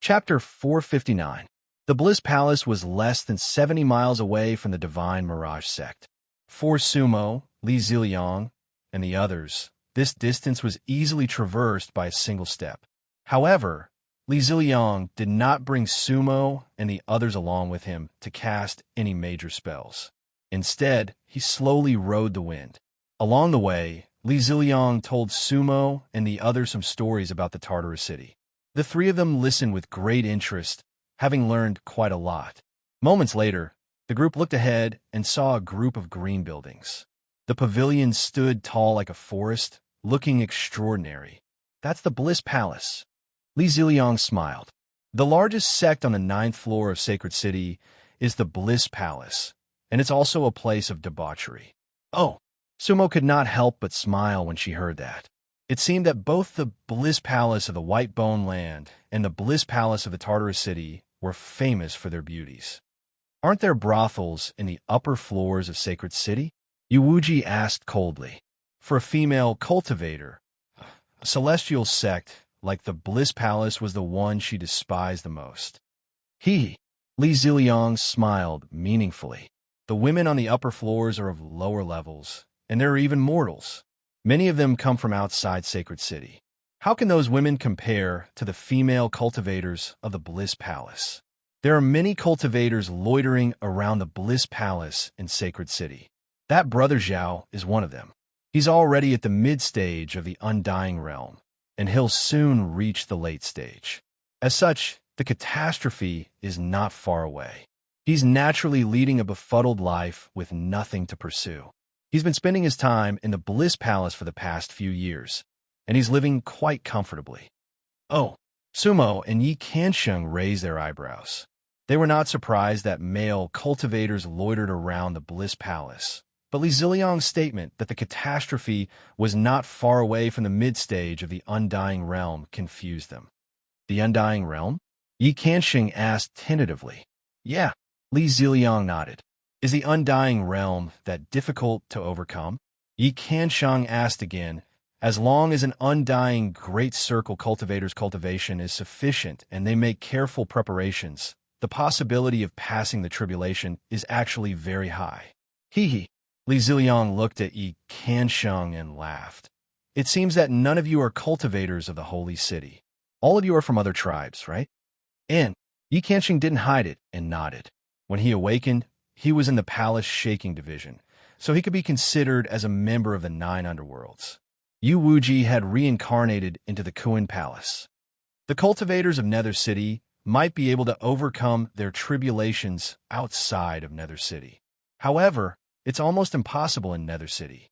Chapter 459. The Bliss Palace was less than 70 miles away from the Divine Mirage sect. For Sumo, Li Ziliang, and the others, this distance was easily traversed by a single step. However, Li Ziliang did not bring Sumo and the others along with him to cast any major spells. Instead, he slowly rode the wind. Along the way, Li Ziliang told Sumo and the others some stories about the Tartarus city. The three of them listened with great interest, having learned quite a lot. Moments later, the group looked ahead and saw a group of green buildings. The pavilion stood tall like a forest, looking extraordinary. That's the Bliss Palace. Li Ziliang smiled. The largest sect on the 9th floor of Sacred City is the Bliss Palace, and it's also a place of debauchery. Oh, Sumo could not help but smile when she heard that. It seemed that both the Bliss Palace of the White Bone Land and the Bliss Palace of the Tartarus City were famous for their beauties. Aren't there brothels in the upper floors of Sacred City? Yuwuji asked coldly. For a female cultivator, a celestial sect like the Bliss Palace was the one she despised the most. Li Ziliang smiled meaningfully. The women on the upper floors are of lower levels, and there are even mortals. Many of them come from outside Sacred City. How can those women compare to the female cultivators of the Bliss Palace? There are many cultivators loitering around the Bliss Palace in Sacred City. That brother Zhao is one of them. He's already at the mid-stage of the Undying Realm, and he'll soon reach the late stage. As such, the catastrophe is not far away. He's naturally leading a befuddled life with nothing to pursue. He's been spending his time in the Bliss Palace for the past few years, and he's living quite comfortably. Oh, Sumo and Yi Kansheng raised their eyebrows. They were not surprised that male cultivators loitered around the Bliss Palace, but Li Ziliang's statement that the catastrophe was not far away from the mid-stage of the Undying Realm confused them. The Undying Realm? Yi Kansheng asked tentatively. Yeah, Li Ziliang nodded. Is the Undying Realm that difficult to overcome? Yi Kansheng asked again. As long as an undying Great Circle cultivator's cultivation is sufficient and they make careful preparations, the possibility of passing the tribulation is actually very high. Li Ziliang looked at Yi Kansheng and laughed. It seems that none of you are cultivators of the Holy City. All of you are from other tribes, right? And Yi Kansheng didn't hide it and nodded. When he awakened, he was in the Palace Shaking Division, so he could be considered as a member of the 9 underworlds. Yu Wuji had reincarnated into the Kuan Palace. The cultivators of Nether City might be able to overcome their tribulations outside of Nether City. However, it's almost impossible in Nether City.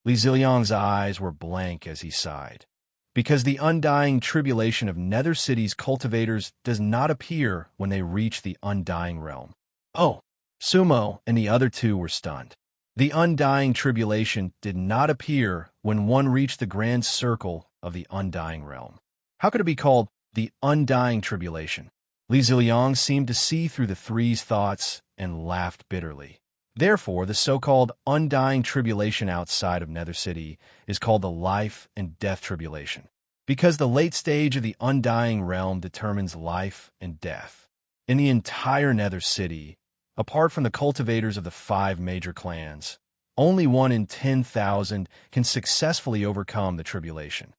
Li Ziliang's eyes were blank as he sighed, because the undying tribulation of Nether City's cultivators does not appear when they reach the Undying Realm. Oh, Sumo and the other two were stunned. The undying tribulation did not appear when one reached the grand circle of the Undying Realm. How could it be called the Undying Tribulation? Li Ziliang seemed to see through the three's thoughts and laughed bitterly. Therefore, the so-called Undying Tribulation outside of Nether City is called the Life and Death Tribulation, because the late stage of the Undying Realm determines life and death. In the entire Nether City, apart from the cultivators of the 5 major clans, only 1 in 10,000 can successfully overcome the tribulation.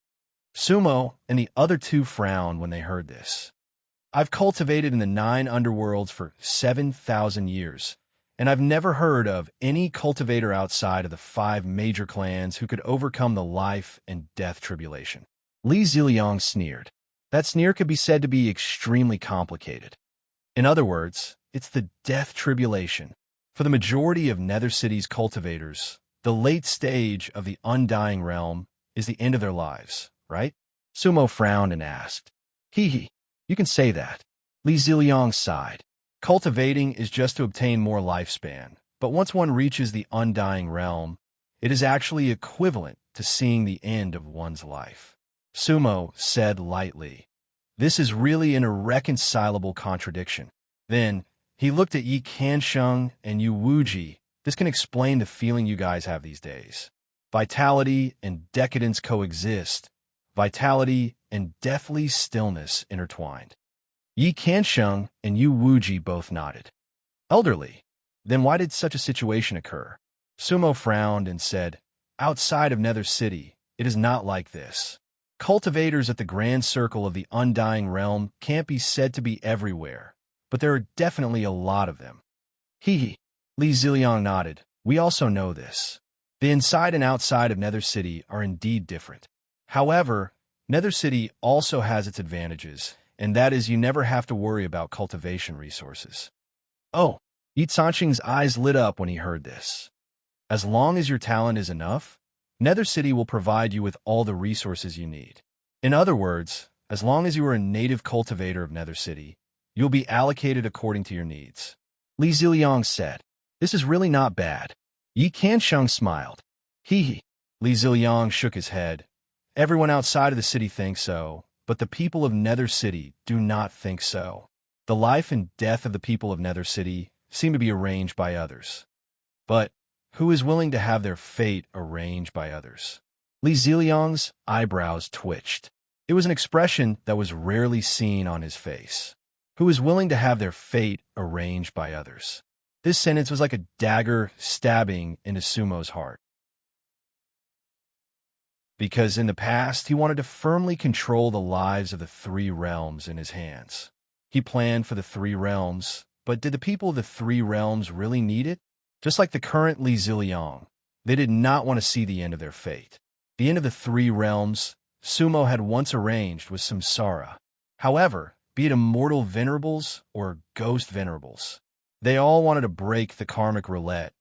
Sumo and the other two frowned when they heard this. I've cultivated in the 9 underworlds for 7,000 years, and I've never heard of any cultivator outside of the 5 major clans who could overcome the life and death tribulation. Li Ziliang sneered. That sneer could be said to be extremely complicated. In other words, it's the death tribulation. For the majority of Nether City's cultivators, the late stage of the undying realm is the end of their lives, right? Sumo frowned and asked. Hee, you can say that. Li Ziliang sighed. Cultivating is just to obtain more lifespan, but once one reaches the undying realm, it is actually equivalent to seeing the end of one's life. Sumo said lightly. This is really an irreconcilable contradiction. Then, he looked at Yi Kansheng and Yu Wuji. This can explain the feeling you guys have these days. Vitality and decadence coexist. Vitality and deathly stillness intertwined. Yi Kansheng and Yu Wuji both nodded. Elderly. Then why did such a situation occur? Sumo frowned and said, outside of Nether City, it is not like this. Cultivators at the grand circle of the undying realm can't be said to be everywhere, but there are definitely a lot of them. Hee. Li Ziliang nodded. We also know this. The inside and outside of Nether City are indeed different. However, Nether City also has its advantages, and that is you never have to worry about cultivation resources. Oh, Yi Sanqing's eyes lit up when he heard this. As long as your talent is enough, Nether City will provide you with all the resources you need. In other words, as long as you are a native cultivator of Nether City, you'll be allocated according to your needs. Li Ziliang said, this is really not bad. Yi Kansheng smiled. Hee. Li Ziliang shook his head. Everyone outside of the city thinks so, but the people of Nether City do not think so. The life and death of the people of Nether City seem to be arranged by others. But who is willing to have their fate arranged by others? Li Ziliang's eyebrows twitched. It was an expression that was rarely seen on his face. Who is willing to have their fate arranged by others? This sentence was like a dagger stabbing into Sumo's heart. Because in the past, he wanted to firmly control the lives of the 3 realms in his hands. He planned for the 3 realms, but did the people of the 3 realms really need it? Just like the current Li Ziliang, they did not want to see the end of their fate. The end of the 3 realms, Sumo had once arranged with Samsara. However, be it immortal venerables or ghost venerables, they all wanted to break the karmic roulette.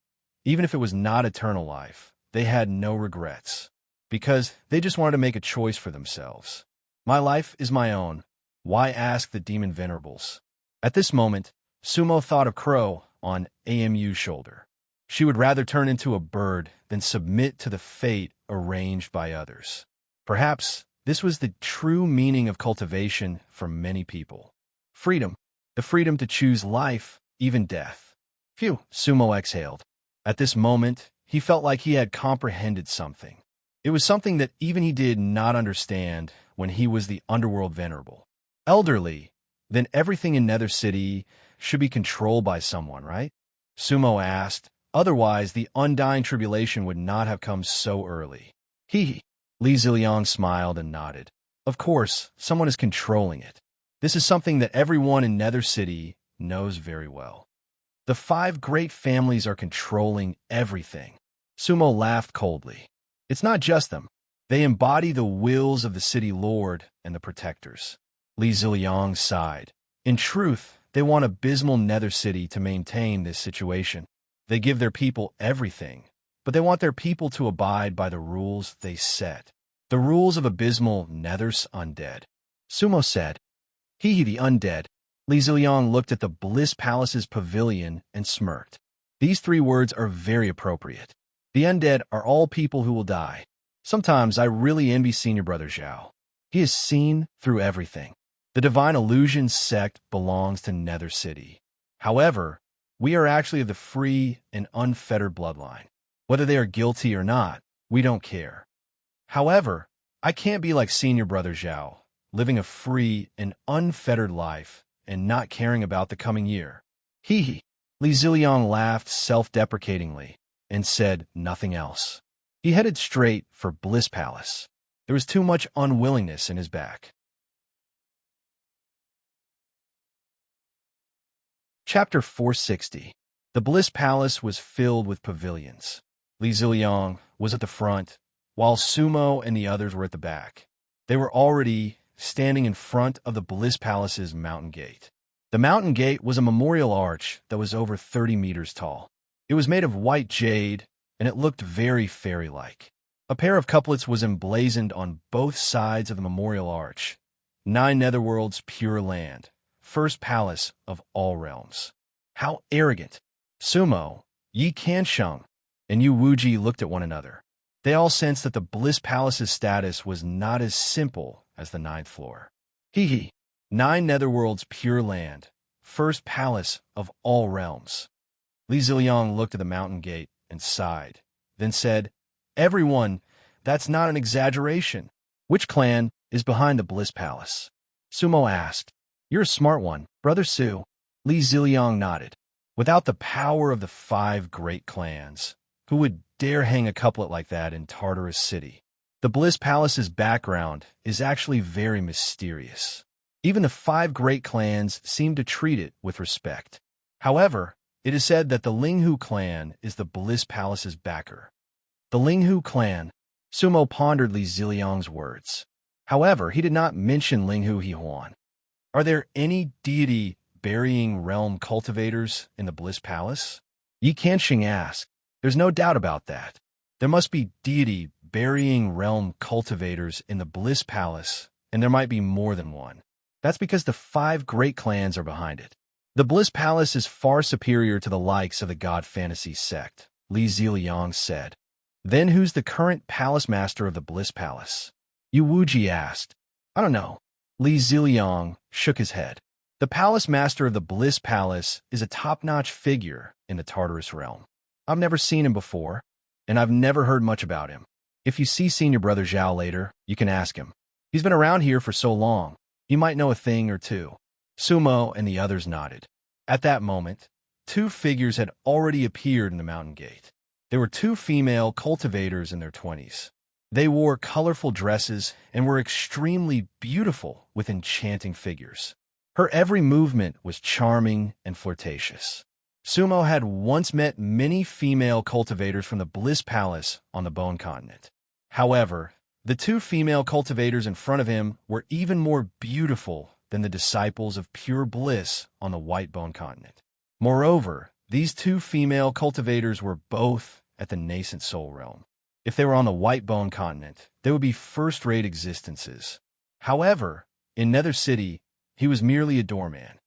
Even if it was not eternal life, they had no regrets, because they just wanted to make a choice for themselves. My life is my own. Why ask the demon venerables? At this moment, Sumo thought of Crow on AMU's shoulder. She would rather turn into a bird than submit to the fate arranged by others. Perhaps this was the true meaning of cultivation for many people. Freedom. The freedom to choose life, even death. Phew, Sumo exhaled. At this moment, he felt like he had comprehended something. It was something that even he did not understand when he was the underworld venerable. Elderly, then everything in Nether City should be controlled by someone, right? Sumo asked. Otherwise, the undying tribulation would not have come so early. Hee. Li Ziliang smiled and nodded. Of course, someone is controlling it. This is something that everyone in Nether City knows very well. The 5 great families are controlling everything. Sumo laughed coldly. It's not just them. They embody the wills of the city lord and the protectors. Li Ziliang sighed. In truth, they want abysmal Nether City to maintain this situation. They give their people everything, but they want their people to abide by the rules they set. The rules of abysmal Nether's undead. Sumo said. Hee the undead. Li Ziliang looked at the Bliss Palace's pavilion and smirked. These 3 words are very appropriate. The undead are all people who will die. Sometimes I really envy Senior Brother Zhao. He has seen through everything. The Divine Illusion sect belongs to Nether City. However, we are actually of the free and unfettered bloodline. Whether they are guilty or not, we don't care. However, I can't be like Senior Brother Zhao, living a free and unfettered life and not caring about the coming year. Hee. Li Ziliang laughed self-deprecatingly and said nothing else. He headed straight for Bliss Palace. There was too much unwillingness in his back. Chapter 460. The Bliss Palace was filled with pavilions. Li Ziliang was at the front, while Sumo and the others were at the back. They were already standing in front of the Bliss Palace's mountain gate. The mountain gate was a memorial arch that was over 30 meters tall. It was made of white jade, and it looked very fairy-like. A pair of couplets was emblazoned on both sides of the memorial arch. 9 netherworlds, pure land, first palace of all realms. How arrogant! Sumo, Yi Kansheng, and Yu Wuji looked at one another. They all sensed that the Bliss Palace's status was not as simple as the 9th floor. Hee. 9 netherworlds, pure land, first palace of all realms. Li Ziliang looked at the mountain gate and sighed, then said, "Everyone, that's not an exaggeration. Which clan is behind the Bliss Palace?" Sumo asked. "You're a smart one, Brother Su." Li Ziliang nodded. Without the power of the 5 great clans, who would dare hang a couplet like that in Tartarus City? The Bliss Palace's background is actually very mysterious. Even the 5 great clans seem to treat it with respect. However, it is said that the Linghu clan is the Bliss Palace's backer. The Linghu clan. Sumo pondered Li Ziliang's words. However, he did not mention Linghu Hihuan. Are there any deity burying realm cultivators in the Bliss Palace? Yi Kansheng asked. There's no doubt about that. There must be deity burying realm cultivators in the Bliss Palace, and there might be more than one. That's because the 5 great clans are behind it. The Bliss Palace is far superior to the likes of the God Fantasy sect, Li Ziliang said. Then who's the current palace master of the Bliss Palace? Yu Wuji asked. I don't know. Li Ziliang shook his head. The palace master of the Bliss Palace is a top-notch figure in the Tartarus realm. I've never seen him before, and I've never heard much about him. If you see Senior Brother Zhao later, you can ask him. He's been around here for so long, he might know a thing or two. Sumo and the others nodded. At that moment, 2 figures had already appeared in the mountain gate. There were 2 female cultivators in their 20s. They wore colorful dresses and were extremely beautiful with enchanting figures. Her every movement was charming and flirtatious. Sumo had once met many female cultivators from the Bliss Palace on the Bone Continent. However, the 2 female cultivators in front of him were even more beautiful than the disciples of pure bliss on the White Bone Continent. Moreover, these 2 female cultivators were both at the nascent soul realm. If they were on the White Bone Continent, they would be first-rate existences. However, in Nether City, he was merely a doorman.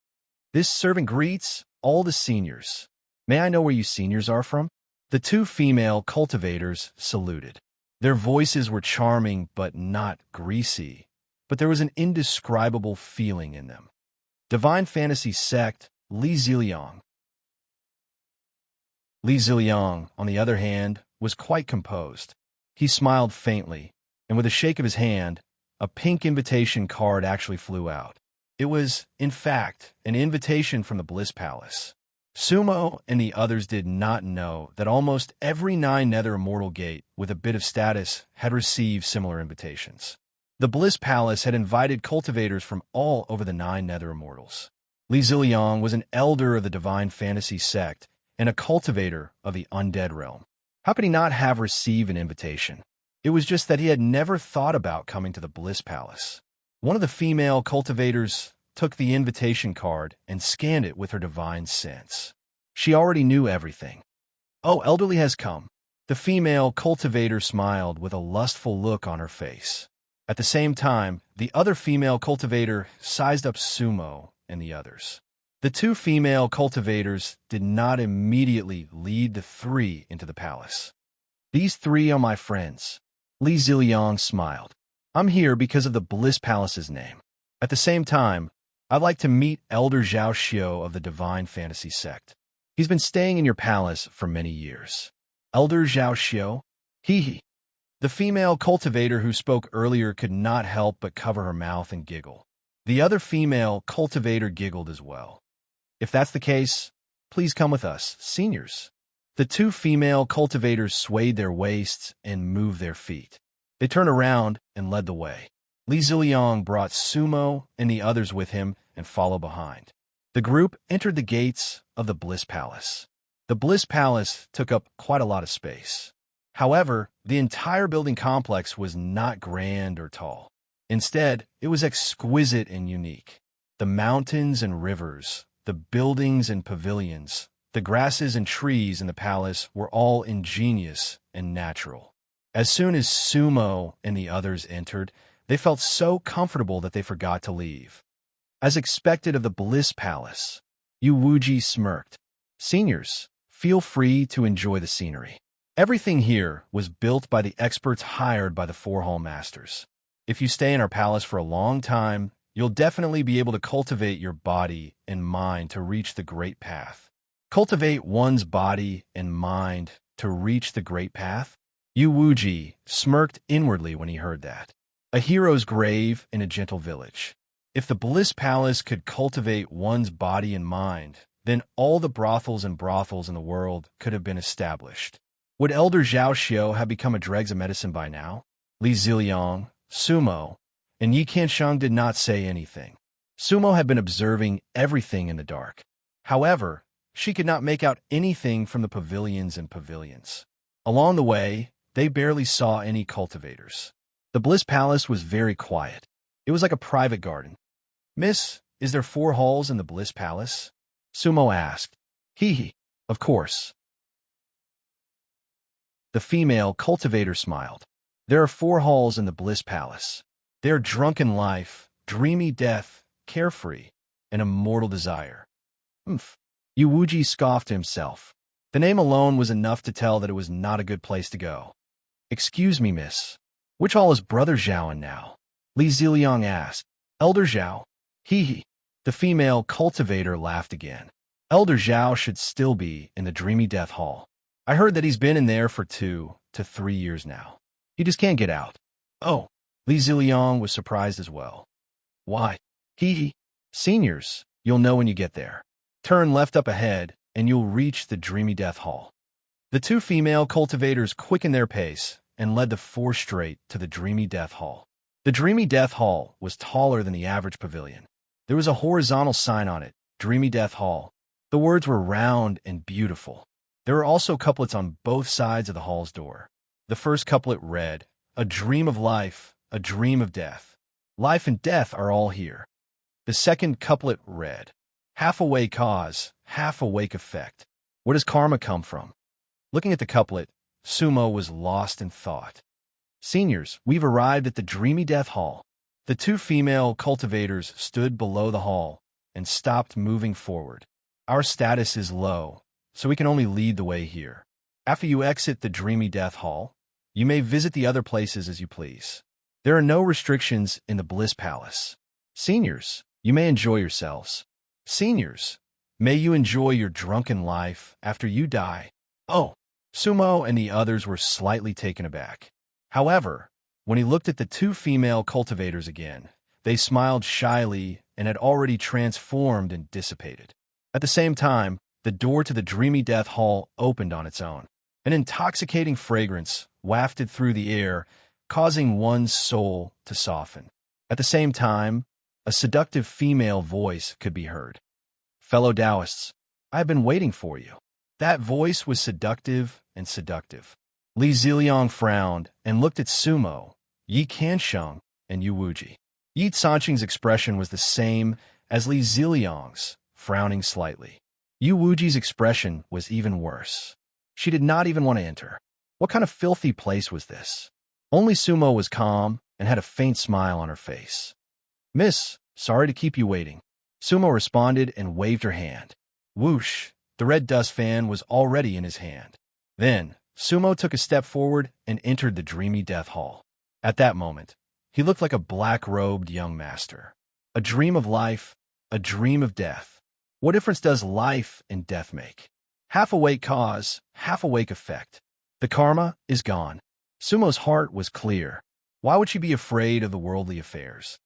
This servant greets all the seniors. May I know where you seniors are from? The 2 female cultivators saluted. Their voices were charming but not greasy, but there was an indescribable feeling in them. Divine Fantasy sect, Li Ziliang. Li Ziliang, on the other hand, was quite composed. He smiled faintly, and with a shake of his hand, a pink invitation card actually flew out. It was, in fact, an invitation from the Bliss Palace. Sumo and the others did not know that almost every 9 Nether Immortal Gate with a bit of status had received similar invitations. The Bliss Palace had invited cultivators from all over the 9 Nether Immortals. Li Ziliang was an elder of the Divine Fantasy sect and a cultivator of the undead realm. How could he not have received an invitation? It was just that he had never thought about coming to the Bliss Palace. One of the female cultivators took the invitation card and scanned it with her divine sense. She already knew everything. Oh, elderly has come. The female cultivator smiled with a lustful look on her face. At the same time, the other female cultivator sized up Sumo and the others. The 2 female cultivators did not immediately lead the 3 into the palace. These 3 are my friends. Li Ziliang smiled. I'm here because of the Bliss Palace's name. At the same time, I'd like to meet Elder Zhao Xiao of the Divine Fantasy sect. He's been staying in your palace for many years. Elder Zhao Xiao? Hee. The female cultivator who spoke earlier could not help but cover her mouth and giggle. The other female cultivator giggled as well. If that's the case, please come with us, seniors. The 2 female cultivators swayed their waists and moved their feet. They turned around and led the way. Li Ziliang brought Sumo and the others with him and followed behind. The group entered the gates of the Bliss Palace. The Bliss Palace took up quite a lot of space. However, the entire building complex was not grand or tall. Instead, it was exquisite and unique. The mountains and rivers, the buildings and pavilions, the grasses and trees in the palace were all ingenious and natural. As soon as Sumo and the others entered, they felt so comfortable that they forgot to leave. As expected of the Bliss Palace, Yuwuji smirked. Seniors, feel free to enjoy the scenery. Everything here was built by the experts hired by the Four Hall Masters. If you stay in our palace for a long time, you'll definitely be able to cultivate your body and mind to reach the Great Path. Cultivate one's body and mind to reach the Great Path? Yuwuji smirked inwardly when he heard that. A hero's grave in a gentle village. If the Bliss Palace could cultivate one's body and mind, then all the brothels in the world could have been established. Would Elder Zhao Xiao have become a dregs of medicine by now? Li Ziliang, Sumo, and Yi Qiansheng did not say anything. Sumo had been observing everything in the dark. However, she could not make out anything from the pavilions and pavilions. Along the way, they barely saw any cultivators. The Bliss Palace was very quiet. It was like a private garden. Miss, is there 4 halls in the Bliss Palace? Sumo asked. Hee, of course. The female cultivator smiled. There are 4 halls in the Bliss Palace. They are drunken life, dreamy death, carefree, and immortal desire. Yuwuji scoffed to himself. The name alone was enough to tell that it was not a good place to go. Excuse me, miss. Which hall is Brother Zhao in now? Li Ziliang asked. Elder Zhao. Hee. The female cultivator laughed again. Elder Zhao should still be in the Dreamy Death Hall. I heard that he's been in there for 2 to 3 years now. He just can't get out. Oh, Li Ziliang was surprised as well. Why? Hee. Seniors, you'll know when you get there. Turn left up ahead, and you'll reach the Dreamy Death Hall. The 2 female cultivators quickened their pace and led the 4 straight to the Dreamy Death Hall. The Dreamy Death Hall was taller than the average pavilion. There was a horizontal sign on it, Dreamy Death Hall. The words were round and beautiful. There were also couplets on both sides of the hall's door. The first couplet read, A dream of life, a dream of death. Life and death are all here. The second couplet read, Half awake cause, half awake effect. Where does karma come from? Looking at the couplet, Sumo was lost in thought. Seniors, we've arrived at the Dreamy Death Hall. The 2 female cultivators stood below the hall and stopped moving forward. Our status is low, so we can only lead the way here. After you exit the Dreamy Death Hall, you may visit the other places as you please. There are no restrictions in the Bliss Palace. Seniors, you may enjoy yourselves. Seniors, may you enjoy your drunken life after you die. Oh, Sumo and the others were slightly taken aback. However, when he looked at the 2 female cultivators again, they smiled shyly and had already transformed and dissipated. At the same time, the door to the Dreamy Death Hall opened on its own. An intoxicating fragrance wafted through the air, causing one's soul to soften. At the same time, a seductive female voice could be heard. Fellow Taoists, I have been waiting for you. That voice was seductive and seductive. Li Ziliang frowned and looked at Sumo, Yi Qiansheng, and Yuwuji. Yi Sanqing's expression was the same as Li Ziliang's, frowning slightly. Yuwuji's expression was even worse. She did not even want to enter. What kind of filthy place was this? Only Sumo was calm and had a faint smile on her face. Miss, sorry to keep you waiting. Sumo responded and waved her hand. Whoosh, the red dust fan was already in his hand. Then, Sumo took a step forward and entered the Dreamy Death Hall. At that moment, he looked like a black-robed young master. A dream of life, a dream of death. What difference does life and death make? Half awake cause, half awake effect. The karma is gone. Sumo's heart was clear. Why would she be afraid of the worldly affairs?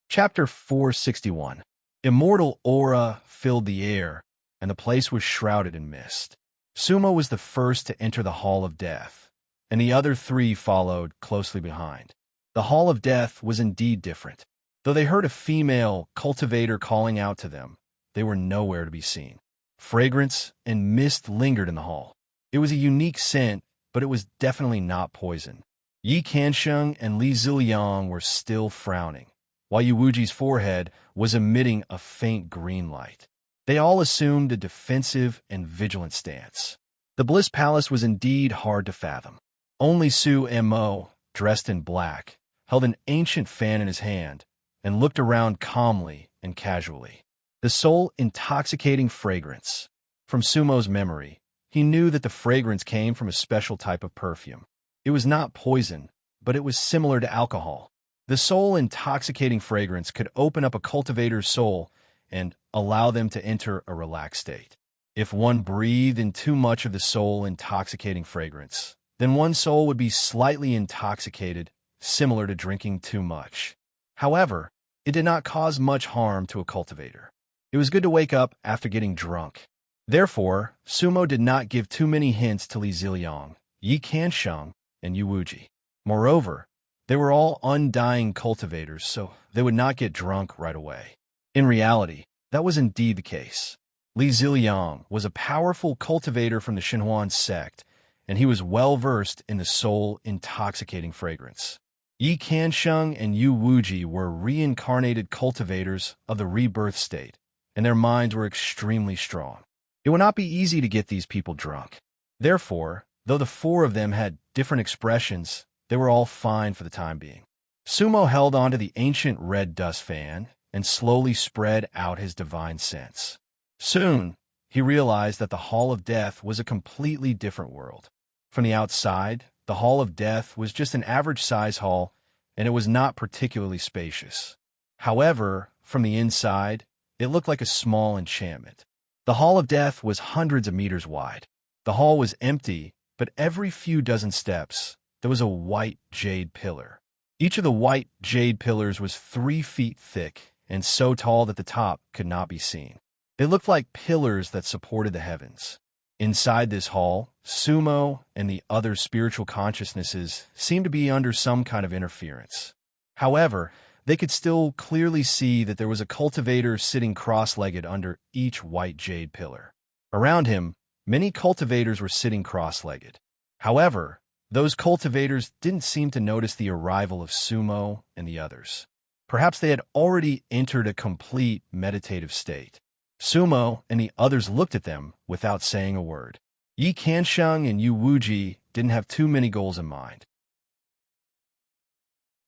Chapter 461. Immortal aura filled the air, and the place was shrouded in mist. Sumo was the first to enter the Hall of Death, and the other 3 followed closely behind. The Hall of Death was indeed different. Though they heard a female cultivator calling out to them, they were nowhere to be seen. Fragrance and mist lingered in the hall. It was a unique scent, but it was definitely not poison. Yi Kansheng and Li Ziliang were still frowning, while Yu Wuji's forehead was emitting a faint green light. They all assumed a defensive and vigilant stance. The Bliss Palace was indeed hard to fathom. Only Su Mo, dressed in black, held an ancient fan in his hand and looked around calmly and casually. The soul-intoxicating fragrance. From Sumo's memory, he knew that the fragrance came from a special type of perfume. It was not poison, but it was similar to alcohol. The soul-intoxicating fragrance could open up a cultivator's soul and allow them to enter a relaxed state. If one breathed in too much of the soul-intoxicating fragrance, then one's soul would be slightly intoxicated, similar to drinking too much. However, it did not cause much harm to a cultivator. It was good to wake up after getting drunk. Therefore, Sumo did not give too many hints to Li Ziliang, Yi Kansheng, and Yu Wuji. Moreover, they were all undying cultivators, so they would not get drunk right away. In reality, that was indeed the case. Li Ziliang was a powerful cultivator from the Xinhuan sect, and he was well-versed in the soul-intoxicating fragrance. Yi Kansheng and Yu Wuji were reincarnated cultivators of the rebirth state, and their minds were extremely strong. It would not be easy to get these people drunk. Therefore, though the four of them had different expressions, they were all fine for the time being. Sumo held onto the ancient red dust fan and slowly spread out his divine sense. Soon, he realized that the Hall of Death was a completely different world. From the outside, the Hall of Death was just an average-size hall, and it was not particularly spacious. However, from the inside, it looked like a small enchantment. The Hall of Death was hundreds of meters wide. The hall was empty, but every few dozen steps, there was a white jade pillar. Each of the white jade pillars was 3 feet thick and so tall that the top could not be seen. They looked like pillars that supported the heavens. Inside this hall, Sumo and the other spiritual consciousnesses seemed to be under some kind of interference. However, they could still clearly see that there was a cultivator sitting cross-legged under each white jade pillar. Around him, many cultivators were sitting cross-legged. However, those cultivators didn't seem to notice the arrival of Sumo and the others. Perhaps they had already entered a complete meditative state. Sumo and the others looked at them without saying a word. Yi Kansheng and Yu Wuji didn't have too many goals in mind.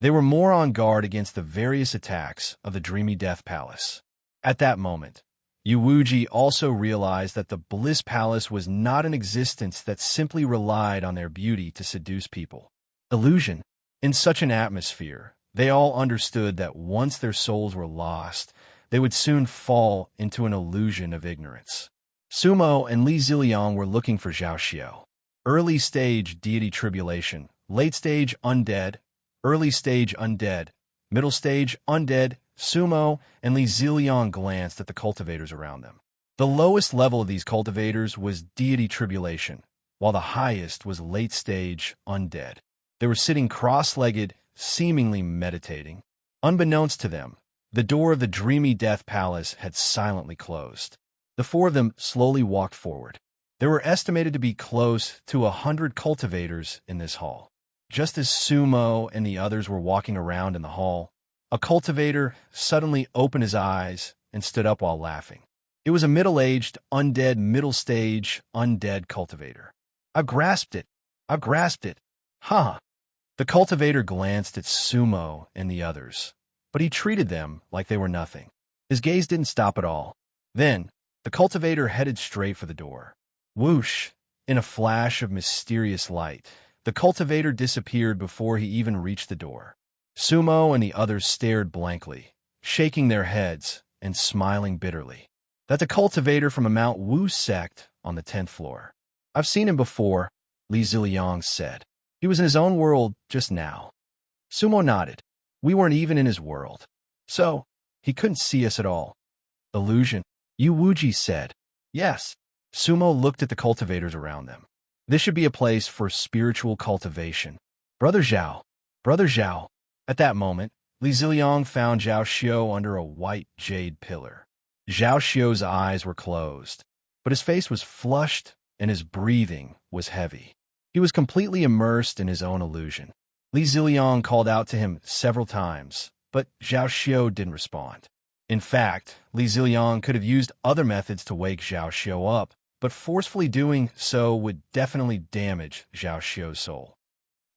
They were more on guard against the various attacks of the Dreamy Death Palace. At that moment, Yu Wuji also realized that the Bliss Palace was not an existence that simply relied on their beauty to seduce people. Illusion. In such an atmosphere, they all understood that once their souls were lost, they would soon fall into an illusion of ignorance. Sumo and Li Ziliang were looking for Zhao Xiao. Early stage deity tribulation, late stage undead, early stage undead, middle stage undead. Sumo and Li Ziliang glanced at the cultivators around them. The lowest level of these cultivators was deity tribulation, while the highest was late stage undead. They were sitting cross-legged, seemingly meditating. Unbeknownst to them, the door of the Dreamy Death Palace had silently closed. The four of them slowly walked forward. There were estimated to be close to 100 cultivators in this hall. Just as Sumo and the others were walking around in the hall, a cultivator suddenly opened his eyes and stood up while laughing. It was a middle-aged, undead, middle-stage, undead cultivator. I've grasped it. I've grasped it. Ha! The cultivator glanced at Sumo and the others, but he treated them like they were nothing. His gaze didn't stop at all. Then, the cultivator headed straight for the door. Whoosh! In a flash of mysterious light, the cultivator disappeared before he even reached the door. Sumo and the others stared blankly, shaking their heads and smiling bitterly. That's a cultivator from a Mount Wu sect on the 10th floor. I've seen him before, Li Ziliang said. He was in his own world just now. Sumo nodded. We weren't even in his world. So, he couldn't see us at all. Illusion, Yu Wuji said. Yes. Sumo looked at the cultivators around them. This should be a place for spiritual cultivation. Brother Zhao. Brother Zhao. At that moment, Li Ziliang found Zhao Xiao under a white jade pillar. Zhao Xiao's eyes were closed, but his face was flushed and his breathing was heavy. He was completely immersed in his own illusion. Li Ziliang called out to him several times, but Zhao Xiao didn't respond. In fact, Li Ziliang could have used other methods to wake Zhao Xiao up, but forcefully doing so would definitely damage Zhao Xiao's soul.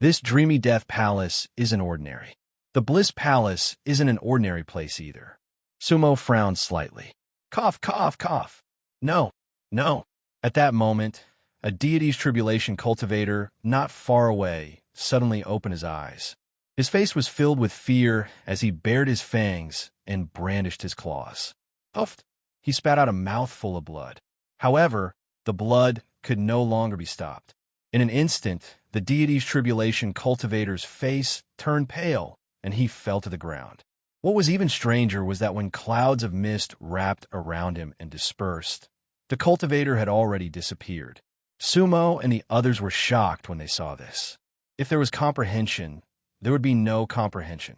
This dreamy death palace isn't ordinary. The Bliss Palace isn't an ordinary place either. Sumo frowned slightly. Cough, cough, cough. No, no. At that moment, a deity's tribulation cultivator, not far away, suddenly opened his eyes. His face was filled with fear as he bared his fangs and brandished his claws. Puffed, he spat out a mouthful of blood. However, the blood could no longer be stopped. In an instant, the deity's tribulation cultivator's face turned pale, and he fell to the ground. What was even stranger was that when clouds of mist wrapped around him and dispersed, the cultivator had already disappeared. Sumo and the others were shocked when they saw this. If there was comprehension, there would be no comprehension.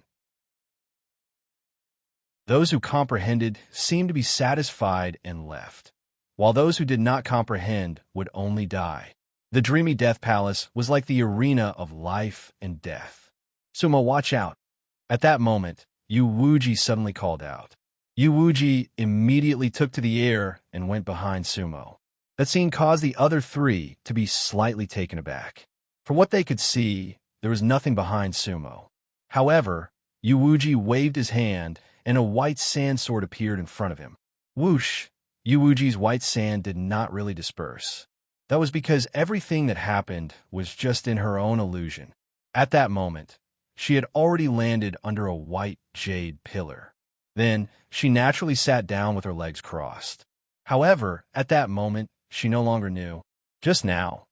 Those who comprehended seemed to be satisfied and left, while those who did not comprehend would only die. The dreamy death palace was like the arena of life and death. Sumo, watch out. At that moment, Yu Wuji suddenly called out. Yu Wuji immediately took to the air and went behind Sumo. That scene caused the other three to be slightly taken aback. For what they could see, there was nothing behind Sumo. However, Yu Wuji waved his hand, and a white sand sword appeared in front of him. Whoosh! Yu Wuji's white sand did not really disperse. That was because everything that happened was just in her own illusion. At that moment, she had already landed under a white jade pillar. Then, she naturally sat down with her legs crossed. However, at that moment, she no longer knew. Just now,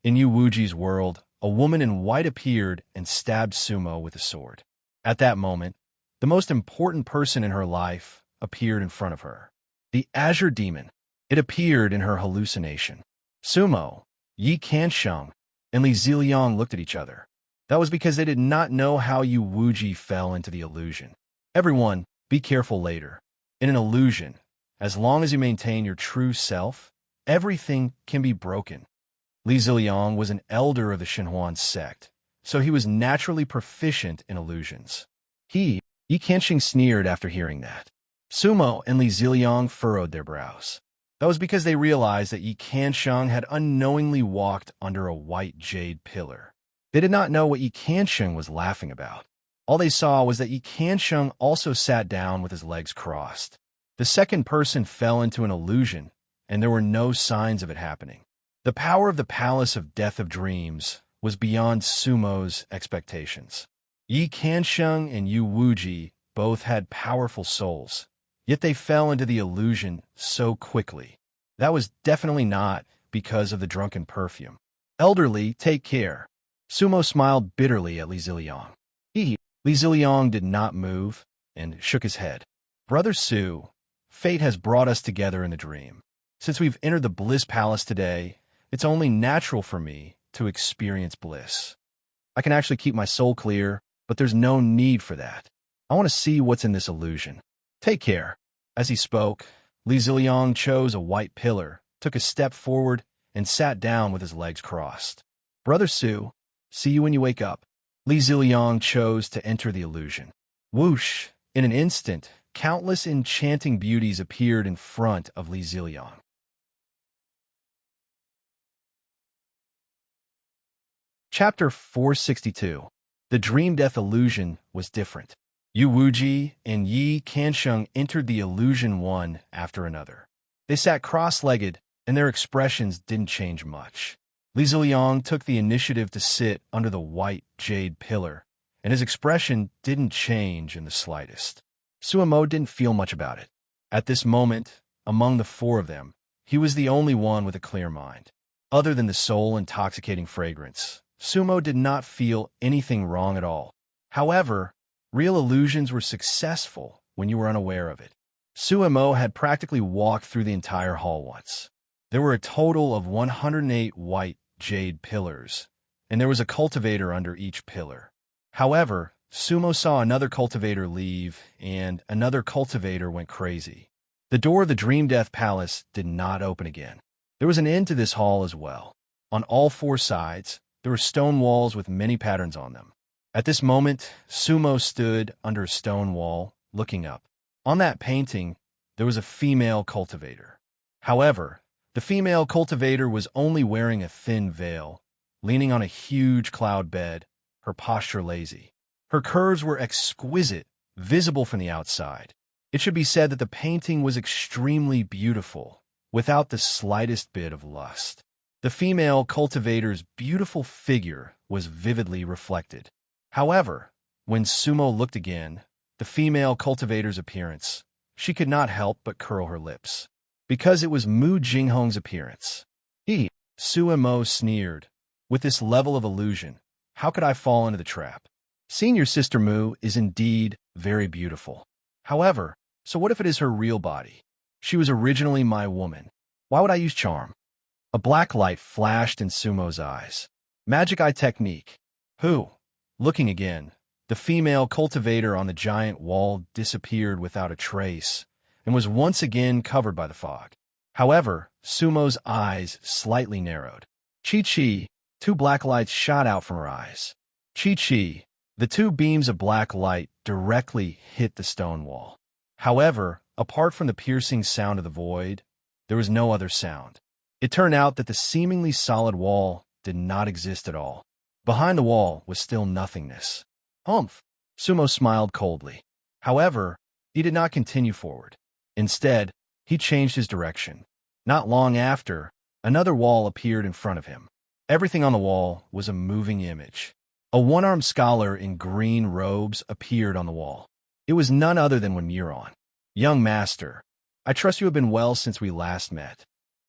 in Yu Wuji's world, a woman in white appeared and stabbed Sumo with a sword. At that moment, the most important person in her life appeared in front of her. The Azure Demon. It appeared in her hallucination. Sumo, Yi Kansheng, and Li Ziliang looked at each other. That was because they did not know how Yu Wuji fell into the illusion. Everyone, be careful later. In an illusion, as long as you maintain your true self, everything can be broken. Li Ziliang was an elder of the Shenhuan sect, so he was naturally proficient in illusions. Yi Kansheng sneered after hearing that. Sumo and Li Ziliang furrowed their brows. That was because they realized that Yi Kansheng had unknowingly walked under a white jade pillar. They did not know what Yi Kansheng was laughing about. All they saw was that Yi Kansheng also sat down with his legs crossed. The second person fell into an illusion, and there were no signs of it happening. The power of the Palace of Death of Dreams was beyond Sumo's expectations. Yi Kansheng and Yu Wuji both had powerful souls, yet they fell into the illusion so quickly. That was definitely not because of the drunken perfume. Elderly, take care. Sumo smiled bitterly at Li Ziliang. Li Ziliang did not move and shook his head. Brother Su, fate has brought us together in the dream. Since we've entered the Bliss Palace today, it's only natural for me to experience bliss. I can actually keep my soul clear, but there's no need for that. I want to see what's in this illusion. Take care. As he spoke, Li Ziliang chose a white pillar, took a step forward, and sat down with his legs crossed. Brother Su, see you when you wake up. Li Ziliang chose to enter the illusion. Whoosh! In an instant, countless enchanting beauties appeared in front of Li Ziliang. Chapter 462. The dream death illusion was different. Yu Wuji and Yi Kansheng entered the illusion one after another. They sat cross-legged, and their expressions didn't change much. Li Ziliang took the initiative to sit under the white jade pillar, and his expression didn't change in the slightest. Sumo didn't feel much about it. At this moment, among the four of them, he was the only one with a clear mind. Other than the soul-intoxicating fragrance, Sumo did not feel anything wrong at all. However, real illusions were successful when you were unaware of it. Sumo had practically walked through the entire hall once. There were a total of 108 white jade pillars, and there was a cultivator under each pillar. However, Sumo saw another cultivator leave, and another cultivator went crazy. The door of the Dream Death Palace did not open again. There was an end to this hall as well. On all four sides, there were stone walls with many patterns on them. At this moment, Sumo stood under a stone wall, looking up. On that painting, there was a female cultivator. However, the female cultivator was only wearing a thin veil, leaning on a huge cloud bed, her posture lazy. Her curves were exquisite, visible from the outside. It should be said that the painting was extremely beautiful, without the slightest bit of lust. The female cultivator's beautiful figure was vividly reflected. However, when Sumo looked again, the female cultivator's appearance, she could not help but curl her lips. Because it was Mu Jinghong's appearance. Sumo sneered. With this level of illusion, how could I fall into the trap? Seeing your sister Mu is indeed very beautiful. However, so what if it is her real body? She was originally my woman. Why would I use charm? A black light flashed in Sumo's eyes. Magic eye technique. Who? Looking again, the female cultivator on the giant wall disappeared without a trace and was once again covered by the fog. However, Sumo's eyes slightly narrowed. Chi-Chi, two black lights shot out from her eyes. Chi-Chi, the two beams of black light directly hit the stone wall. However, apart from the piercing sound of the void, there was no other sound. It turned out that the seemingly solid wall did not exist at all. Behind the wall was still nothingness. Humph! Sumo smiled coldly. However, he did not continue forward. Instead, he changed his direction. Not long after, another wall appeared in front of him. Everything on the wall was a moving image. A one-armed scholar in green robes appeared on the wall. It was none other than Wenmuron. Young master, I trust you have been well since we last met.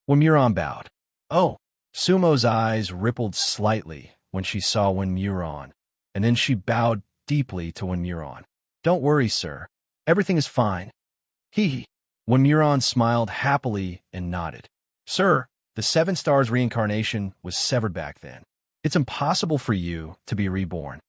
Wenmuron bowed. Oh! Sumo's eyes rippled slightly when she saw Wenmuron, and then she bowed deeply to Wenmuron. Don't worry, sir. Everything is fine. Hee. Wenmuron smiled happily and nodded. Sir, the Seven Stars reincarnation was severed back then. It's impossible for you to be reborn.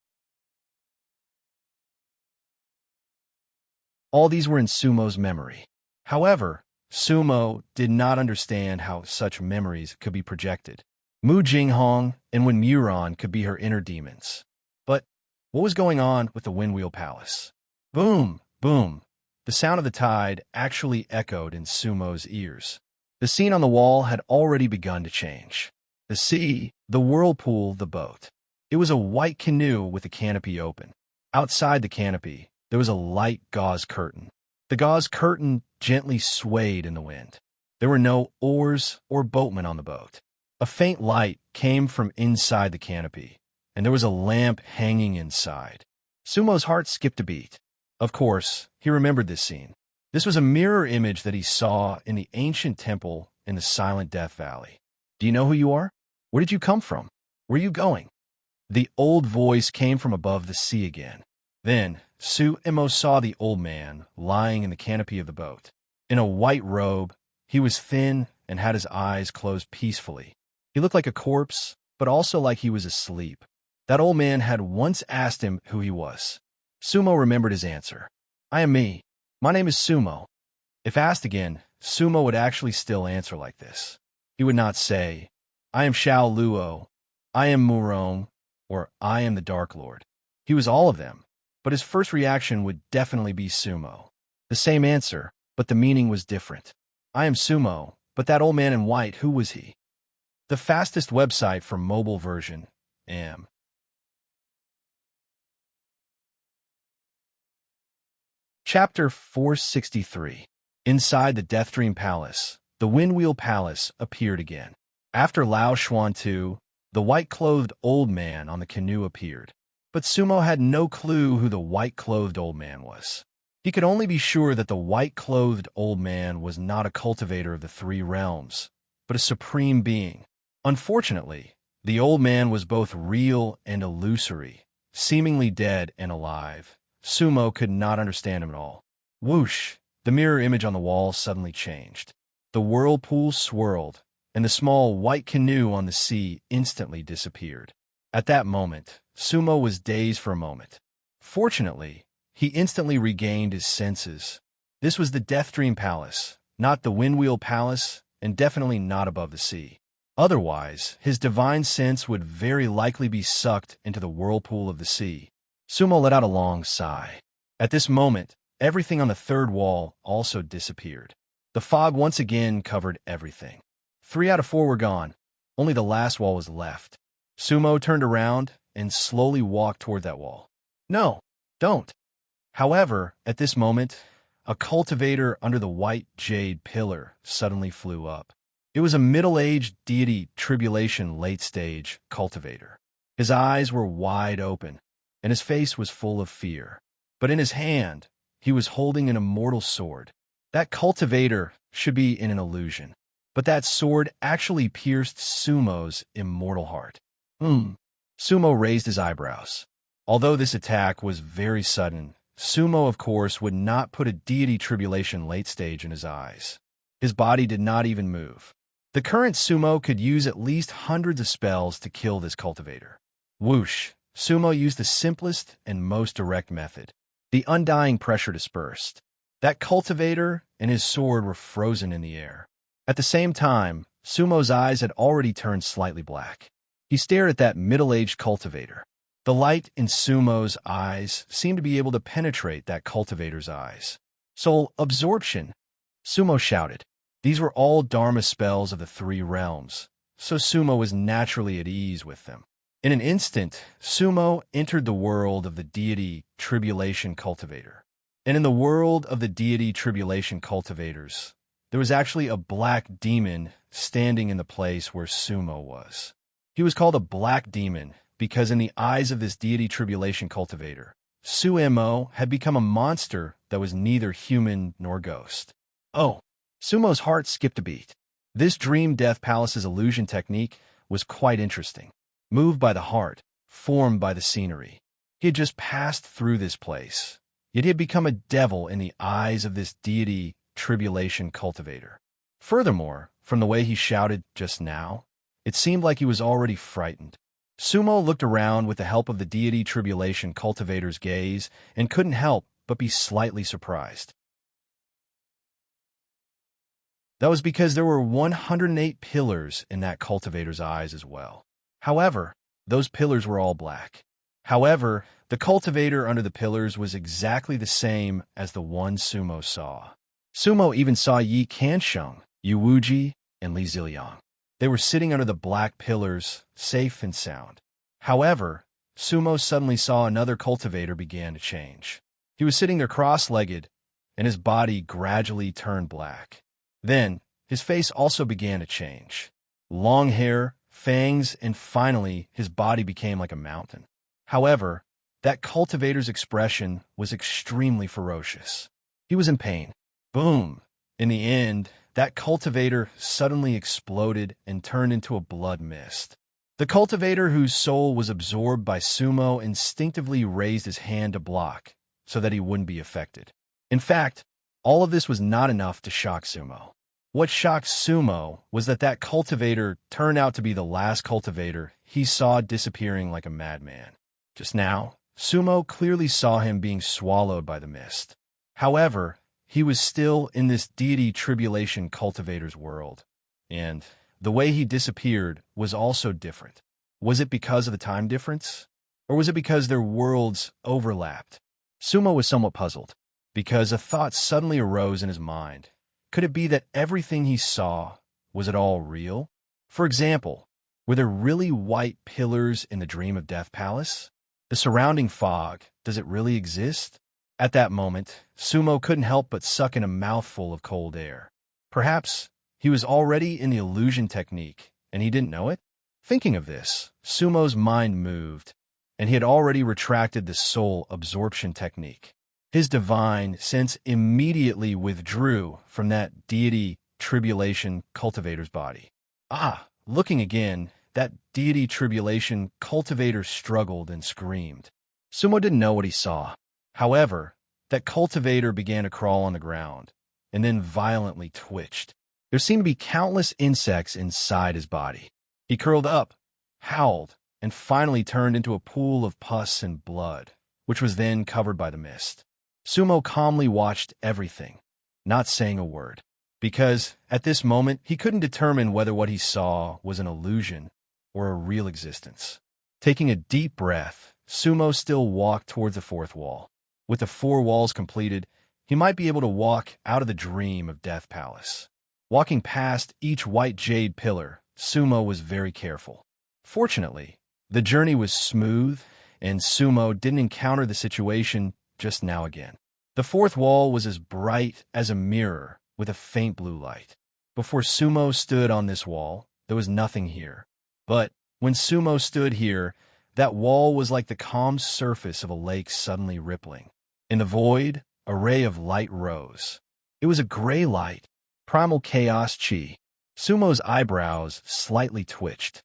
All these were in Sumo's memory. However, Sumo did not understand how such memories could be projected. Mu Jinghong and Wenmuron could be her inner demons. But what was going on with the Windwheel Palace? Boom, boom. The sound of the tide actually echoed in Sumo's ears. The scene on the wall had already begun to change. The sea, the whirlpool, the boat. It was a white canoe with the canopy open. Outside the canopy, there was a light gauze curtain. The gauze curtain gently swayed in the wind. There were no oars or boatmen on the boat. A faint light came from inside the canopy, and there was a lamp hanging inside. Sumo's heart skipped a beat. Of course, he remembered this scene. This was a mirror image that he saw in the ancient temple in the Silent Death Valley. Do you know who you are? Where did you come from? Where are you going? The old voice came from above the sea again. Then, Sumo saw the old man lying in the canopy of the boat. In a white robe, he was thin and had his eyes closed peacefully. He looked like a corpse, but also like he was asleep. That old man had once asked him who he was. Sumo remembered his answer. I am me. My name is Sumo. If asked again, Sumo would actually still answer like this. He would not say, I am Xiao Luo, I am Murong, or I am the Dark Lord. He was all of them, but his first reaction would definitely be Sumo. The same answer, but the meaning was different. I am Sumo, but that old man in white, who was he? The fastest website for mobile version, am. Chapter 463. Inside the Death Dream Palace, the Windwheel Palace appeared again. After Lao Xuan II, the white-clothed old man on the canoe appeared. But Sumo had no clue who the white-clothed old man was. He could only be sure that the white-clothed old man was not a cultivator of the three realms, but a supreme being. Unfortunately, the old man was both real and illusory, seemingly dead and alive. Sumo could not understand him at all. Whoosh! The mirror image on the wall suddenly changed. The whirlpool swirled, and the small white canoe on the sea instantly disappeared. At that moment, Sumo was dazed for a moment. Fortunately, he instantly regained his senses. This was the Death Dream Palace, not the Windwheel Palace, and definitely not above the sea. Otherwise, his divine sense would very likely be sucked into the whirlpool of the sea. Sumo let out a long sigh. At this moment, everything on the third wall also disappeared. The fog once again covered everything. 3 out of 4 were gone. Only the last wall was left. Sumo turned around and slowly walked toward that wall. No, don't. However, at this moment, a cultivator under the white jade pillar suddenly flew up. It was a middle-aged deity tribulation late-stage cultivator. His eyes were wide open, and his face was full of fear. But in his hand, he was holding an immortal sword. That cultivator should be in an illusion, but that sword actually pierced Sumo's immortal heart. Sumo raised his eyebrows. Although this attack was very sudden, Sumo, of course, would not put a deity tribulation late stage in his eyes. His body did not even move. The current Sumo could use at least hundreds of spells to kill this cultivator. Whoosh! Sumo used the simplest and most direct method. The undying pressure dispersed. That cultivator and his sword were frozen in the air. At the same time, Sumo's eyes had already turned slightly black. He stared at that middle-aged cultivator. The light in Sumo's eyes seemed to be able to penetrate that cultivator's eyes. Soul absorption! Sumo shouted. These were all Dharma spells of the 3 realms, so Sumo was naturally at ease with them. In an instant, Sumo entered the world of the deity Tribulation Cultivator. And in the world of the deity Tribulation Cultivators, there was actually a black demon standing in the place where Sumo was. He was called a black demon because in the eyes of this deity Tribulation Cultivator, Sumo had become a monster that was neither human nor ghost. Oh! Sumo's heart skipped a beat. This Dream Death Palace's illusion technique was quite interesting. Moved by the heart, formed by the scenery. He had just passed through this place, yet he had become a devil in the eyes of this deity Tribulation Cultivator. Furthermore, from the way he shouted just now, it seemed like he was already frightened. Sumo looked around with the help of the deity Tribulation Cultivator's gaze and couldn't help but be slightly surprised. That was because there were 108 pillars in that cultivator's eyes as well. However, those pillars were all black. However, the cultivator under the pillars was exactly the same as the one Sumo saw. Sumo even saw Yi Kansheng, Yu Wuji, and Li Ziliang. They were sitting under the black pillars, safe and sound. However, Sumo suddenly saw another cultivator began to change. He was sitting there cross-legged, and his body gradually turned black. Then, his face also began to change. Long hair, fangs, and finally, his body became like a mountain. However, that cultivator's expression was extremely ferocious. He was in pain. Boom! In the end, that cultivator suddenly exploded and turned into a blood mist. The cultivator whose soul was absorbed by Sumo instinctively raised his hand to block so that he wouldn't be affected. In fact, all of this was not enough to shock Sumo. What shocked Sumo was that cultivator turned out to be the last cultivator he saw disappearing like a madman. Just now, Sumo clearly saw him being swallowed by the mist. However, he was still in this deity Tribulation Cultivator's world, and the way he disappeared was also different. Was it because of the time difference? Or was it because their worlds overlapped? Sumo was somewhat puzzled, because a thought suddenly arose in his mind. Could it be that everything he saw, was it all real? For example, were there really white pillars in the Dream of Death Palace? The surrounding fog, does it really exist? At that moment, Sumo couldn't help but suck in a mouthful of cold air. Perhaps he was already in the illusion technique, and he didn't know it? Thinking of this, Sumo's mind moved, and he had already retracted the soul absorption technique. His divine sense immediately withdrew from that deity Tribulation Cultivator's body. Looking again, that deity Tribulation Cultivator struggled and screamed. Sumo didn't know what he saw. However, that cultivator began to crawl on the ground, and then violently twitched. There seemed to be countless insects inside his body. He curled up, howled, and finally turned into a pool of pus and blood, which was then covered by the mist. Sumo calmly watched everything, not saying a word, because at this moment he couldn't determine whether what he saw was an illusion or a real existence. Taking a deep breath, Sumo still walked towards the fourth wall. With the 4 walls completed, he might be able to walk out of the dream of Death Palace. Walking past each white jade pillar, Sumo was very careful. Fortunately, the journey was smooth, and Sumo didn't encounter the situation just now again. The fourth wall was as bright as a mirror with a faint blue light. Before Sumo stood on this wall, there was nothing here. But when Sumo stood here, that wall was like the calm surface of a lake suddenly rippling. In the void, a ray of light rose. It was a gray light, primal chaos chi. Sumo's eyebrows slightly twitched,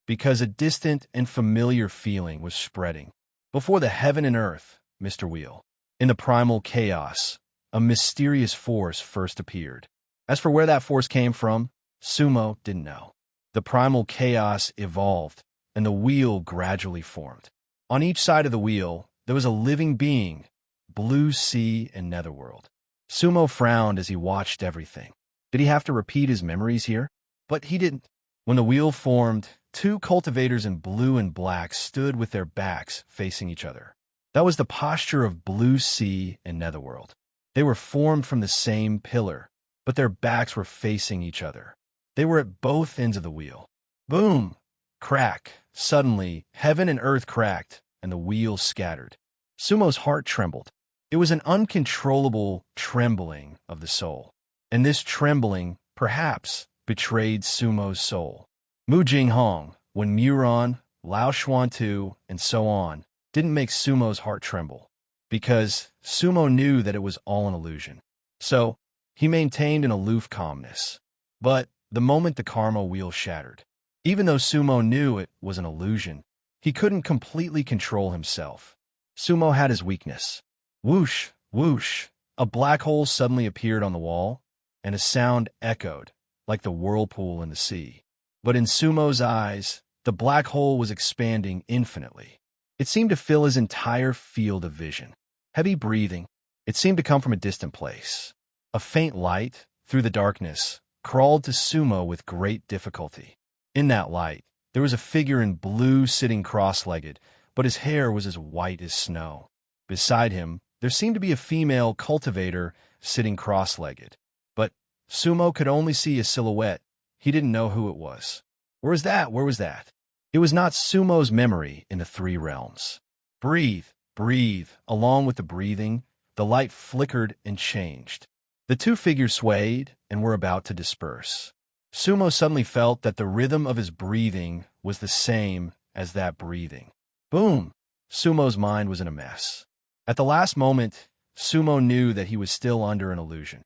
because a distant and familiar feeling was spreading. Before the heaven and earth, Mr. Wheel, in the primal chaos, a mysterious force first appeared. As for where that force came from, Sumo didn't know. The primal chaos evolved, and the wheel gradually formed. On each side of the wheel, there was a living being, blue sea and netherworld. Sumo frowned as he watched everything. Did he have to repeat his memories here? But he didn't. When the wheel formed, 2 cultivators in blue and black stood with their backs facing each other. That was the posture of blue sea and netherworld. They were formed from the same pillar, but their backs were facing each other. They were at both ends of the wheel. Boom! Crack! Suddenly, heaven and earth cracked, and the wheel scattered. Sumo's heart trembled. It was an uncontrollable trembling of the soul. And this trembling, perhaps, betrayed Sumo's soul. Mu Jinghong, when Muron, Lao Xuantu, and so on, didn't make Sumo's heart tremble, because Sumo knew that it was all an illusion. So, he maintained an aloof calmness. But the moment the karma wheel shattered, even though Sumo knew it was an illusion, he couldn't completely control himself. Sumo had his weakness. Whoosh, whoosh, a black hole suddenly appeared on the wall, and a sound echoed, like the whirlpool in the sea. But in Sumo's eyes, the black hole was expanding infinitely. It seemed to fill his entire field of vision. Heavy breathing, it seemed to come from a distant place. A faint light, through the darkness, crawled to Sumo with great difficulty. In that light, there was a figure in blue sitting cross-legged, but his hair was as white as snow. Beside him, there seemed to be a female cultivator sitting cross-legged. But Sumo could only see a silhouette. He didn't know who it was. Where was that? Where was that? It was not Sumo's memory in the 3 realms. Breathe, breathe. Along with the breathing, the light flickered and changed. The 2 figures swayed and were about to disperse. Sumo suddenly felt that the rhythm of his breathing was the same as that breathing. Boom! Sumo's mind was in a mess. At the last moment, Sumo knew that he was still under an illusion.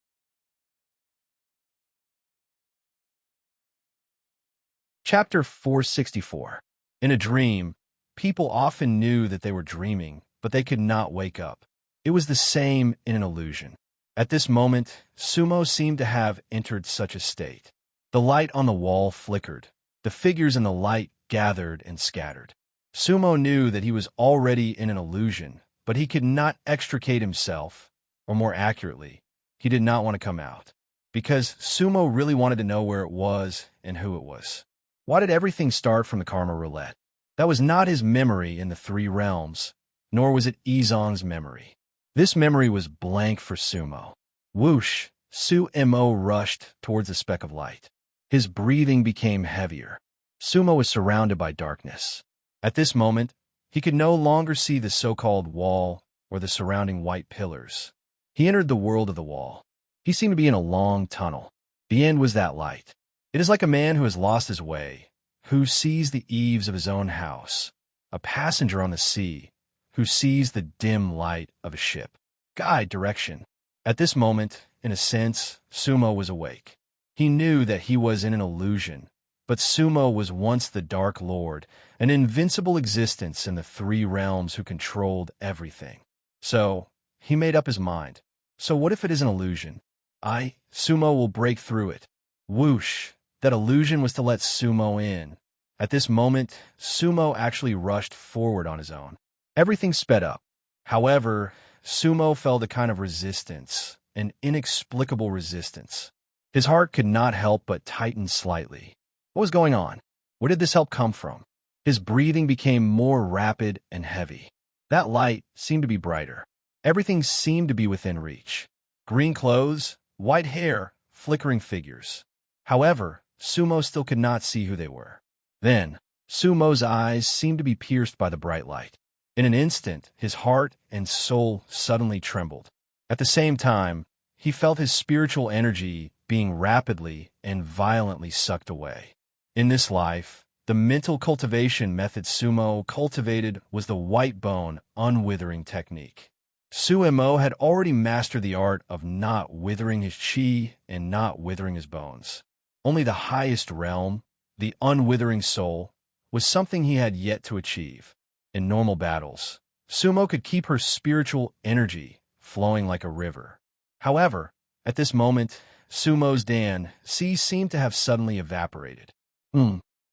Chapter 464. In a dream, people often knew that they were dreaming, but they could not wake up. It was the same in an illusion. At this moment, Sumo seemed to have entered such a state. The light on the wall flickered. The figures in the light gathered and scattered. Sumo knew that he was already in an illusion, but he could not extricate himself, or more accurately, he did not want to come out, because Sumo really wanted to know where it was and who it was. Why did everything start from the karma roulette? That was not his memory in the 3 realms, nor was it Izong's memory. This memory was blank for Sumo. Whoosh! Sumo rushed towards a speck of light. His breathing became heavier. Sumo was surrounded by darkness. At this moment, he could no longer see the so-called wall or the surrounding white pillars. He entered the world of the wall. He seemed to be in a long tunnel. The end was that light. It is like a man who has lost his way, who sees the eaves of his own house, a passenger on the sea, who sees the dim light of a ship. Guide direction. At this moment, in a sense, Sumo was awake. He knew that he was in an illusion, but Sumo was once the Dark Lord, an invincible existence in the 3 realms who controlled everything. So, he made up his mind. So what if it is an illusion? Sumo will break through it. Whoosh! That illusion was to let Sumo in. At this moment, Sumo actually rushed forward on his own. Everything sped up. However, Sumo felt a kind of resistance, an inexplicable resistance. His heart could not help but tighten slightly. What was going on? Where did this help come from? His breathing became more rapid and heavy. That light seemed to be brighter. Everything seemed to be within reach. Green clothes, white hair, flickering figures. However, Sumo still could not see who they were. Then, Sumo's eyes seemed to be pierced by the bright light. In an instant, his heart and soul suddenly trembled. At the same time, he felt his spiritual energy being rapidly and violently sucked away. In this life, the mental cultivation method Sumo cultivated was the white bone, unwithering technique. Sumo had already mastered the art of not withering his chi and not withering his bones. Only the highest realm, the unwithering soul, was something he had yet to achieve. In normal battles, Sumo could keep her spiritual energy flowing like a river. However, at this moment, Sumo's Dan-si seemed to have suddenly evaporated.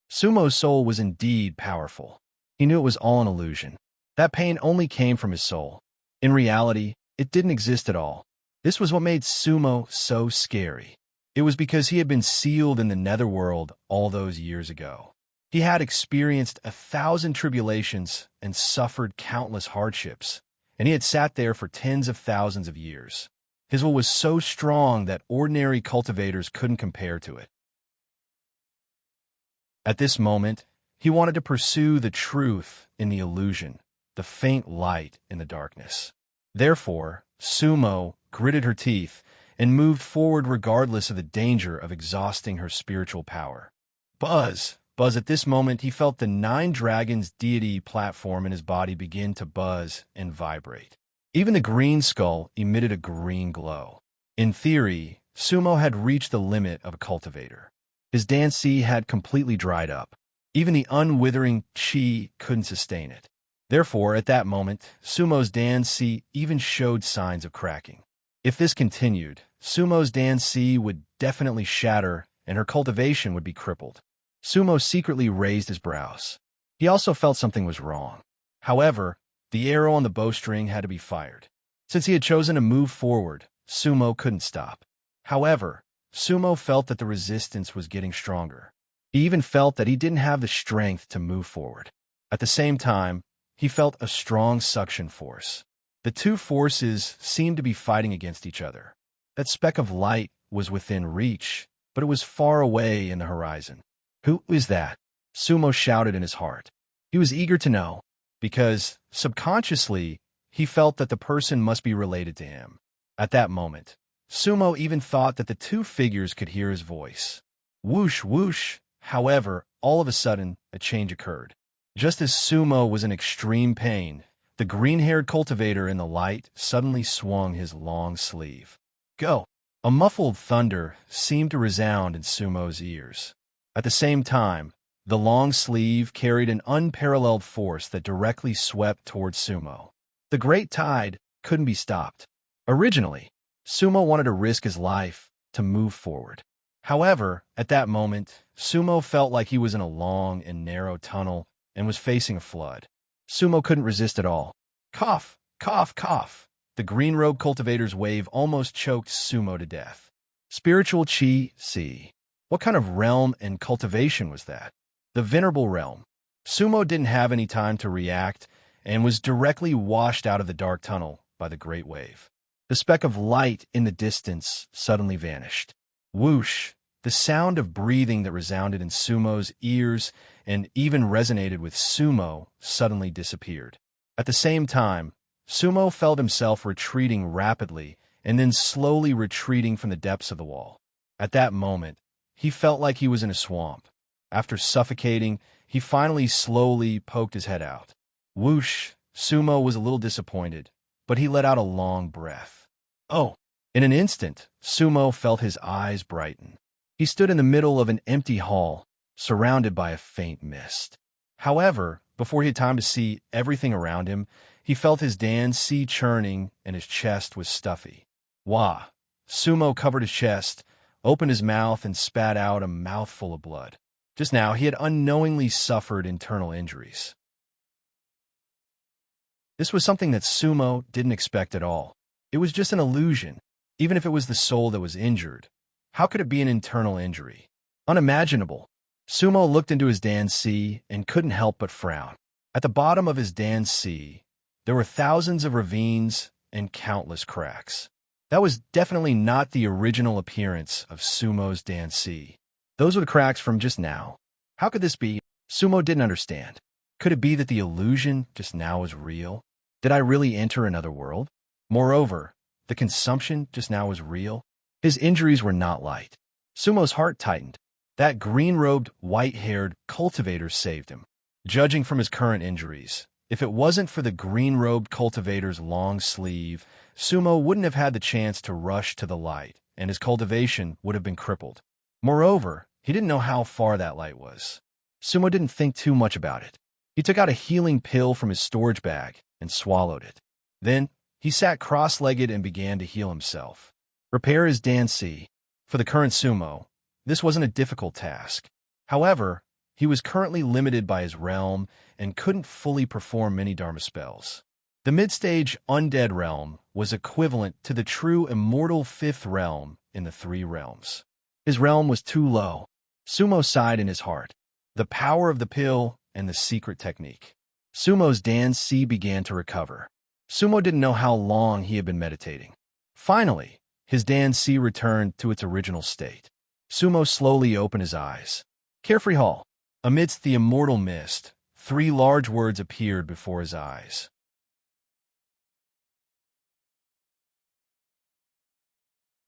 Sumo's soul was indeed powerful. He knew it was all an illusion. That pain only came from his soul. In reality, it didn't exist at all. This was what made Sumo so scary. It was because he had been sealed in the netherworld all those years ago. He had experienced 1,000 tribulations and suffered countless hardships, and he had sat there for tens of thousands of years. His will was so strong that ordinary cultivators couldn't compare to it. At this moment, he wanted to pursue the truth in the illusion, the faint light in the darkness. Therefore, Sumo gritted her teeth and moved forward regardless of the danger of exhausting her spiritual power. Buzz! At this moment, he felt the 9 Dragons deity platform in his body begin to buzz and vibrate. Even the green skull emitted a green glow. In theory, Sumo had reached the limit of a cultivator. His Dan-si had completely dried up. Even the unwithering chi couldn't sustain it. Therefore, at that moment, Sumo's Dan-si even showed signs of cracking. If this continued, Sumo's Dan-si would definitely shatter and her cultivation would be crippled. Sumo secretly raised his brows. He also felt something was wrong. However, the arrow on the bowstring had to be fired. Since he had chosen to move forward, Sumo couldn't stop. However, Sumo felt that the resistance was getting stronger. He even felt that he didn't have the strength to move forward. At the same time, he felt a strong suction force. The two forces seemed to be fighting against each other. That speck of light was within reach, but it was far away in the horizon. Who is that? Sumo shouted in his heart. He was eager to know, because, subconsciously, he felt that the person must be related to him. At that moment, Sumo even thought that the two figures could hear his voice. Whoosh, whoosh. However, all of a sudden, a change occurred. Just as Sumo was in extreme pain, the green-haired cultivator in the light suddenly swung his long sleeve. Go! A muffled thunder seemed to resound in Sumo's ears. At the same time, the long sleeve carried an unparalleled force that directly swept towards Sumo. The great tide couldn't be stopped. Originally, Sumo wanted to risk his life to move forward. However, at that moment, Sumo felt like he was in a long and narrow tunnel and was facing a flood. Sumo couldn't resist at all. Cough, cough, cough. The green-robe cultivator's wave almost choked Sumo to death. Spiritual chi, see. What kind of realm and cultivation was that? The venerable realm. Sumo didn't have any time to react and was directly washed out of the dark tunnel by the great wave. The speck of light in the distance suddenly vanished. Whoosh! The sound of breathing that resounded in Sumo's ears and even resonated with Sumo suddenly disappeared. At the same time, Sumo felt himself retreating rapidly and then slowly retreating from the depths of the wall. At that moment, he felt like he was in a swamp. After suffocating, he finally slowly poked his head out. Whoosh! Sumo was a little disappointed, but he let out a long breath. Oh! In an instant, Sumo felt his eyes brighten. He stood in the middle of an empty hall, surrounded by a faint mist. However, before he had time to see everything around him, he felt his Dan-si churning and his chest was stuffy. Wah! Sumo covered his chest, opened his mouth, and spat out a mouthful of blood. Just now, he had unknowingly suffered internal injuries. This was something that Sumo didn't expect at all. It was just an illusion. Even if it was the soul that was injured, how could it be an internal injury? Unimaginable. Sumo looked into his Dan-si and couldn't help but frown. At the bottom of his Dan-si, there were thousands of ravines and countless cracks. That was definitely not the original appearance of Sumo's Dan-si. Those were the cracks from just now. How could this be? Sumo didn't understand. Could it be that the illusion just now was real? Did I really enter another world? Moreover, the consumption just now was real. His injuries were not light. Sumo's heart tightened. That green-robed, white-haired cultivator saved him. Judging from his current injuries, if it wasn't for the green-robed cultivator's long sleeve, Sumo wouldn't have had the chance to rush to the light, and his cultivation would have been crippled. Moreover, he didn't know how far that light was. Sumo didn't think too much about it. He took out a healing pill from his storage bag and swallowed it. Then, he sat cross-legged and began to heal himself. Repair his Dan-si. For the current Sumo, this wasn't a difficult task. However, he was currently limited by his realm and couldn't fully perform many Dharma spells. The mid-stage undead realm was equivalent to the true immortal fifth realm in the three realms. His realm was too low. Sumo sighed in his heart. The power of the pill and the secret technique. Sumo's Dan-si began to recover. Sumo didn't know how long he had been meditating. Finally, his Dan-si returned to its original state. Sumo slowly opened his eyes. Carefree Hall. Amidst the immortal mist, 3 large words appeared before his eyes.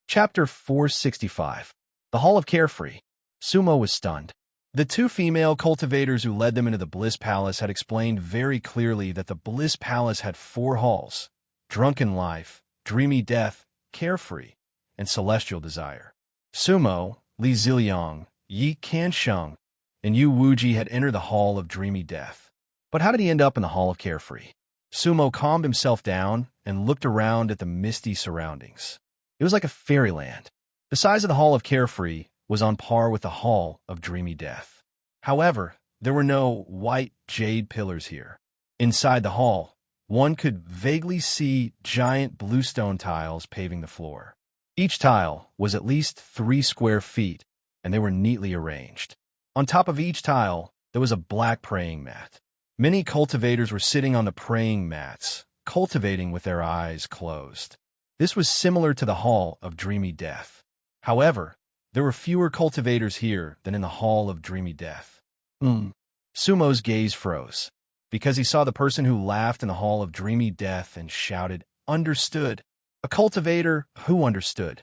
Chapter 465. The Hall of Carefree. Sumo was stunned. The 2 female cultivators who led them into the Bliss Palace had explained very clearly that the Bliss Palace had 4 halls: Drunken Life, Dreamy Death, Carefree, and Celestial Desire. Sumo, Li Ziliang, Yi Kansheng, and Yu Wuji had entered the Hall of Dreamy Death. But how did he end up in the Hall of Carefree? Sumo calmed himself down and looked around at the misty surroundings. It was like a fairyland. The size of the Hall of Carefree was on par with the Hall of Dreamy Death. However, there were no white jade pillars here. Inside the hall, one could vaguely see giant bluestone tiles paving the floor. Each tile was at least 3 square feet, and they were neatly arranged. On top of each tile, there was a black praying mat. Many cultivators were sitting on the praying mats, cultivating with their eyes closed. This was similar to the Hall of Dreamy Death. However, there were fewer cultivators here than in the Hall of Dreamy Death. Sumo's gaze froze, because he saw the person who laughed in the Hall of Dreamy Death and shouted, "Understood." A cultivator who understood.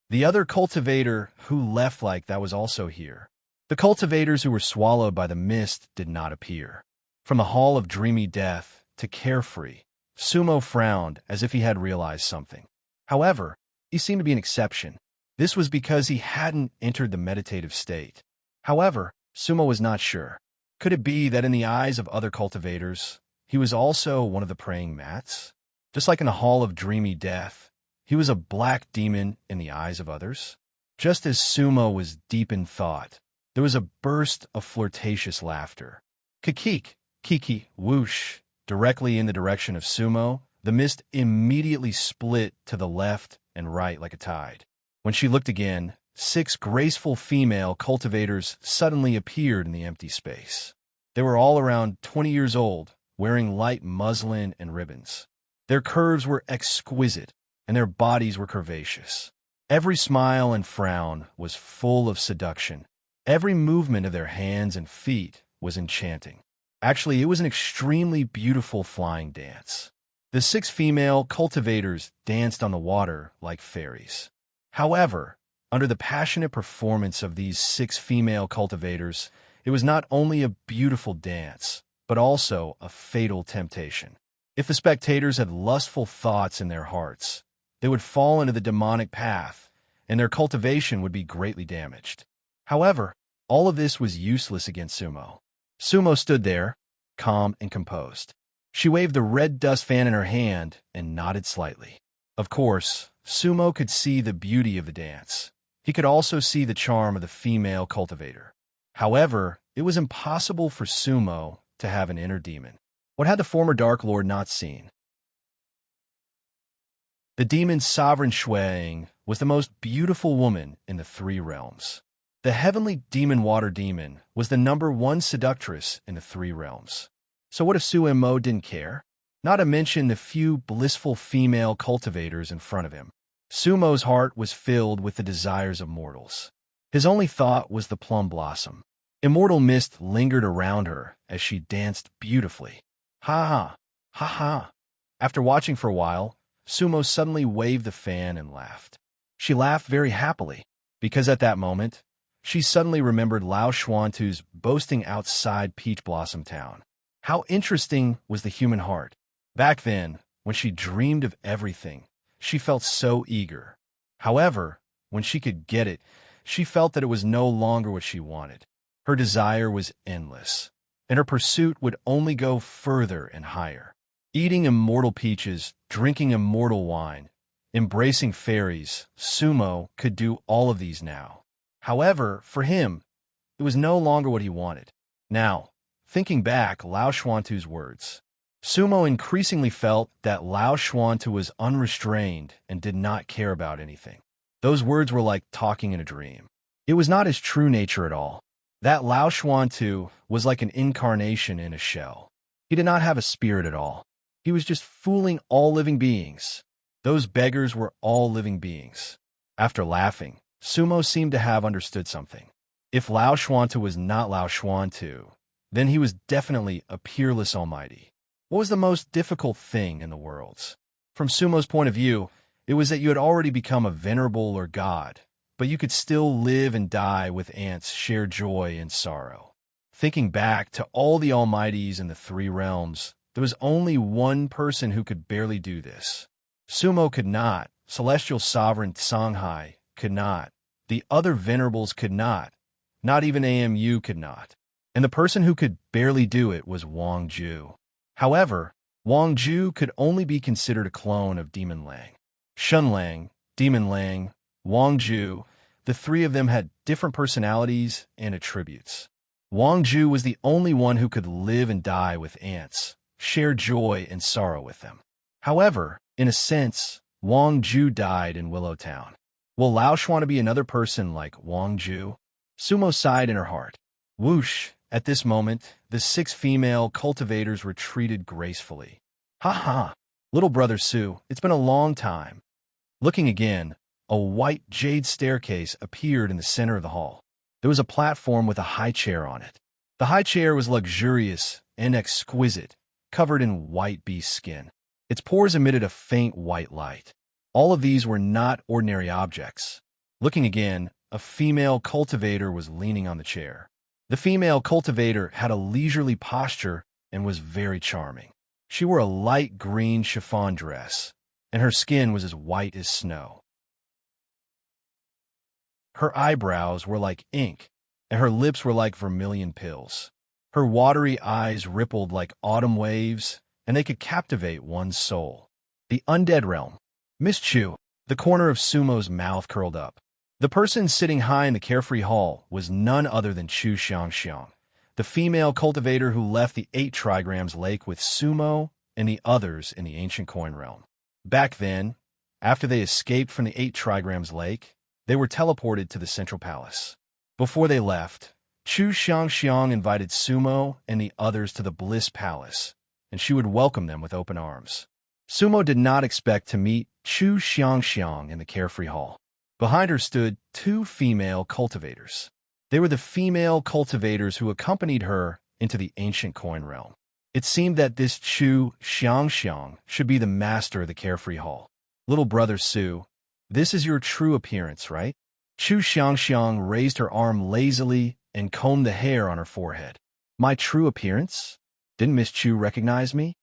The other cultivator who left like that was also here. The cultivators who were swallowed by the mist did not appear. From the Hall of Dreamy Death to Carefree, Sumo frowned as if he had realized something. However, he seemed to be an exception. This was because he hadn't entered the meditative state. However, Sumo was not sure. Could it be that in the eyes of other cultivators, he was also one of the praying mats? Just like in the Hall of Dreamy Death, he was a black demon in the eyes of others? Just as Sumo was deep in thought, there was a burst of flirtatious laughter. Kikik, kiki, whoosh. Directly in the direction of Sumo, the mist immediately split to the left and right like a tide. When she looked again, 6 graceful female cultivators suddenly appeared in the empty space. They were all around 20 years old, wearing light muslin and ribbons. Their curves were exquisite, and their bodies were curvaceous. Every smile and frown was full of seduction. Every movement of their hands and feet was enchanting. Actually, it was an extremely beautiful flying dance. The 6 female cultivators danced on the water like fairies. However, under the passionate performance of these 6 female cultivators, it was not only a beautiful dance, but also a fatal temptation. If the spectators had lustful thoughts in their hearts, they would fall into the demonic path, and their cultivation would be greatly damaged. However, all of this was useless against Sumo. Sumo stood there, calm and composed. She waved the red dust fan in her hand and nodded slightly. Of course, Sumo could see the beauty of the dance. He could also see the charm of the female cultivator. However, it was impossible for Sumo to have an inner demon. What had the former Dark Lord not seen? The demon's sovereign Shuang was the most beautiful woman in the three realms. The heavenly demon water demon was the #1 seductress in the three realms. So what if Sumo didn't care? Not to mention the few blissful female cultivators in front of him. Sumo's heart was filled with the desires of mortals. His only thought was the plum blossom. Immortal mist lingered around her as she danced beautifully. Ha ha, ha ha. After watching for a while, Sumo suddenly waved the fan and laughed. She laughed very happily, because at that moment, she suddenly remembered Lao Xuantu's boasting outside Peach Blossom Town. How interesting was the human heart. Back then, when she dreamed of everything, she felt so eager. However, when she could get it, she felt that it was no longer what she wanted. Her desire was endless, and her pursuit would only go further and higher. Eating immortal peaches, drinking immortal wine, embracing fairies, Sumo could do all of these now. However, for him, it was no longer what he wanted. Now, thinking back Lao Xuantu's words, Sumo increasingly felt that Lao Xuantu was unrestrained and did not care about anything. Those words were like talking in a dream. It was not his true nature at all. That Lao Xuantu was like an incarnation in a shell. He did not have a spirit at all. He was just fooling all living beings. Those beggars were all living beings. After laughing, Sumo seemed to have understood something. If Lao Xuantu was not Lao Xuantu, then he was definitely a peerless almighty. What was the most difficult thing in the worlds? From Sumo's point of view, it was that you had already become a venerable or god, but you could still live and die with ants, share joy and sorrow. Thinking back to all the almighties in the three realms, there was only one person who could barely do this. Sumo could not, celestial sovereign Songhai could not, the other venerables could not even AMU could not. And the person who could barely do it was Wang Ju. However, Wang Ju could only be considered a clone of Demon Lang. Shun Lang, Demon Lang, Wang Ju, the three of them had different personalities and attributes. Wang Ju was the only one who could live and die with ants, share joy and sorrow with them. However, in a sense, Wang Ju died in Willow Town. Will Lao Xuan be another person like Wang Ju? Sumo sighed in her heart. Whoosh! At this moment, the 6 female cultivators retreated gracefully. Ha ha! Little brother Su, it's been a long time. Looking again, a white jade staircase appeared in the center of the hall. There was a platform with a high chair on it. The high chair was luxurious and exquisite, covered in white beast skin. Its pores emitted a faint white light. All of these were not ordinary objects. Looking again, a female cultivator was leaning on the chair. The female cultivator had a leisurely posture and was very charming. She wore a light green chiffon dress, and her skin was as white as snow. Her eyebrows were like ink, and her lips were like vermilion pills. Her watery eyes rippled like autumn waves, and they could captivate one's soul. The undead realm. Miss Chu, the corner of Sumo's mouth curled up. The person sitting high in the carefree hall was none other than Chu Xiangxiang, the female cultivator who left the 8 trigrams lake with Sumo and the others in the ancient coin realm. Back then, after they escaped from the 8 trigrams lake, they were teleported to the central palace. Before they left, Chu Xiangxiang invited Sumo and the others to the Bliss Palace, and she would welcome them with open arms. Sumo did not expect to meet Chu Xiangxiang in the carefree hall. Behind her stood 2 female cultivators. They were the female cultivators who accompanied her into the ancient coin realm. It seemed that this Chu Xiangxiang should be the master of the carefree hall. Little brother Su, this is your true appearance, right? Chu Xiangxiang raised her arm lazily and combed the hair on her forehead. My true appearance? Didn't Miss Chu recognize me?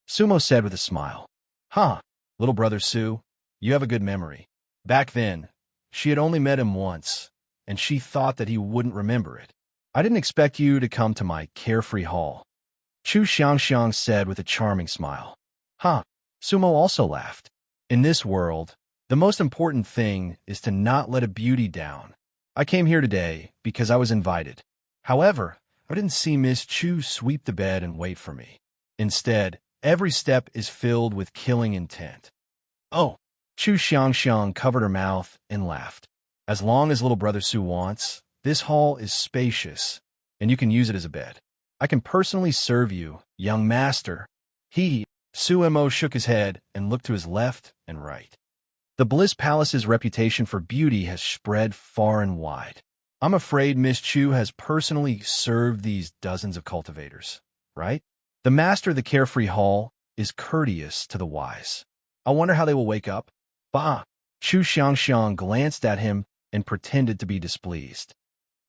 Sumo said with a smile. Huh, little brother Su, you have a good memory. Back then, she had only met him once, and she thought that he wouldn't remember it. I didn't expect you to come to my carefree hall. Chu Xiangxiang said with a charming smile. Huh, Sumo also laughed. In this world, the most important thing is to not let a beauty down. I came here today because I was invited. However, I didn't see Miss Chu sweep the bed and wait for me. Instead, every step is filled with killing intent. Oh, Chu Xiangxiang covered her mouth and laughed. As long as little brother Su wants, this hall is spacious, and you can use it as a bed. I can personally serve you, young master. Su Mo shook his head and looked to his left and right. The Bliss Palace's reputation for beauty has spread far and wide. I'm afraid Miss Chu has personally served these dozens of cultivators, right? The master of the Carefree Hall is courteous to the wise. I wonder how they will wake up. Bah! Chu Xiangxiang glanced at him and pretended to be displeased.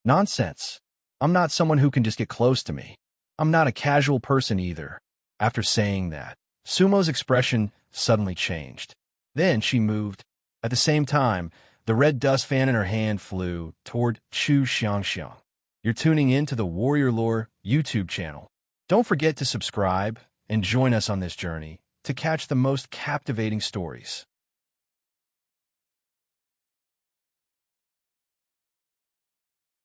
Nonsense. I'm not someone who can just get close to me. I'm not a casual person either. After saying that, Sumo's expression suddenly changed. Then she moved. At the same time, the red dust fan in her hand flew toward Chu Xiangxiang. You're tuning in to the Warrior Lore YouTube channel. Don't forget to subscribe and join us on this journey to catch the most captivating stories.